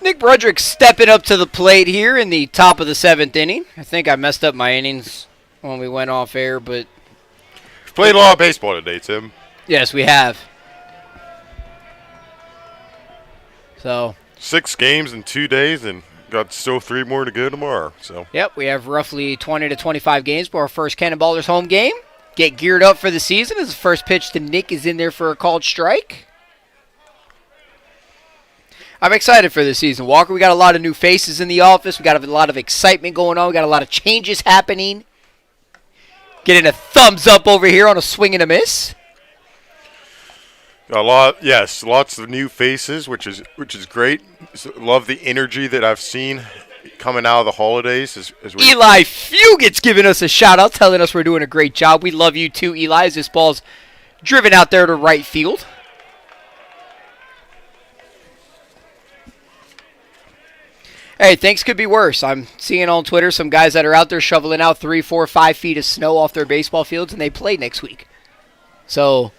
Nick Broderick stepping up to the plate here in the top of the 7th inning. I think I messed up my innings when we went off air, but We've played a lot of baseball today, Tim. yes, we have. So, 6 games in 2 days, and got still 3 more to go tomorrow. So, yep, we have roughly 20 to 25 games for our first Cannonballers home game. Get geared up for the season as the first pitch to Nick is in there for a called strike. I'm excited for this season, Walker. We got a lot of new faces in the office. We got a lot of excitement going on. We got a lot of changes happening. Getting a thumbs up over here on a swing and a miss. lots of new faces, which is great. Love the energy that I've seen coming out of the holidays. As we Eli Fugett's giving us a shout out, telling us we're doing a great job. We love you too, Eli, as this ball's driven out there to right field. Hey, things could be worse. I'm seeing on Twitter some guys that are out there shoveling out 3, 4, 5 feet of snow off their baseball fields, and they play next week. So,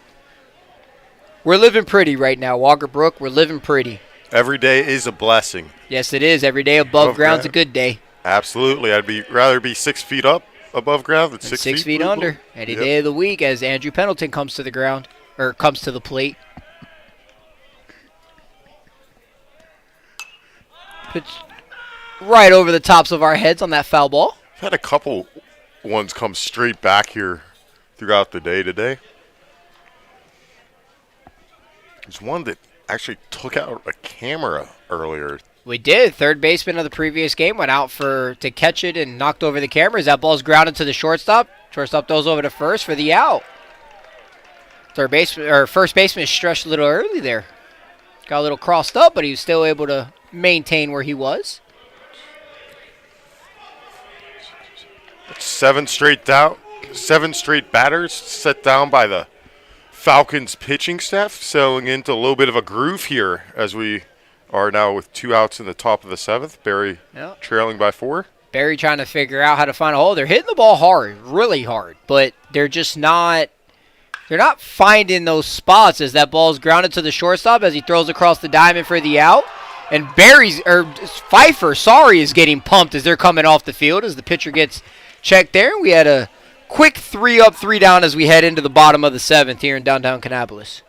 we're living pretty right now, Walker Brook. We're living pretty. every day is a blessing. Yes, it is. Every day above ground's a good day. Absolutely. I'd rather be 6 feet up above ground than 6 feet under. Any day of the week as Andrew Pendleton comes to the ground, or comes to the plate. Pitch right over the tops of our heads on that foul ball. I've had a couple ones come straight back here throughout the day today. There's one that actually took out a camera earlier. We did. Third baseman of the previous game went out to catch it and knocked over the cameras. That ball's grounded to the shortstop. Shortstop goes over to first for the out. First baseman stretched a little early there. Got a little crossed up, but he was still able to maintain where he was. 7 straight batters set down by the Falcons pitching staff, settling into a little bit of a groove here as we are now with 2 outs in the top of the 7th. Barry trailing by 4. Barry trying to figure out how to find a hole. They're hitting the ball hard, really hard, but they're just not finding those spots as that ball's grounded to the shortstop as he throws across the diamond for the out. And Pfeiffer, is getting pumped as they're coming off the field as the pitcher gets checked there. We had a quick 3 up, 3 down as we head into the bottom of the 7th here in downtown Kannapolis.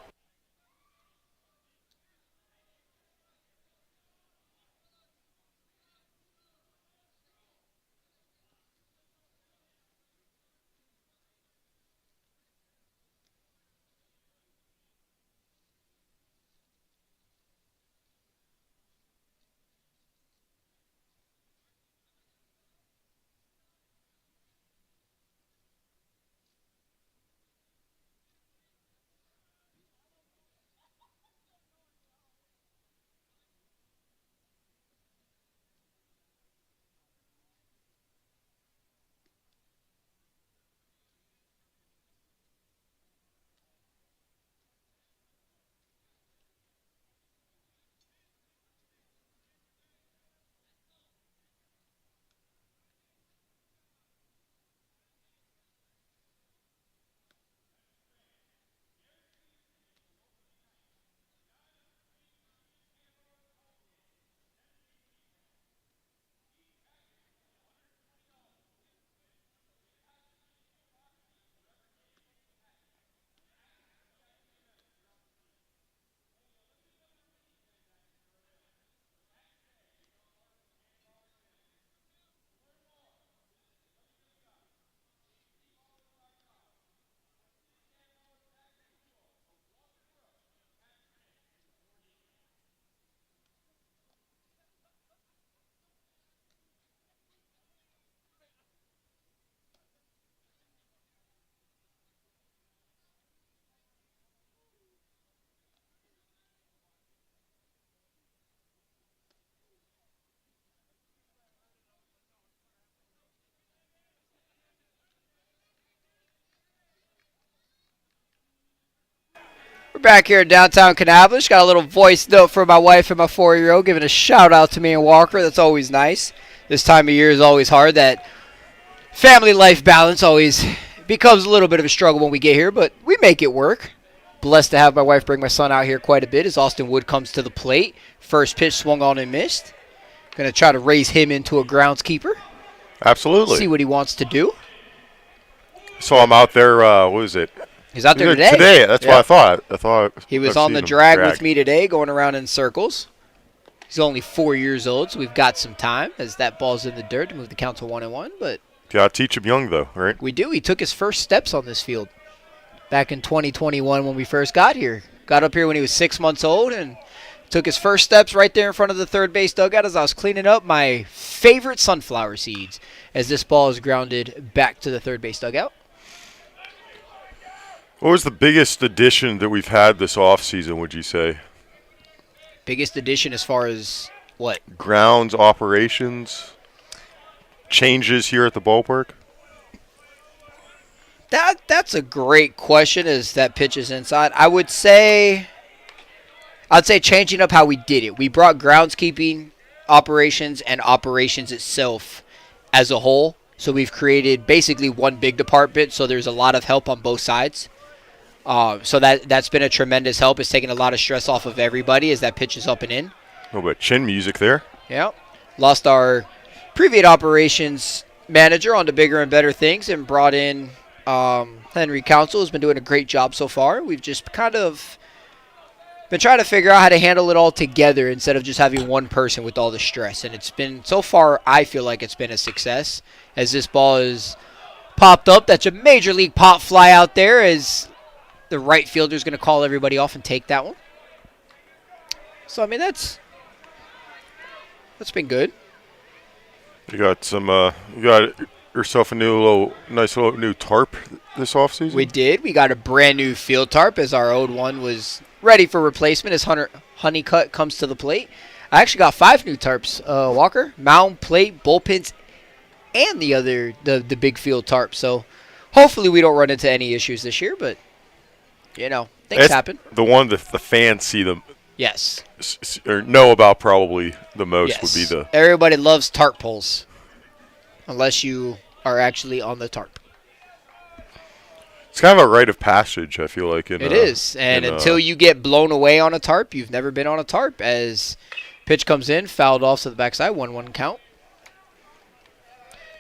We're back here in downtown Kannapolis. Got a little voice note for my wife and my 4-year-old giving a shout out to me and Walker. That's always nice. This time of year is always hard. That family life balance always becomes a little bit of a struggle when we get here, but we make it work. Blessed to have my wife bring my son out here quite a bit as Austin Wood comes to the plate. First pitch swung on and missed. Going to try to raise him into a groundskeeper. Absolutely. See what he wants to do. Saw him out there, what was it? He's out there today. Today, that's what I thought. He was on the drag with me today, going around in circles. He's only 4 years old, so we've got some time as that ball's in the dirt to move the count to 1-1. But gotta teach him young, though, right? we do. He took his first steps on this field back in 2021 when we first got here. Got up here when he was 6 months old and took his first steps right there in front of the third base dugout as I was cleaning up my favorite sunflower seeds as this ball is grounded back to the third base dugout. What was the biggest addition that we've had this offseason, would you say? Biggest addition as far as what? Grounds, operations, changes here at the ballpark? That's a great question as that pitch is inside. I'd say changing up how we did it. We brought groundskeeping operations and operations itself as a whole. So we've created basically one big department, so there's a lot of help on both sides. So that's been a tremendous help. It's taken a lot of stress off of everybody as that pitch is up and in. A little bit of chin music there. Yeah. Lost our previous operations manager on to bigger and better things and brought in Henry Council, who's been doing a great job so far. We've just kind of been trying to figure out how to handle it all together instead of just having one person with all the stress. And it's been, so far, I feel like it's been a success as this ball is popped up. That's a major league pop fly out there as the right fielder is going to call everybody off and take that one. So, I mean, that's been good. You got you got yourself a nice little new tarp this offseason? We did. We got a brand new field tarp as our old one was ready for replacement as Honeycutt comes to the plate. I actually got 5 new tarps, Walker. Mound, plate, bullpens, and the big field tarp. So hopefully we don't run into any issues this year, but, things happen. The one that the fans see them. Yes. Or know about probably the most would be the. Everybody loves tarp poles, unless you are actually on the tarp. It's kind of a rite of passage, I feel like. It is, and until you get blown away on a tarp, you've never been on a tarp. As pitch comes in, fouled off to the backside, 1-1 count.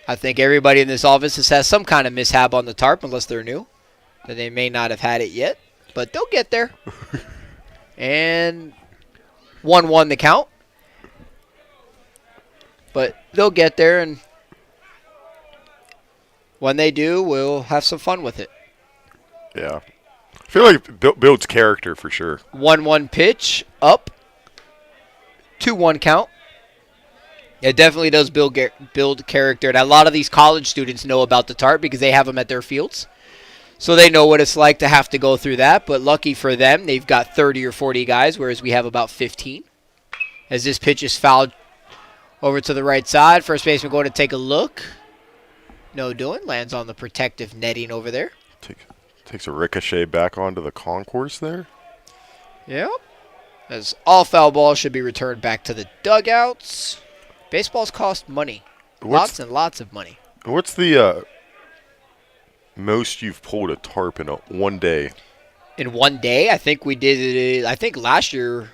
I think everybody in this office has had some kind of mishap on the tarp, unless they're new. Then they may not have had it yet, but they'll get there. And 1-1 the count. But they'll get there, and when they do, we'll have some fun with it. Yeah. I feel like it builds character for sure. 1-1 pitch, up. 2-1 count. It definitely does build character. And a lot of these college students know about the tarp because they have them at their fields. So they know what it's like to have to go through that. But lucky for them, they've got 30 or 40 guys, whereas we have about 15. As this pitch is fouled over to the right side, first baseman going to take a look. No doing. Lands on the protective netting over there. Takes a ricochet back onto the concourse there. Yep. As all foul balls should be returned back to the dugouts. Baseballs cost money. Lots and lots of money. What's the most you've pulled a tarp in one day? In one day? I think we did it. I think last year.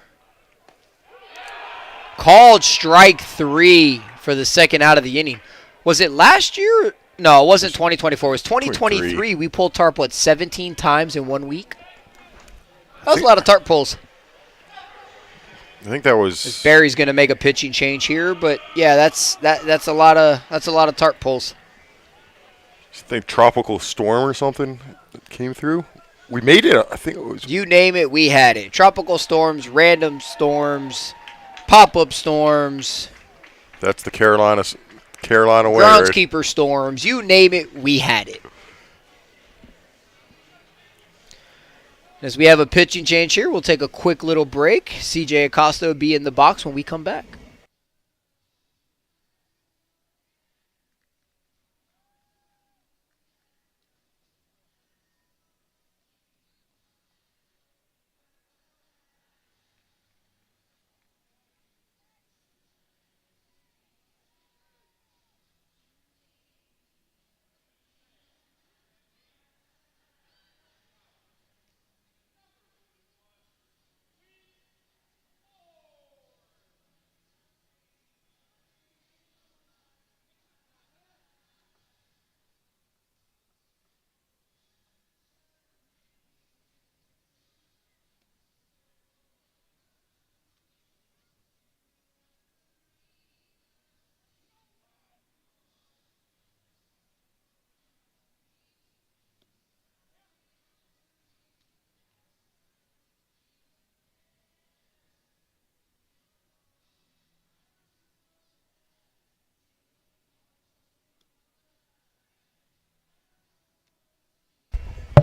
Called strike 3 for the second out of the inning. Was it last year? No, it wasn't 2024. It was 2023. We pulled tarp, 17 times in 1 week? That was a lot of tarp pulls. I think that was. Barry's going to make a pitching change here, but yeah, that's a lot of tarp pulls. I think tropical storm or something came through. We made it. I think it was. You name it, we had it. Tropical storms, random storms, pop-up storms. That's the Carolina way. Groundskeeper storms. You name it, we had it. As we have a pitching change here, we'll take a quick little break. CJ Acosta will be in the box when we come back.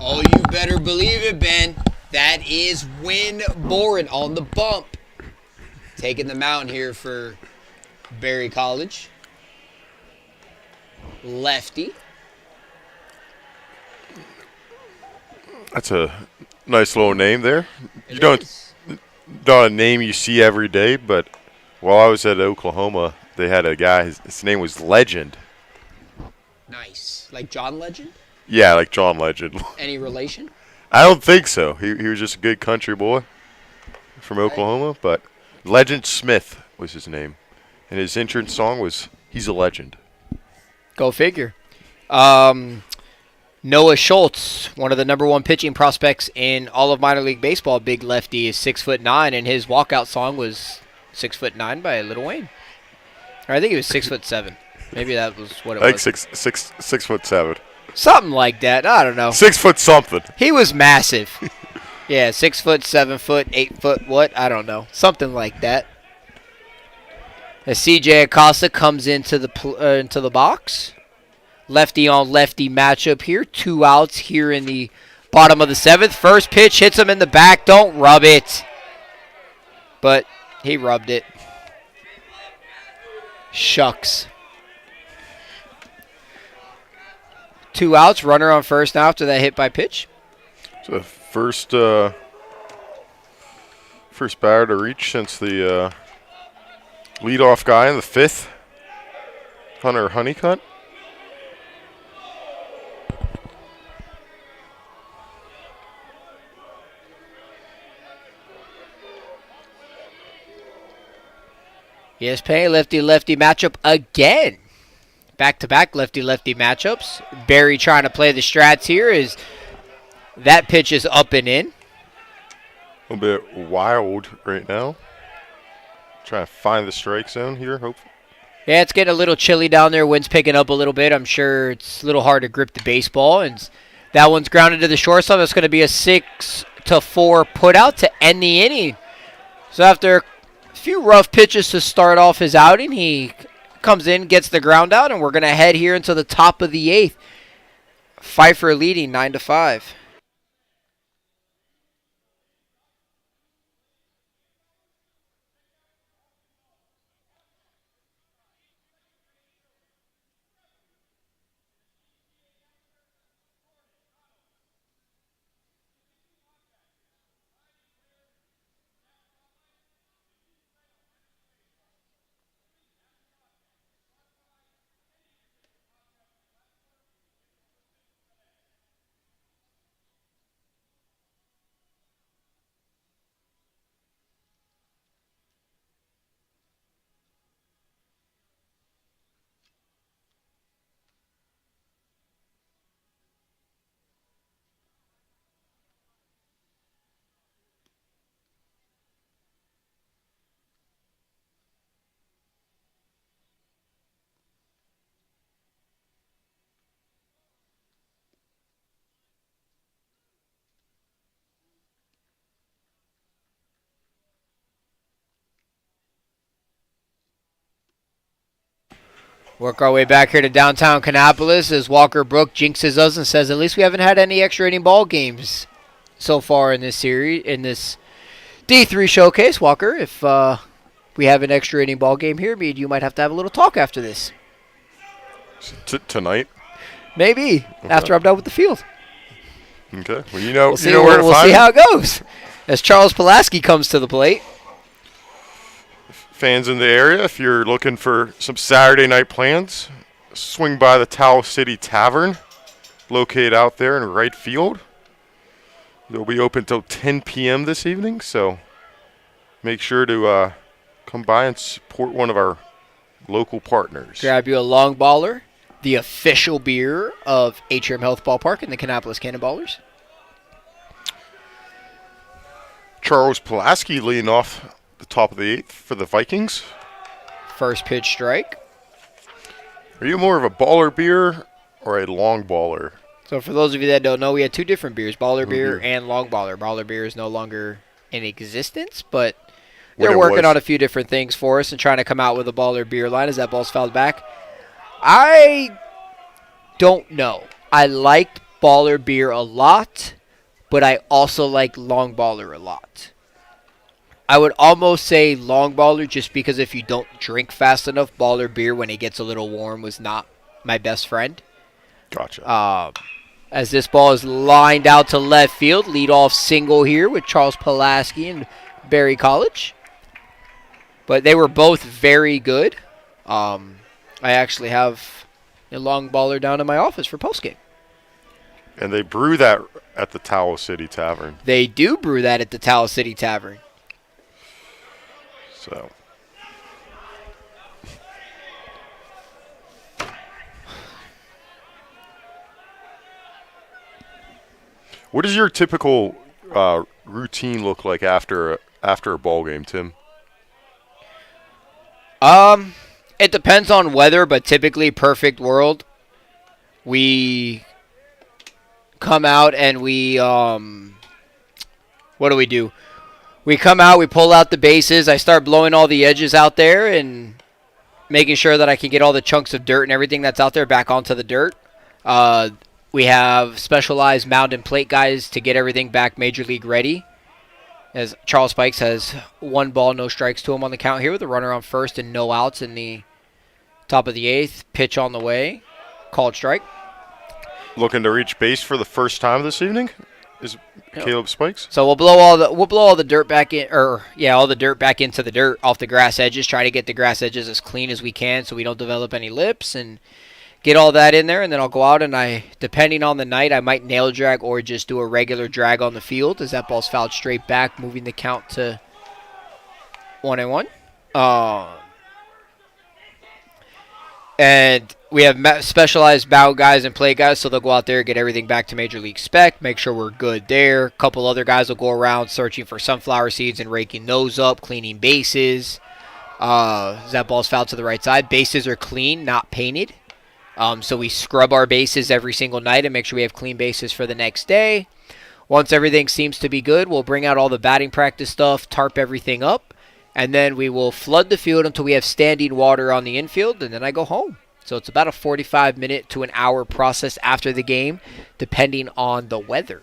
Oh, you better believe it, Ben. That is Win Boren on the bump. Taking the mound here for Berry College. Lefty. That's a nice little name there. It Not a name you see every day, but while I was at Oklahoma, they had a guy, his name was Legend. Nice. Like John Legend? Yeah, like John Legend. Any relation? I don't think so. He was just a good country boy from Oklahoma, but Legend Smith was his name. And his entrance song was He's a Legend. Go figure. Noah Schultz, one of the number one pitching prospects in all of minor league baseball, big lefty, is 6'9", and his walkout song was 6'9" by Lil Wayne. Or I think he was 6'7". Maybe that was what it I was. think 6'7". Something like that. I don't know. 6 foot something. He was massive. Yeah, 6 foot, 7 foot, 8 foot. What? I don't know. Something like that. As CJ Acosta comes into the box. Lefty on lefty matchup here. 2 outs here in the bottom of the 7th. First pitch hits him in the back. Don't rub it. But he rubbed it. Shucks. 2 outs. Runner on first now after that hit by pitch. So first batter to reach since the leadoff guy in the 5th, Hunter Honeycutt. ESPN lefty-lefty matchup again. Back-to-back lefty-lefty matchups. Barry trying to play the strats here as that pitch is up and in. A little bit wild right now. Trying to find the strike zone here, hopefully. Yeah, it's getting a little chilly down there. Wind's picking up a little bit. I'm sure it's a little hard to grip the baseball. And that one's grounded to the shortstop. It's going to be a 6-4 put out to end the inning. So after a few rough pitches to start off his outing, he comes in, gets the ground out, and we're going to head here into the top of the 8th. Pfeiffer leading 9-5. Work our way back here to downtown Kannapolis as Walker Brook jinxes us and says, at least we haven't had any extra inning ball games so far in this series, in this D3 showcase. Walker, if we have an extra inning ball game here, me and you might have to have a little talk after this. Tonight? Maybe, okay. After I'm done with the field. Okay. Well, you know, we'll see, you know where to we'll find see how it goes. As Charles Pulaski comes to the plate. Fans in the area, if you're looking for some Saturday night plans, swing by the Towel City Tavern, located out there in right field. They'll be open till 10 p.m. this evening, so make sure to come by and support one of our local partners. Grab you a long baller, the official beer of Atrium Health Ballpark and the Kannapolis Cannonballers. Charles Pulaski leading off the top of the 8th for the Vikings. First pitch strike. Are you more of a baller beer or a long baller? So for those of you that don't know, we had 2 different beers, baller beer and long baller. Baller beer is no longer in existence, but they're working on a few different things for us and trying to come out with a baller beer line as that ball's fouled back. I don't know. I liked baller beer a lot, but I also like long baller a lot. I would almost say long baller just because if you don't drink fast enough, baller beer when it gets a little warm was not my best friend. Gotcha. As this ball is lined out to left field, leadoff single here with Charles Pulaski and Barry College. But they were both very good. I actually have a long baller down in my office for postgame. And they brew that at the Towel City Tavern. They do brew that at the Towel City Tavern. So, what does your typical routine look like after a ball game, Tim? It depends on weather, but typically, perfect world, we come out and we what do? We come out, we pull out the bases. I start blowing all the edges out there and making sure that I can get all the chunks of dirt and everything that's out there back onto the dirt. We have specialized mound and plate guys to get everything back major league ready. As Charles Pikes has 1 ball, no strikes to him on the count here with a runner on first and no outs in the top of the 8th. Pitch on the way. Called strike. Looking to reach base for the first time this evening is Caleb Spikes. So we'll blow all the dirt back in, all the dirt back into the dirt off the grass edges. Try to get the grass edges as clean as we can so we don't develop any lips and get all that in there. And then I'll go out and depending on the night, I might nail drag or just do a regular drag on the field as that ball's fouled straight back, moving the count to 1-1. And we have specialized bow guys and play guys, so they'll go out there, get everything back to Major League spec, make sure we're good there. A couple other guys will go around searching for sunflower seeds and raking those up, cleaning bases. That ball's fouled to the right side. Bases are clean, not painted. So we scrub our bases every single night and make sure we have clean bases for the next day. Once everything seems to be good, we'll bring out all the batting practice stuff, tarp everything up, and then we will flood the field until we have standing water on the infield, and then I go home. So it's about a 45-minute to an hour process after the game, depending on the weather.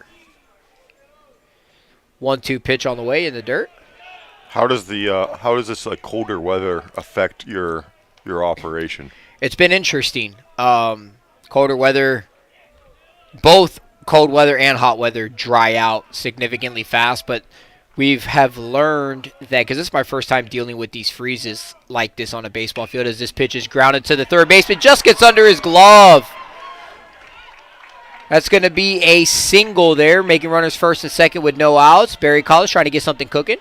1-2 pitch on the way in the dirt. How does this colder weather affect your operation? It's been interesting. Colder weather, both cold weather and hot weather dry out significantly fast, but we have learned that, because this is my first time dealing with these freezes like this on a baseball field, as this pitch is grounded to the third baseman, just gets under his glove. That's going to be a single there, making runners first and second with no outs. Barry College trying to get something cooking.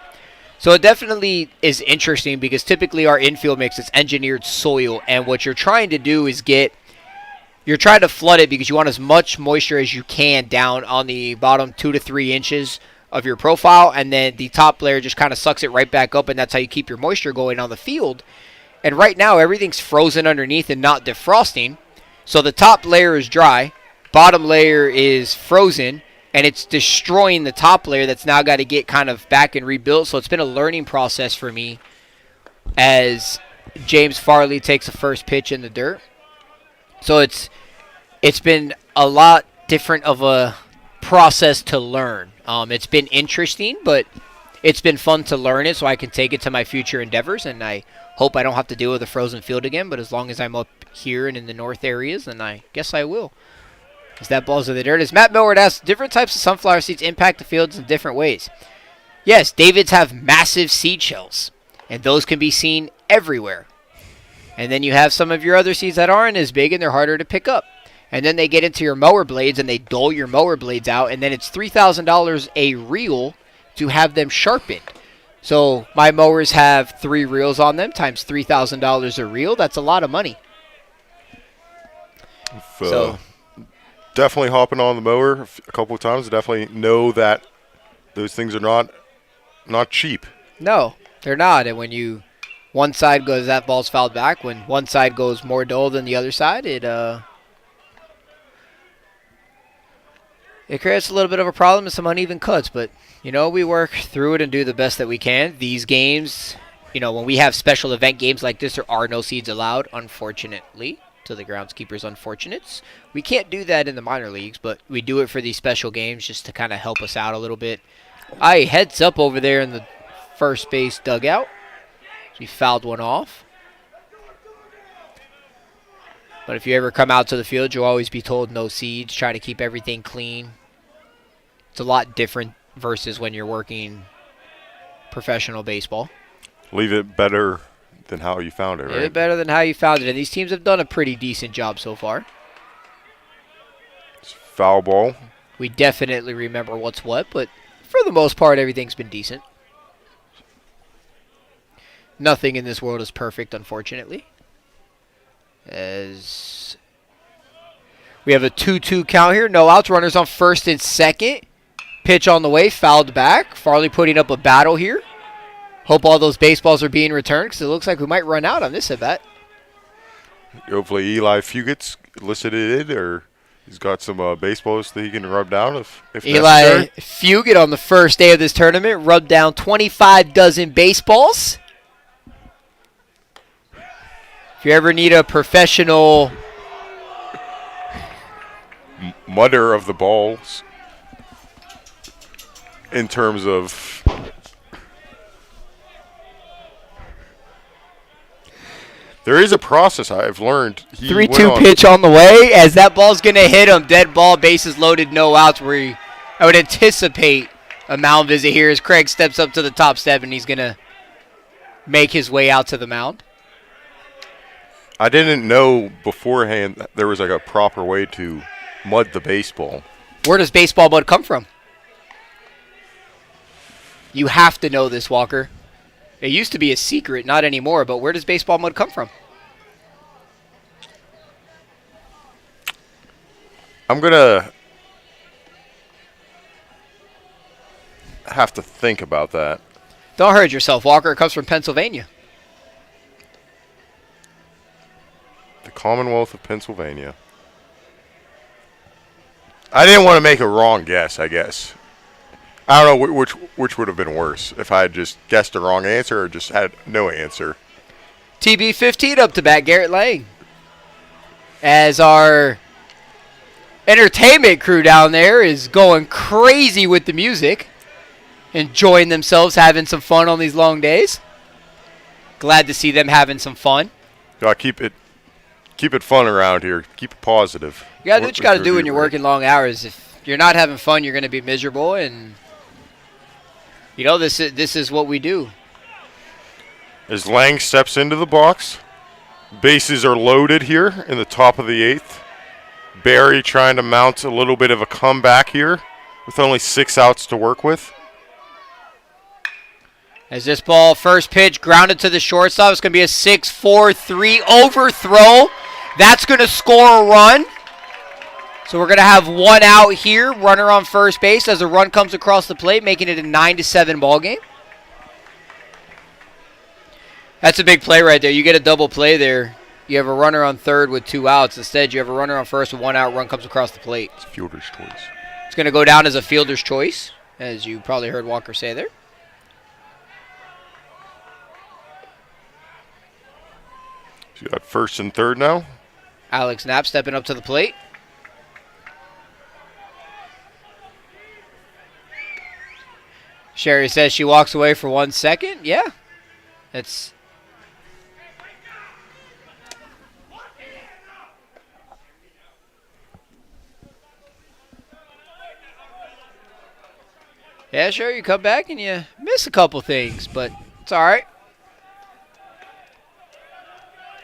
So it definitely is interesting because typically our infield mix is engineered soil, and what you're trying to do is you're trying to flood it because you want as much moisture as you can down on the bottom 2 to 3 inches of your profile, and then the top layer just kind of sucks it right back up, and that's how you keep your moisture going on the field. And right now everything's frozen underneath and not defrosting, so the top layer is dry, bottom layer is frozen, and it's destroying the top layer that's now got to get kind of back and rebuilt. So it's been a learning process for me as James Farley takes a first pitch in the dirt. So it's been a lot different of a process to learn. It's been interesting, but it's been fun to learn it so I can take it to my future endeavors, and I hope I don't have to deal with a frozen field again, but as long as I'm up here and in the north areas, then I guess I will. As that ball's in the dirt. As Matt Millward asks, different types of sunflower seeds impact the fields in different ways. Yes, Davids have massive seed shells, and those can be seen everywhere. And then you have some of your other seeds that aren't as big, and they're harder to pick up. And then they get into your mower blades, and they dull your mower blades out, and then it's $3,000 a reel to have them sharpened. So my mowers have 3 reels on them, times $3,000 a reel. That's a lot of money. Definitely hopping on the mower a couple of times. Definitely know that those things are not cheap. No, they're not. And when one side goes, that ball's fouled back. When one side goes more dull than the other side, it creates a little bit of a problem and some uneven cuts. But, we work through it and do the best that we can. These games, when we have special event games like this, there are no seeds allowed, unfortunately. to the groundskeeper's unfortunates. We can't do that in the minor leagues, but we do it for these special games just to kind of help us out a little bit. Heads up over there in the first base dugout. We fouled one off. But if you ever come out to the field, you'll always be told no seeds. Try to keep everything clean. It's a lot different versus when you're working professional baseball. Leave it better than how you found it, right? Leave it better than how you found it. And these teams have done a pretty decent job so far. It's foul ball. We definitely remember what's what, but for the most part, everything's been decent. Nothing in this world is perfect, unfortunately. As we have a 2-2 count here. No outs. Runners on first and second. Pitch on the way. Fouled back. Farley putting up a battle here. Hope all those baseballs are being returned because it looks like we might run out on this at bat. Hopefully Eli Fuget's elicited it, or he's got some baseballs that he can rub down if Eli necessary. Fugit on the first day of this tournament rubbed down 25 dozen baseballs. If you ever need a professional Mudder of the balls in terms of there is a process I've learned. 3-2 pitch on the way as that ball's going to hit him. Dead ball, bases loaded, no outs. I would anticipate a mound visit here as Craig steps up to the top step and he's going to make his way out to the mound. I didn't know beforehand that there was like a proper way to mud the baseball. Where does baseball mud come from? You have to know this, Walker. It used to be a secret, not anymore, but where does baseball mud come from? I'm going to have to think about that. Don't hurt yourself, Walker. It comes from Pennsylvania. The Commonwealth of Pennsylvania. I didn't want to make a wrong guess, I guess. I don't know which would have been worse, if I had just guessed the wrong answer or just had no answer. TB15 up to bat, Garrett Lang. As our entertainment crew down there is going crazy with the music, enjoying themselves, having some fun on these long days. Glad to see them having some fun. Keep it fun around here. Keep it positive. You got to do what you got to do when you're working long hours. If you're not having fun, you're going to be miserable, and you know this is what we do. As Lang steps into the box, bases are loaded here in the top of the eighth. Barry trying to mount a little bit of a comeback here with only 6 outs to work with. As this ball, first pitch, grounded to the shortstop. It's going to be a 6-4-3 overthrow. That's going to score a run. So we're going to have 1 out here. Runner on first base as a run comes across the plate, making it a 9-7 ball game. That's a big play right there. You get a double play there. You have a runner on third with 2 outs. Instead, you have a runner on first with 1 out. Run comes across the plate. It's fielder's choice. It's going to go down as a fielder's choice, as you probably heard Walker say there. So you got first and third now. Alex Knapp stepping up to the plate. Sherry says she walks away for 1 second. Yeah. That's... Yeah, sure, you come back and you miss a couple things, but it's all right.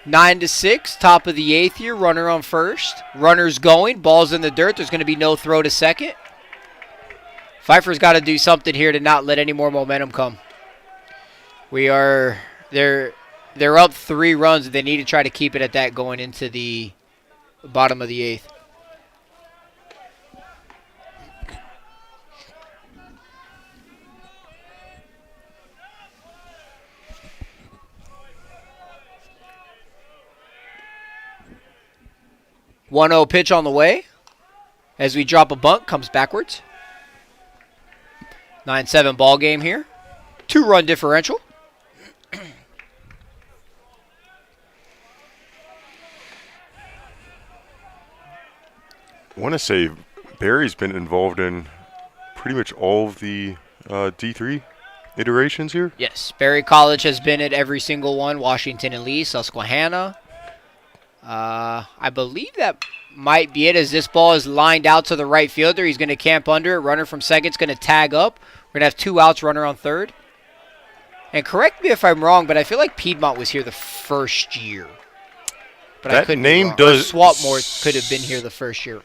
9-6, top of the eighth here, runner on first. Runner's going, ball's in the dirt. There's going to be no throw to second. Pfeiffer's got to do something here to not let any more momentum come. They're up 3 runs. They need to try to keep it at that going into the bottom of the eighth. One-zero pitch on the way. As we drop a bunt, comes backwards. 9-7 ball game here. 2-run differential. want to say Barry's been involved in pretty much all of the D3 iterations here. Yes, Berry College has been at every single one. Washington and Lee, Susquehanna. I believe that might be it as this ball is lined out to the right fielder. He's going to camp under it. Runner from second's going to tag up. We're going to have 2 outs, runner on third. And correct me if I'm wrong, but I feel like Piedmont was here the first year. But that I could name be wrong. does. Swarthmore could have been here the first year,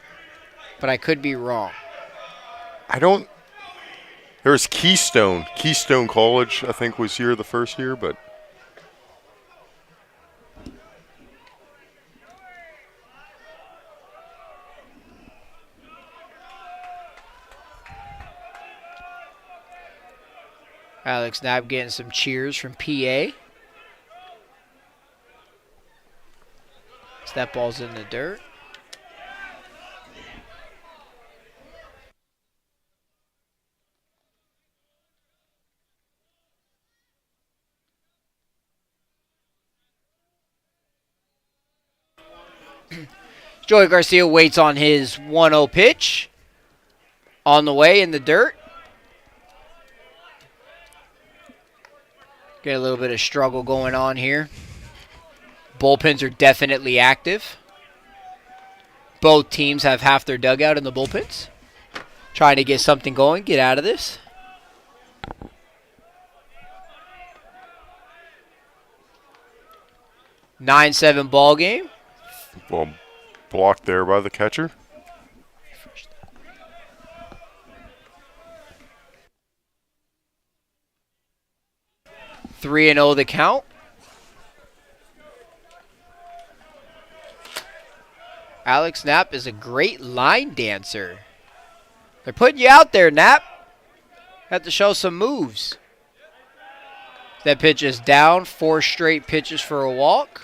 but I could be wrong. I don't. There was Keystone. Keystone College, I think, was here the first year, but. Alex Knapp getting some cheers from PA. That ball's in the dirt. Joey Garcia waits on his 1-0 pitch. On the way in the dirt. Get a little bit of struggle going on here. Bullpens are definitely active. Both teams have half their dugout in the bullpens. Trying to get something going, get out of this. Nine-7 ball game. Well, blocked there by the catcher. 3-0 the count. Alex Knapp is a great line dancer. They're putting you out there, Knapp. Have to show some moves. That pitch is down. 4 straight pitches for a walk.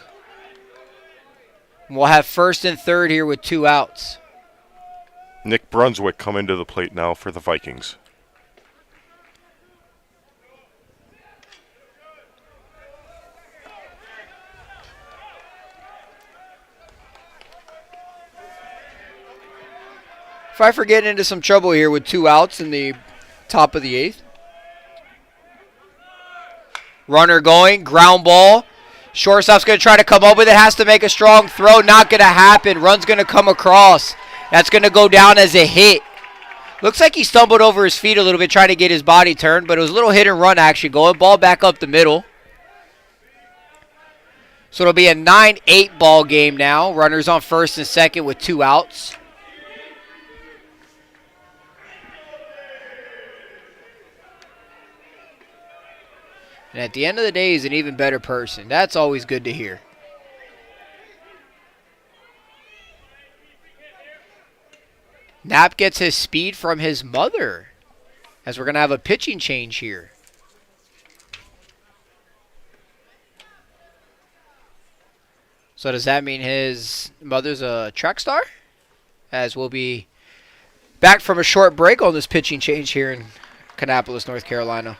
We'll have first and third here with 2 outs. Nick Brunswick coming to the plate now for the Vikings. Pfeiffer getting into some trouble here with 2 outs in the top of the 8th. Runner going, ground ball. Shortstop's going to try to come up with it, has to make a strong throw. Not going to happen. Run's going to come across. That's going to go down as a hit. Looks like he stumbled over his feet a little bit trying to get his body turned, but it was a little hit and run action going. Ball back up the middle. So it'll be a 9-8 ball game now. Runners on first and second with 2 outs. And at the end of the day, he's an even better person. That's always good to hear. Knapp gets his speed from his mother, as we're going to have a pitching change here. So does that mean his mother's a track star? As we'll be back from a short break on this pitching change here in Kannapolis, North Carolina.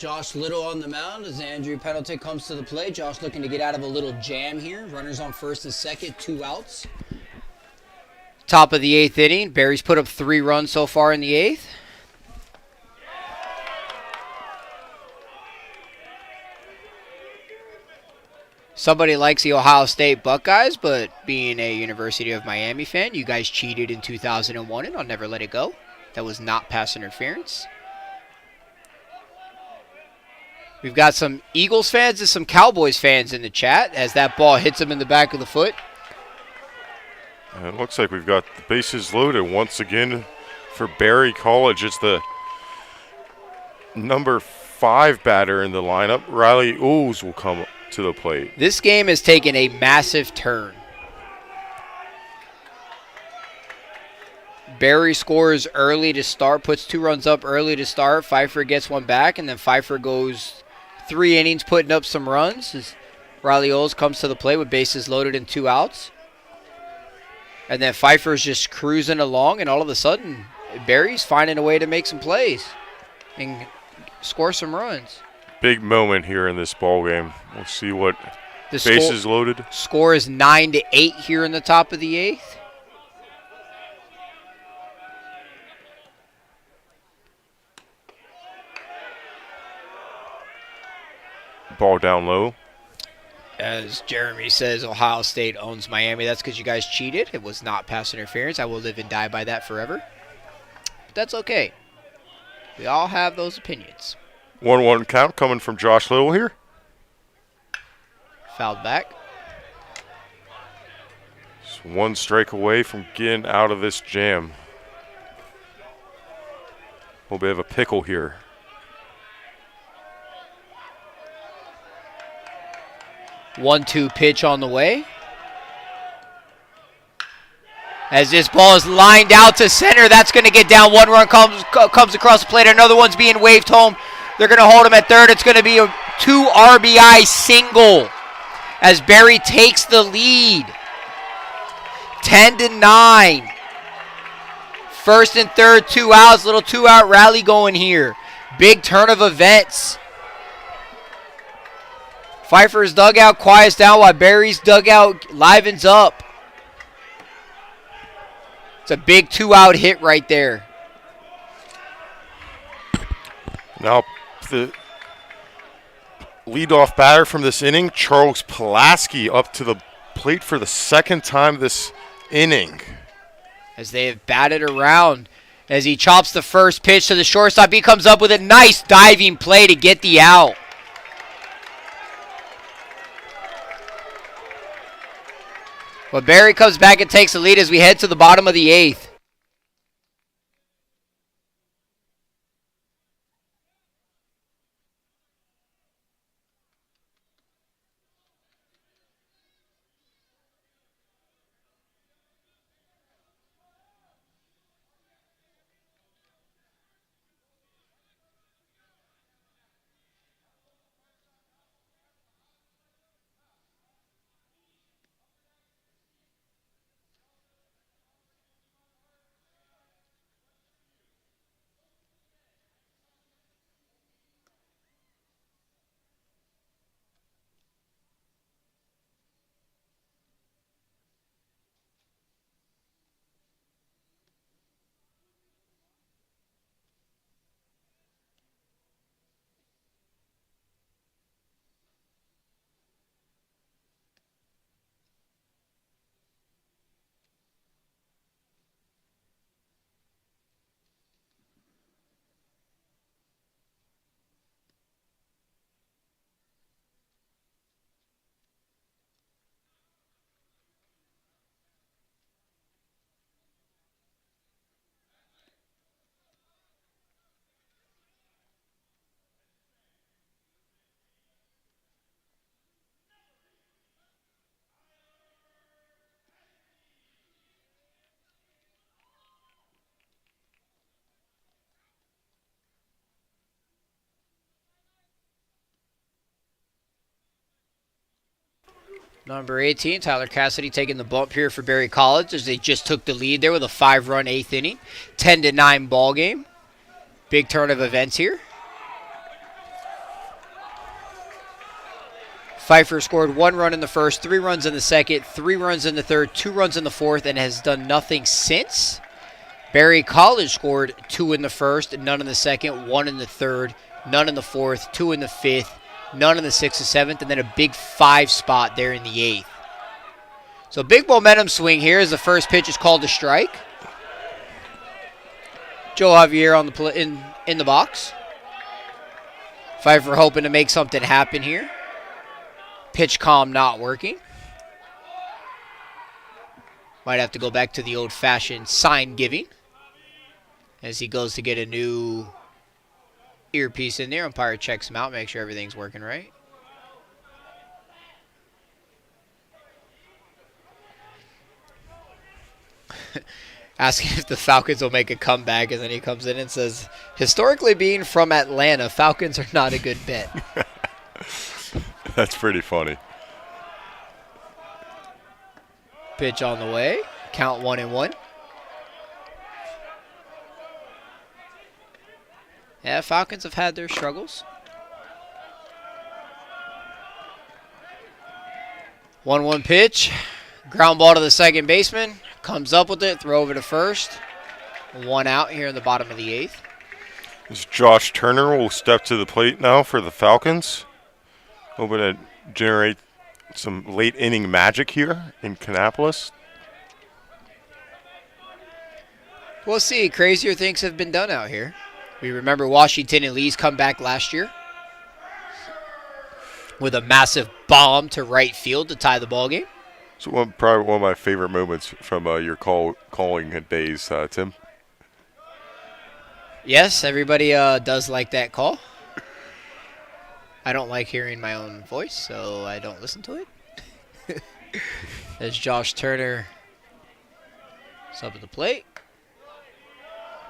Josh Little on the mound as Andrew Pendleton comes to the plate. Josh looking to get out of a little jam here. Runners on first and second, 2 outs. Top of the 8th inning. Barry's put up 3 runs so far in the 8th. Somebody likes the Ohio State Buckeyes, but being a University of Miami fan, you guys cheated in 2001, and I'll never let it go. That was not pass interference. We've got some Eagles fans and some Cowboys fans in the chat as that ball hits him in the back of the foot. And it looks like we've got the bases loaded once again for Barry College. It's the number 5 batter in the lineup. Riley Ooze will come to the plate. This game has taken a massive turn. Barry scores early to start, puts 2 runs up early to start. Pfeiffer gets one back, and then Pfeiffer goes 3 innings putting up some runs as Riley Ooze comes to the plate with bases loaded and 2 outs. And then Pfeiffer's just cruising along, and all of a sudden, Barry's finding a way to make some plays and score some runs. Big moment here in this ball game. We'll see what bases loaded. Score is 9-8 here in the top of the 8th. Ball down low. As Jeremy says, Ohio State owns Miami. That's because you guys cheated. It was not pass interference. I will live and die by that forever. But that's okay. We all have those opinions. 1-1 count coming from Josh Little here. Fouled back. Just 1 strike away from getting out of this jam. A little bit of a pickle here. One-two pitch on the way. As this ball is lined out to center, that's going to get down. 1 run comes across the plate. Another one's being waved home. They're going to hold him at third. It's going to be a 2 RBI single as Barry takes the lead. 10-9. First and third, 2 outs. Little 2-out rally going here. Big turn of events. Pfeiffer's dugout quiets down while Barry's dugout livens up. It's a big 2-out hit right there. Now the leadoff batter from this inning, Charles Pulaski, up to the plate for the 2nd time this inning. As they have batted around. As he chops the first pitch to the shortstop, he comes up with a nice diving play to get the out. But Barry comes back and takes the lead as we head to the bottom of the 8th. Number 18, Tyler Cassidy taking the bump here for Barry College as they just took the lead there with a 5-run 8th inning. 10-9 ball game. Big turn of events here. Pfeiffer scored 1 run in the first, 3 runs in the second, 3 runs in the third, 2 runs in the fourth, and has done nothing since. Berry College scored 2 in the first, none in the second, 1 in the third, none in the fourth, 2 in the fifth, none in the sixth and seventh, and then a big 5 spot there in the eighth. So big momentum swing here as the first pitch is called a strike. Joe Javier on the in the box. Pfeiffer hoping to make something happen here. Pitch calm not working. Might have to go back to the old-fashioned sign giving as he goes to get a new earpiece in there. Umpire checks him out, make sure everything's working right. Asking if the Falcons will make a comeback, and then he comes in and says, historically being from Atlanta, Falcons are not a good bet. That's pretty funny. Pitch on the way. Count 1-1. Yeah, Falcons have had their struggles. 1-1 pitch. Ground ball to the second baseman. Comes up with it. Throw over to first. 1 out here in the bottom of the eighth. As Josh Turner will step to the plate now for the Falcons. Hoping to generate some late inning magic here in Kannapolis. We'll see. Crazier things have been done out here. We remember Washington and Lee's comeback last year with a massive bomb to right field to tie the ball game. So probably one of my favorite moments from your calling days, Tim. Yes, everybody does like that call. I don't like hearing my own voice, so I don't listen to it. As Josh Turner is up at the plate.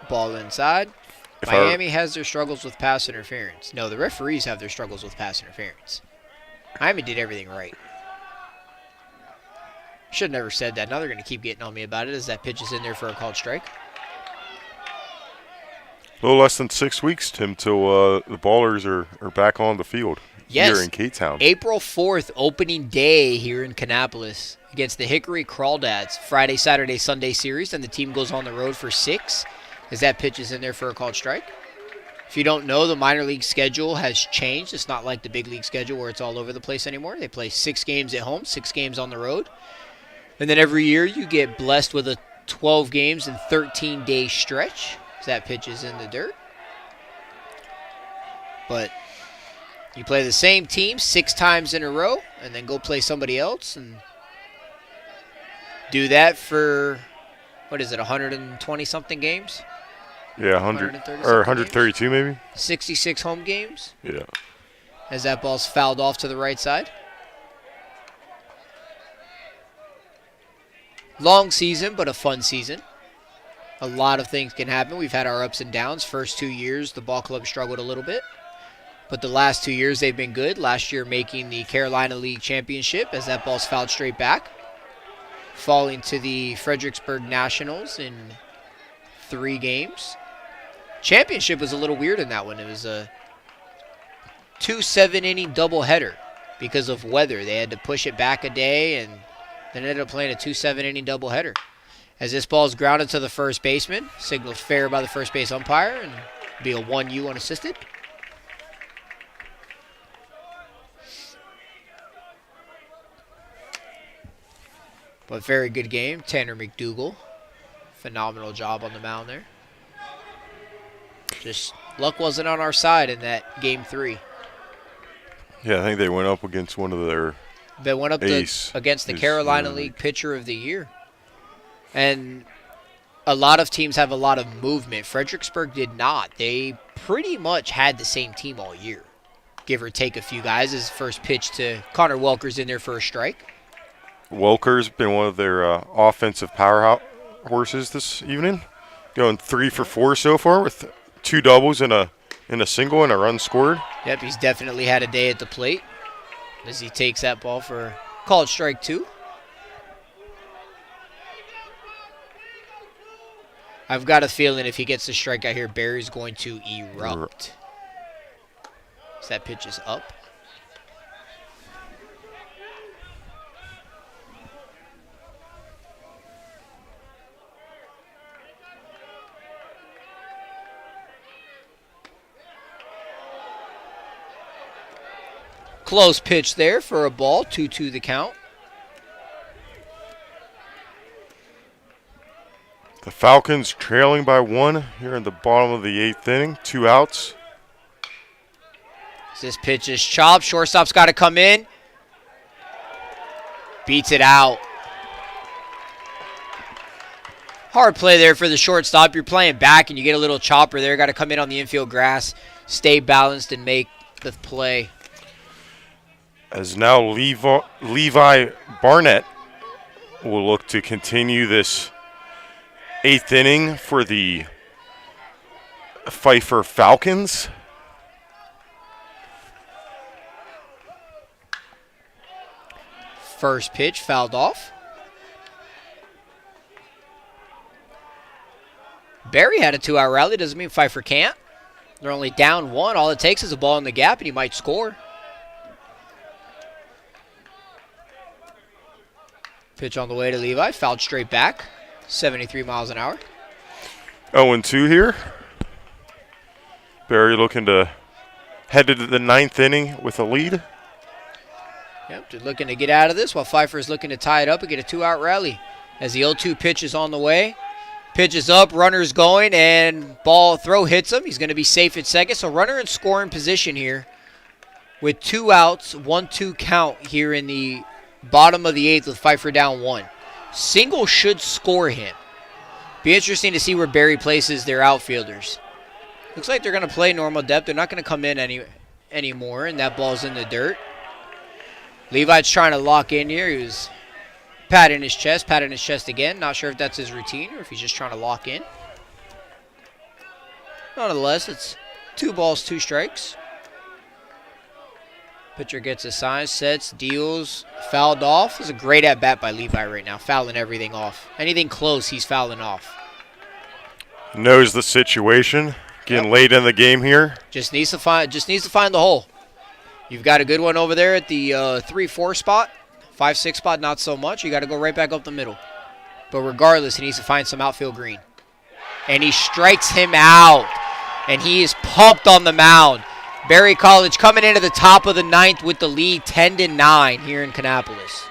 Ball inside. Miami has their struggles with pass interference. No, the referees have their struggles with pass interference. Miami did everything right. Should have never said that. Now they're going to keep getting on me about it as that pitch is in there for a called strike. A little less than 6 weeks, Tim, till the Ballers are back on the field here in K-Town. April 4th, opening day here in Kannapolis against the Hickory Crawdads. Friday, Saturday, Sunday series, and the team goes on the road for 6 as that pitch is in there for a called strike. If you don't know, the minor league schedule has changed. It's not like the big league schedule where it's all over the place anymore. They play 6 games at home, 6 games on the road. And then every year you get blessed with a 12 games and 13-day stretch. That pitch is in the dirt. But you play the same team 6 times in a row and then go play somebody else and do that for, 120-something games? Yeah, 100 or 132 maybe. 66 home games. Yeah. As that ball's fouled off to the right side. Long season, but a fun season. A lot of things can happen. We've had our ups and downs. First 2 years, the ball club struggled a little bit. But the last 2 years, they've been good. Last year, making the Carolina League Championship as that ball's fouled straight back. Falling to the Fredericksburg Nationals in 3 games. Championship was a little weird in that one. It was a 2 7-inning doubleheader because of weather. They had to push it back a day and then ended up playing a 2 7-inning doubleheader. As this ball is grounded to the first baseman, signaled fair by the first base umpire, and be a 1U unassisted. But very good game. Tanner McDougal, phenomenal job on the mound there. Just luck wasn't on our side in that game 3. Yeah, I think they went up against one of their They went up against the Carolina League Pitcher of the Year. And a lot of teams have a lot of movement. Fredericksburg did not. They pretty much had the same team all year, give or take a few guys. His first pitch to Connor Welker's in there for a strike. Welker's been one of their offensive power horses this evening, going 3 for 4 so far with 2 doubles and a single and a run scored. Yep, he's definitely had a day at the plate as he takes that ball for called strike 2. I've got a feeling if he gets the strike out here, Barry's going to erupt. So that pitch is up. Close pitch there for a ball. 2-2 the count. The Falcons trailing by 1 here in the bottom of the 8th inning. 2 outs. This pitch is chopped. Shortstop's got to come in. Beats it out. Hard play there for the shortstop. You're playing back and you get a little chopper there. Got to come in on the infield grass, stay balanced, and make the play. As now Levi Barnett will look to continue this 8th inning for the Pfeiffer Falcons. First pitch fouled off. Barry had a 2-out rally. Doesn't mean Pfeiffer can't. They're only down 1. All it takes is a ball in the gap, and he might score. Pitch on the way to Levi. Fouled straight back. 73 miles an hour. 0-2 here. Barry looking to head to the 9th inning with a lead. Yep, just looking to get out of this while Pfeiffer is looking to tie it up and get a 2-out rally. As the 0-2 pitch is on the way. Pitch is up, runner's going, and ball throw hits him. He's going to be safe at second. So runner in scoring position here with 2 outs, 1-2 count here in the bottom of the 8th with Pfeiffer down 1. Single should score him. Be interesting to see where Barry places their outfielders. Looks like they're going to play normal depth. They're not going to come in anymore, and that ball's in the dirt. Levi's trying to lock in here. He was patting his chest again. Not sure if that's his routine or if he's just trying to lock in. Nonetheless, it's 2 balls, 2 strikes. Pitcher gets a sign, sets, deals, fouled off. This is a great at-bat by Levi right now, fouling everything off. Anything close, he's fouling off. Knows the situation. Getting late in the game here. Just needs to find the hole. You've got a good one over there at the 3-4 spot. 5-6 spot, not so much. You got to go right back up the middle. But regardless, he needs to find some outfield green. And he strikes him out. And he is pumped on the mound. Barry College coming into the top of the 9th with the lead 10-9 here in Kannapolis.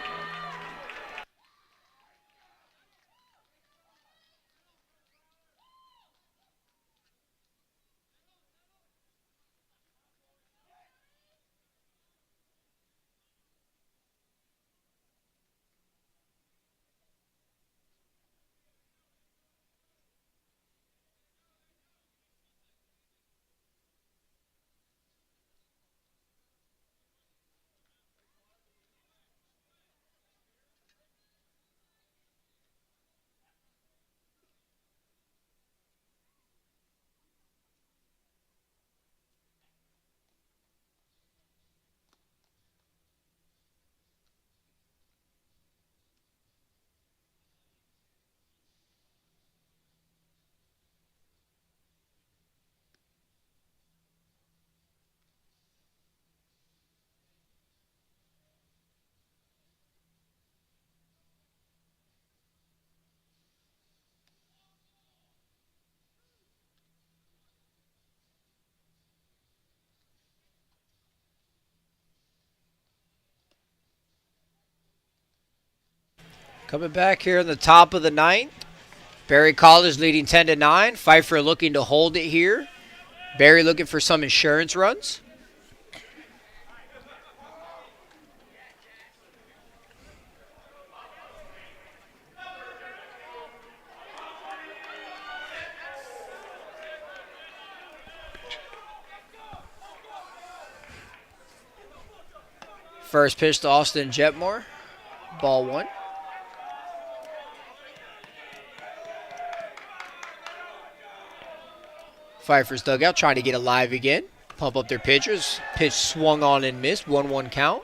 Coming back here in the top of the 9th. Barry College leading 10-9. Pfeiffer looking to hold it here. Barry looking for some insurance runs. First pitch to Austin Jetmore. Ball 1. Pfeiffer's dugout trying to get alive again. Pump up their pitchers. Pitch swung on and missed. 1-1 count.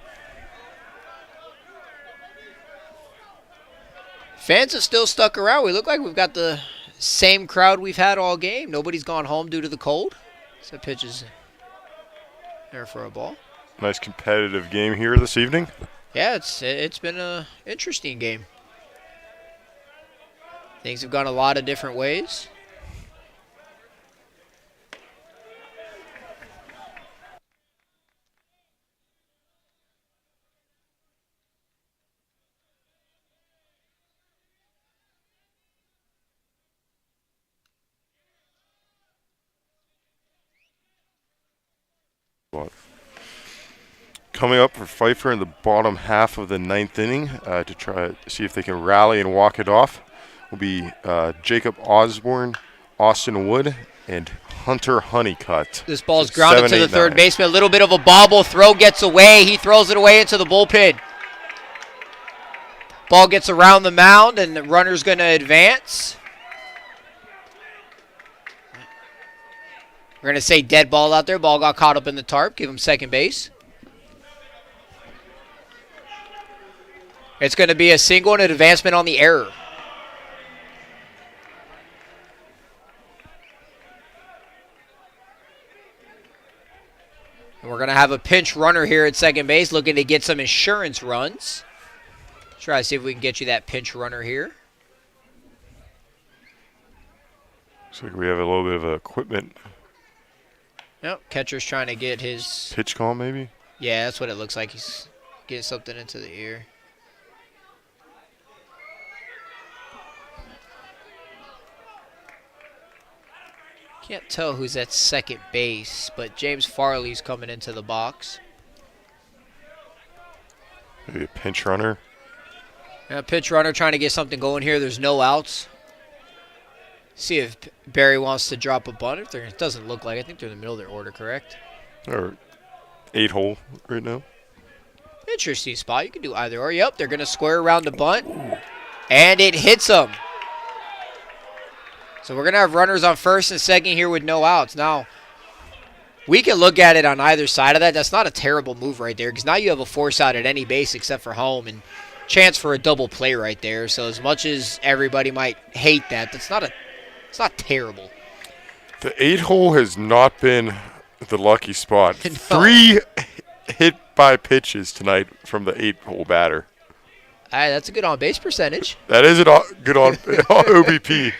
Fans have still stuck around. We look like we've got the same crowd we've had all game. Nobody's gone home due to the cold. So pitch is there for a ball. Nice competitive game here this evening. Yeah, it's been an interesting game. Things have gone a lot of different ways. But coming up for Pfeiffer in the bottom half of the ninth inning to try to see if they can rally and walk it off will be Jacob Osborne, Austin Wood, and Hunter Honeycutt. This ball's grounded to the third baseman. A little bit of a bobble. Throw gets away. He throws it away into the bullpen. Ball gets around the mound, and the runner's going to advance. We're going to say dead ball out there. Ball got caught up in the tarp. Give him second base. It's going to be a single and an advancement on the error. And we're going to have a pinch runner here at second base looking to get some insurance runs. Try to see if we can get you that pinch runner here. Looks like we have a little bit of equipment. Yep, catcher's trying to get his... Pitch call, maybe? Yeah, that's what it looks like. He's getting something into the ear. Can't tell who's at second base, but James Farley's coming into the box. Maybe a pinch runner. Yeah, pinch runner trying to get something going here. There's no outs. See if Barry wants to drop a bunt. If it doesn't look like it. I think they're in the middle of their order, correct? Or 8-hole right now. Interesting spot. You can do either or. Yep, they're going to square around the bunt. And it hits them. So we're going to have runners on first and second here with no outs. Now, we can look at it on either side of that. That's not a terrible move right there because now you have a force out at any base except for home and chance for a double play right there. So as much as everybody might hate that, it's not terrible. The 8-hole has not been the lucky spot. No. 3 hit by pitches tonight from the 8-hole batter. All right, that's a good on-base percentage. That is a good on OBP.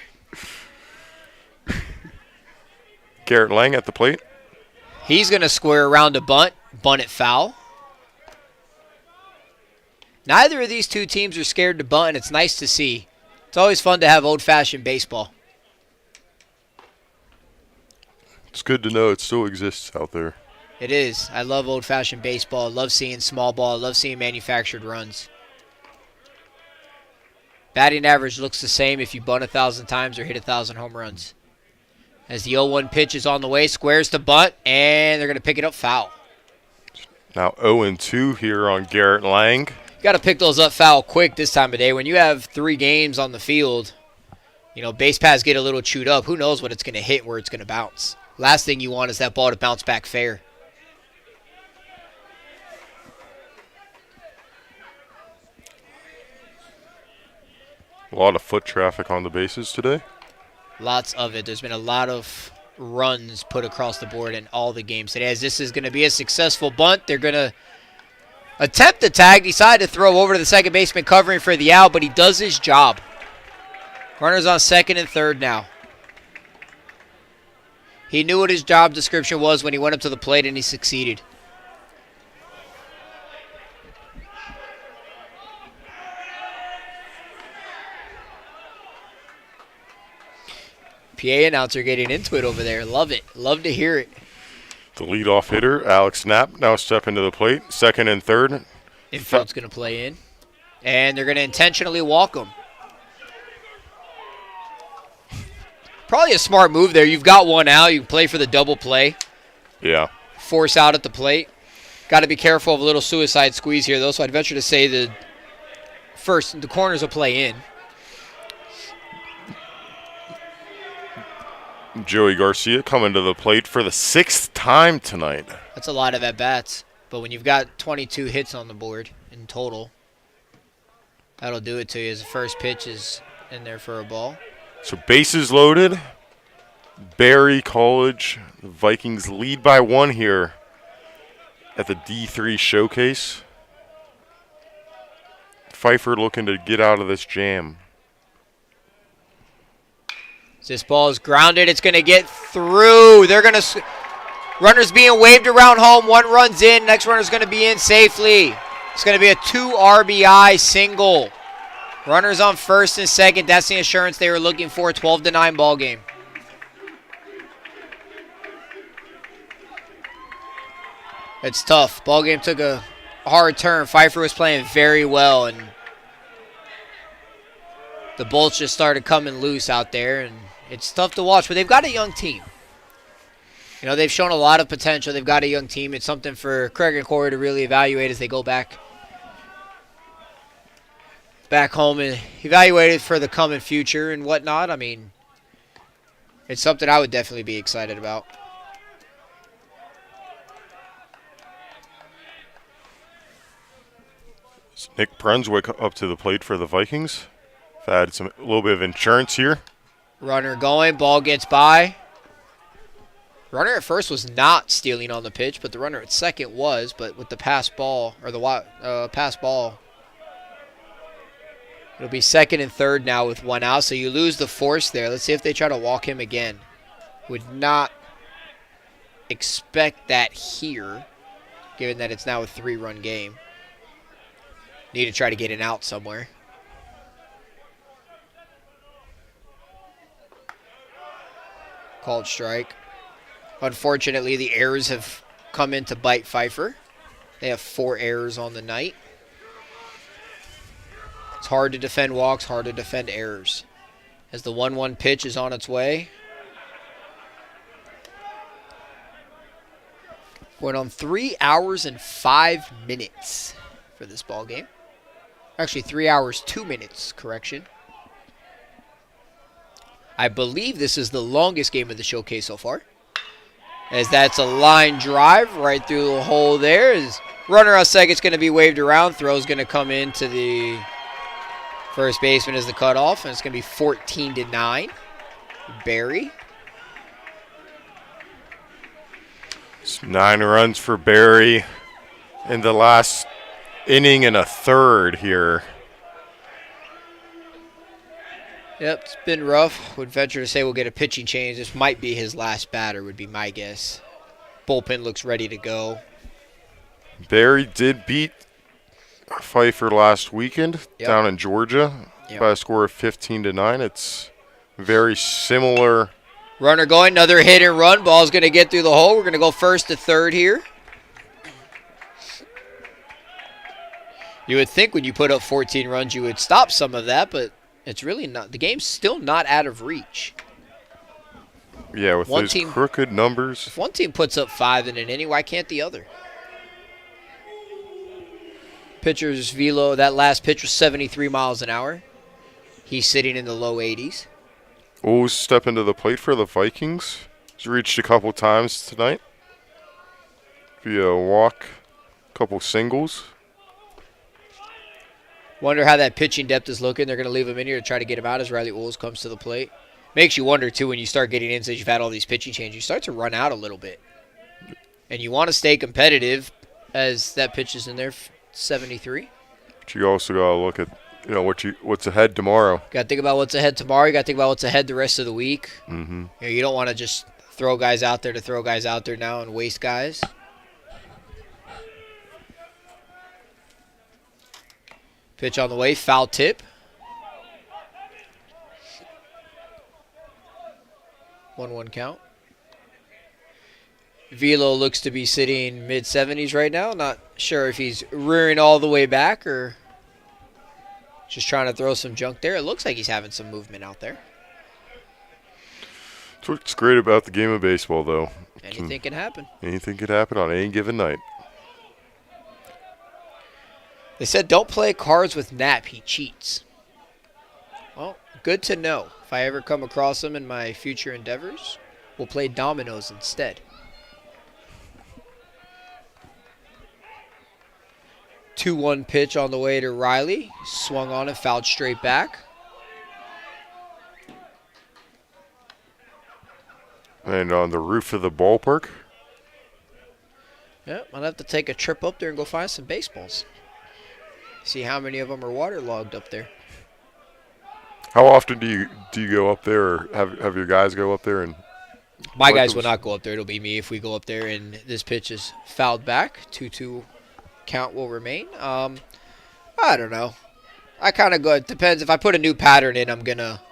Garrett Lang at the plate. He's going to square around a bunt it foul. Neither of these two teams are scared to bunt, and it's nice to see. It's always fun to have old-fashioned baseball. It's good to know it still exists out there. It is. I love old-fashioned baseball. I love seeing small ball. I love seeing manufactured runs. Batting average looks the same if you bunt 1,000 times or hit 1,000 home runs. As the 0-1 pitch is on the way, squares to bunt, and they're going to pick it up foul. Now 0-2 here on Garrett Lang. You got to pick those up foul quick this time of day. When you have 3 games on the field, you know, base paths get a little chewed up. Who knows what it's going to hit, where it's going to bounce. Last thing you want is that ball to bounce back fair. A lot of foot traffic on the bases today. Lots of it. There's been a lot of runs put across the board in all the games today. As this is going to be a successful bunt, they're going to attempt the tag, decide to throw over to the second baseman covering for the out, but he does his job. Runners on second and third now. He knew what his job description was when he went up to the plate, and he succeeded. PA announcer getting into it over there. Love it. Love to hear it. The leadoff hitter, Alex Knapp, now stepping to the plate. Second and third. Infield's going to play in. And they're going to intentionally walk him. Probably a smart move there. You've got one out. You can play for the double play. Yeah. Force out at the plate. Got to be careful of a little suicide squeeze here, though. So I'd venture to say the corners will play in. Joey Garcia coming to the plate for the 6th time tonight. That's a lot of at-bats. But when you've got 22 hits on the board in total, that'll do it to you as the first pitch is in there for a ball. So bases loaded. Barry College. The Vikings lead by 1 here at the D3 showcase. Pfeiffer looking to get out of this jam. This ball is grounded. It's going to get through. They're going to... Runners being waved around home. 1 run's in. Next runner's going to be in safely. It's going to be a 2 RBI single. Runners on first and second. That's the insurance they were looking for. 12-9 ball game. It's tough. Ball game took a hard turn. Pfeiffer was playing very well, and the bolts just started coming loose out there, and it's tough to watch. But they've got a young team. You know, they've shown a lot of potential. They've got a young team. It's something for Craig and Corey to really evaluate as they go back home and evaluate it for the coming future and whatnot. I mean, it's something I would definitely be excited about. Nick Brunswick up to the plate for the Vikings. Had a little bit of insurance here. Runner going, ball gets by. Runner at first was not stealing on the pitch, but the runner at second was. But with the pass ball, or the pass ball, it'll be second and third now with one out. So you lose the force there. Let's see if they try to walk him again. Would not expect that here, given that it's now a 3-run game. Need to try to get an out somewhere. Called strike. Unfortunately, the errors have come in to bite Pfeiffer. They have 4 errors on the night. It's hard to defend walks, hard to defend errors. As the 1-1 pitch is on its way. Went on 3 hours and 5 minutes for this ball game. Actually, 3 hours, 2 minutes, correction. I believe this is the longest game of the showcase so far. As that's a line drive right through the hole there. As runner on second's going to be waved around. Throw's going to come into the first baseman as the cutoff. And it's going to be 14-9. Barry. It's 9 runs for Barry in the last inning and a third here. Yep, it's been rough. Would venture to say we'll get a pitching change. This might be his last batter, would be my guess. Bullpen looks ready to go. Barry did beat Pfeiffer last weekend down in Georgia by a score of 15-9. It's very similar. Runner going, another hit and run. Ball's going to get through the hole. We're going to go first to third here. You would think when you put up 14 runs you would stop some of that, but it's really not. The game's still not out of reach. Yeah, with those crooked numbers. If one team puts up 5 in an inning, why can't the other? Pitcher's velo, that last pitch was 73 miles an hour. He's sitting in the low 80s. Always step into the plate for the Vikings. He's reached a couple times tonight. Via walk, couple singles. Wonder how that pitching depth is looking. They're going to leave him in here to try to get him out as Riley Ools comes to the plate. Makes you wonder, too, when you start getting in since you've had all these pitching changes. You start to run out a little bit. And you want to stay competitive as that pitch is in there, 73. But you also got to look at what's ahead tomorrow. Got to think about what's ahead tomorrow. You got to think about what's ahead the rest of the week. Mm-hmm. You don't want to just throw guys out there to throw guys out there now and waste guys. Pitch on the way, foul tip. 1-1 count. Velo looks to be sitting mid-70s right now. Not sure if he's rearing all the way back or just trying to throw some junk there. It looks like he's having some movement out there. That's what's great about the game of baseball, though. Anything can happen. Anything could happen on any given night. They said don't play cards with Knapp. He cheats. Well, good to know. If I ever come across him in my future endeavors, we'll play dominoes instead. 2-1 pitch on the way to Riley. Swung on and fouled straight back. And on the roof of the ballpark. Yep, I'll have to take a trip up there and go find some baseballs. See how many of them are waterlogged up there. How often do you go up there, or have your guys go up there? And my guys will not go up there. It'll be me if we go up there and this pitch is fouled back. 2-2 count will remain. I don't know. I kind of go. It depends. If I put a new pattern in, I'm gonna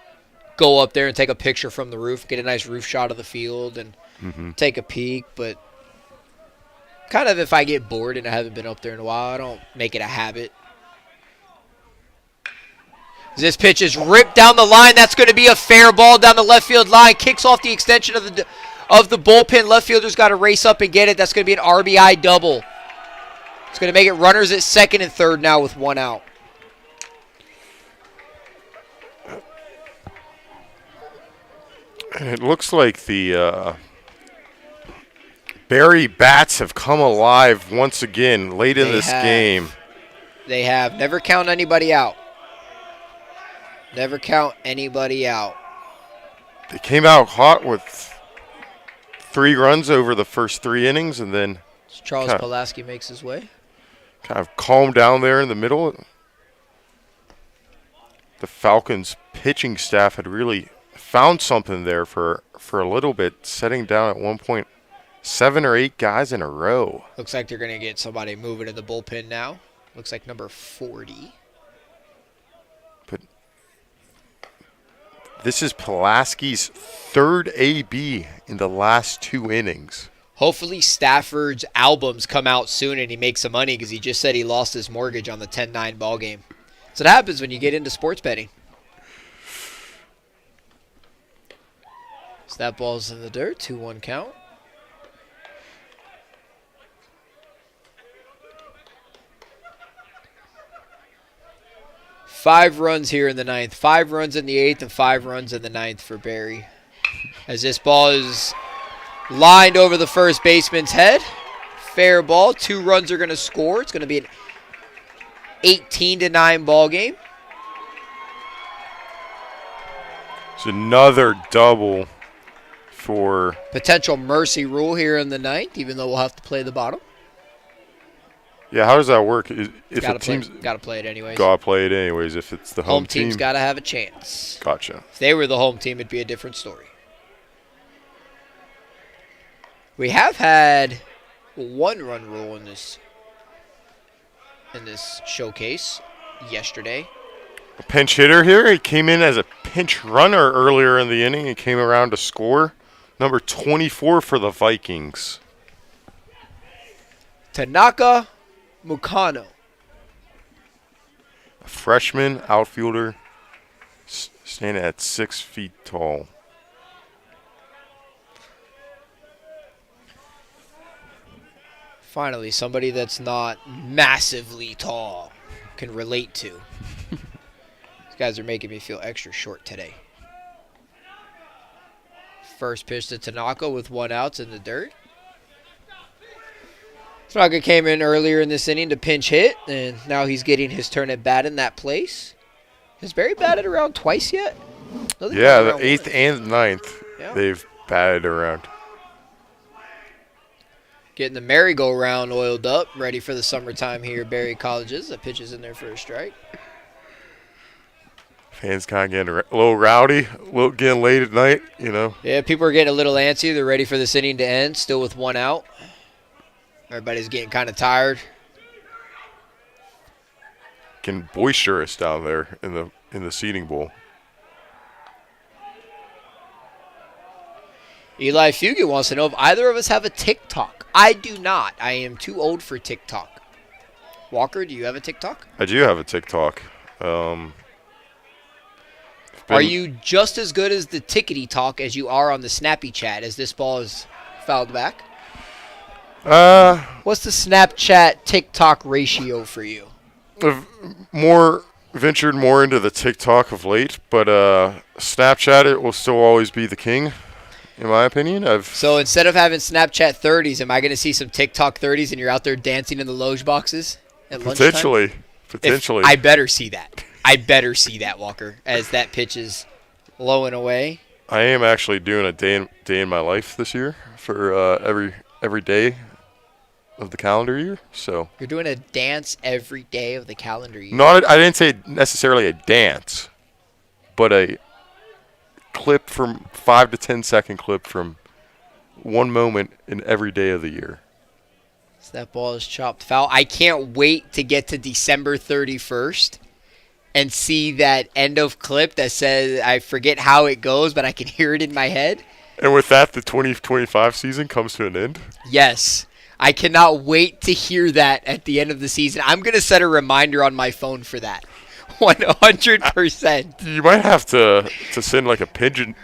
go up there and take a picture from the roof, get a nice roof shot of the field, and take a peek. But Kind of if I get bored and I haven't been up there in a while, I don't make it a habit. This pitch is ripped down the line. That's going to be a fair ball down the left field line. Kicks off the extension of the bullpen. Left fielder's got to race up and get it. That's going to be an RBI double. It's going to make it runners at second and third now with one out. It looks like the Barry bats have come alive once again late in this game. They have. Never count anybody out. Never count anybody out. They came out hot with 3 runs over the first 3 innings, and then Charles Pulaski makes his way. Kind of calmed down there in the middle. The Falcons pitching staff had really found something there for a little bit, setting down at one point 7 or 8 guys in a row. Looks like they're going to get somebody moving in the bullpen now. Looks like number 40. But this is Pulaski's 3rd AB in the last 2 innings. Hopefully Stafford's albums come out soon and he makes some money because he just said he lost his mortgage on the 10-9 ball game. So that happens when you get into sports betting. So that ball's in the dirt. 2-1 count. Five runs here in the 9th. 5 runs in the 8th and 5 runs in the 9th for Barry. As this ball is lined over the first baseman's head. Fair ball. 2 runs are going to score. It's going to be an 18-9 ball game. It's another double for potential mercy rule here in the 9th, even though we'll have to play the bottom. Yeah, how does that work? If a team's got to play it anyways. Got to play it anyways. If it's the home team, team's got to have a chance. Gotcha. If they were the home team, it'd be a different story. We have had 1-run rule in this showcase yesterday. A pinch hitter here. He came in as a pinch runner earlier in the inning and came around to score. Number 24 for the Vikings. Tanaka Mukano. A freshman outfielder standing at 6 feet tall. Finally, somebody that's not massively tall can relate to. These guys are making me feel extra short today. First pitch to Tanaka with 1 out in the dirt. Tanaka came in earlier in this inning to pinch hit, and now he's getting his turn at bat in that place. Has Barry batted around twice yet? Yeah, the 8th and 9th, they've batted around. Getting the merry-go-round oiled up, ready for the summertime here at Barry Colleges. The pitch is in there for a strike. Fans kind of getting a little rowdy, getting late at night, you know. Yeah, people are getting a little antsy. They're ready for this inning to end, still with 1 out. Everybody's getting kind of tired. Getting boisterous down there in the seating bowl. Eli Fugit wants to know if either of us have a TikTok. I do not. I am too old for TikTok. Walker, do you have a TikTok? I do have a TikTok. Are you just as good as the tickety talk as you are on the snappy chat as this ball is fouled back? What's the Snapchat TikTok ratio for you? I've ventured more into the TikTok of late, but Snapchat, it will still always be the king, in my opinion. So instead of having Snapchat 30s, am I going to see some TikTok 30s and you're out there dancing in the loge boxes at lunchtime? Potentially. I better see that. I better see that, Walker, as that pitch is low and away. I am actually doing a day in my life this year for every day of the calendar year. So you're doing a dance every day of the calendar year. I didn't say necessarily a dance, but a clip from 5 to 10 second clip from one moment in every day of the year. So that ball is chopped foul. I can't wait to get to December 31st and see that end of clip that says, I forget how it goes, but I can hear it in my head. And with that, the 2025 season comes to an end? Yes. I cannot wait to hear that at the end of the season. I'm going to set a reminder on my phone for that. 100%. You might have to send like a pigeon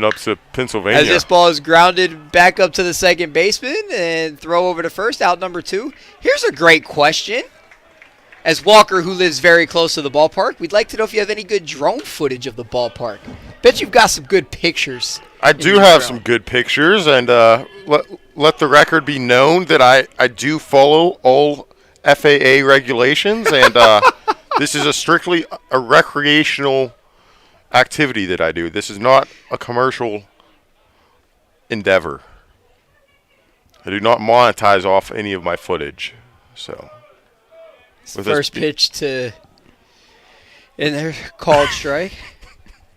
up to Pennsylvania. As this ball is grounded back up to the second baseman and throw over to first, out number 2. Here's a great question. As Walker, who lives very close to the ballpark, we'd like to know if you have any good drone footage of the ballpark. Bet you've got some good pictures. I do have some good pictures, and let the record be known that I do follow all FAA regulations, and this is strictly a recreational activity that I do. This is not a commercial endeavor. I do not monetize off any of my footage. So, first pitch to in there, called strike.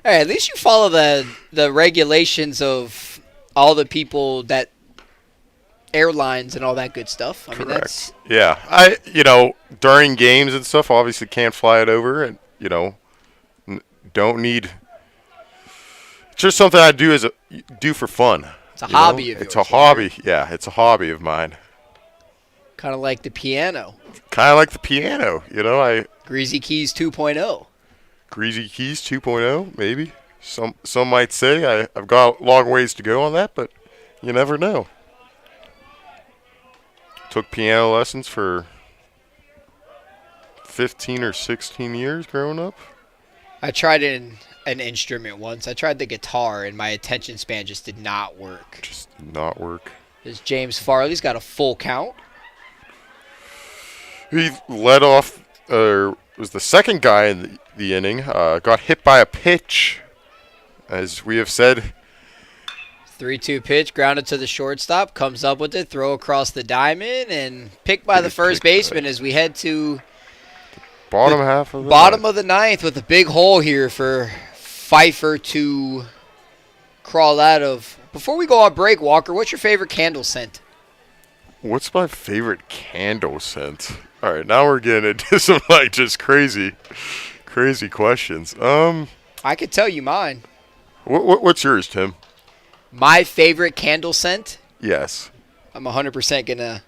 All right, at least you follow the regulations of all the people that airlines and all that good stuff. I mean, that's during games and stuff, obviously can't fly it over, and don't need. It's just something I do for fun. It's a hobby of yours. It's a hobby. Yeah, it's a hobby of mine. Kind of like the piano. Greasy Keys 2.0. Greasy Keys 2.0, maybe. Some might say I've got a long ways to go on that, but you never know. Took piano lessons for 15 or 16 years growing up. I tried an instrument once. I tried the guitar, and my attention span just did not work. There's James Farley's got a full count. He led off, was the second guy in the inning. Got hit by a pitch, as we have said. 3-2 pitch, grounded to the shortstop, comes up with it, throw across the diamond, and picked by the first baseman as we head to bottom of the ninth with a big hole here for Pfeiffer to crawl out of. Before we go on break, Walker, what's your favorite candle scent? What's my favorite candle scent? All right, now we're getting into some just crazy questions. I could tell you mine. What's yours, Tim? My favorite candle scent? Yes. I'm 100% going to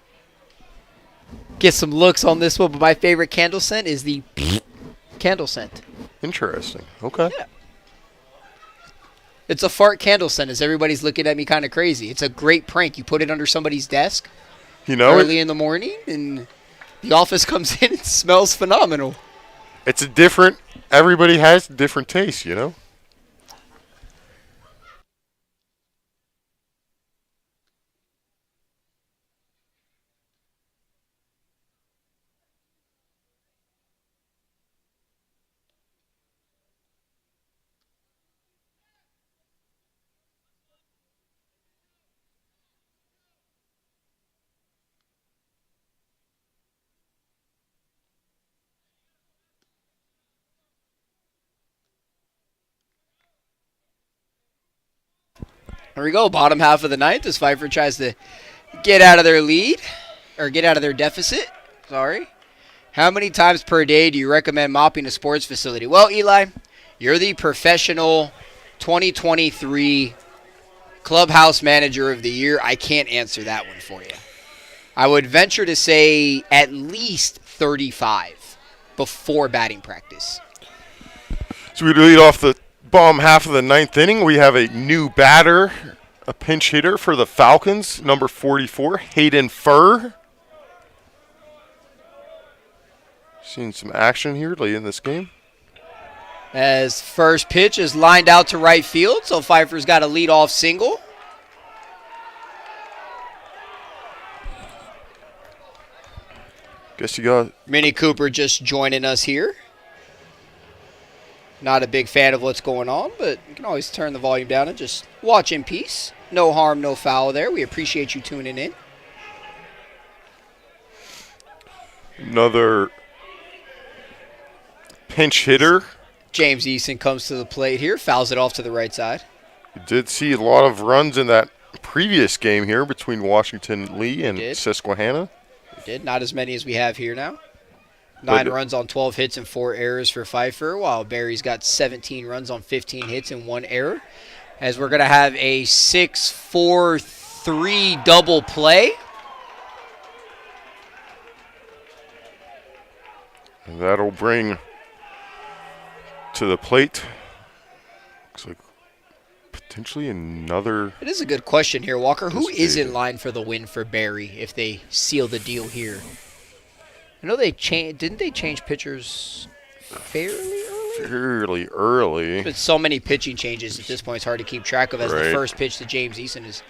get some looks on this one, but my favorite candle scent is the candle scent. Interesting. Okay. Yeah. It's a fart candle scent as everybody's looking at me kind of crazy. It's a great prank. You put it under somebody's desk early in the morning, and the office comes in and smells phenomenal. It's everybody has different tastes, Here we go, bottom half of the ninth as Pfeiffer tries to get out of their lead, or get out of their deficit. Sorry. How many times per day do you recommend mopping a sports facility? Well, Eli, you're the professional 2023 clubhouse manager of the year. I can't answer that one for you. I would venture to say at least 35 before batting practice. So we lead off the bottom half of the ninth inning. We have a new batter, a pinch hitter for the Falcons, number 44, Hayden Furr. Seeing some action here late in this game. As first pitch is lined out to right field, so Pfeiffer's got a leadoff single. Guess you got Minnie Cooper just joining us here. Not a big fan of what's going on, but you can always turn the volume down and just watch in peace. No harm, no foul there. We appreciate you tuning in. Another pinch hitter. James Eason comes to the plate here, fouls it off to the right side. You did see a lot of runs in that previous game here between Washington Lee and Susquehanna. We did. Not as many as we have here now. 9 runs on 12 hits and 4 errors for Pfeiffer, while Barry's got 17 runs on 15 hits and 1 error. As we're going to have a 6-4-3 double play. And that'll bring to the plate. Looks like potentially another. It is a good question here, Walker. Who is in David. line for the win for Barry if they seal the deal here? I know they didn't they change pitchers fairly early? But so many pitching changes at this point, it's hard to keep track of as the first pitch to James Eason is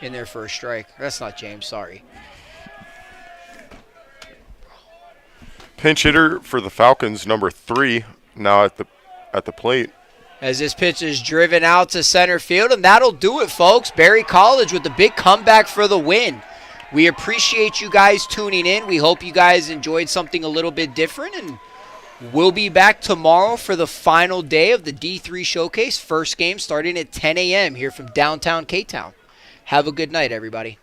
in there for a strike. That's not James, sorry. Pinch hitter for the Falcons, number 3, now at the plate. As this pitch is driven out to center field, and that'll do it, folks. Barry College with the big comeback for the win. We appreciate you guys tuning in. We hope you guys enjoyed something a little bit different, and we'll be back tomorrow for the final day of the D3 Showcase. First game starting at 10 a.m. here from downtown K-Town. Have a good night, everybody.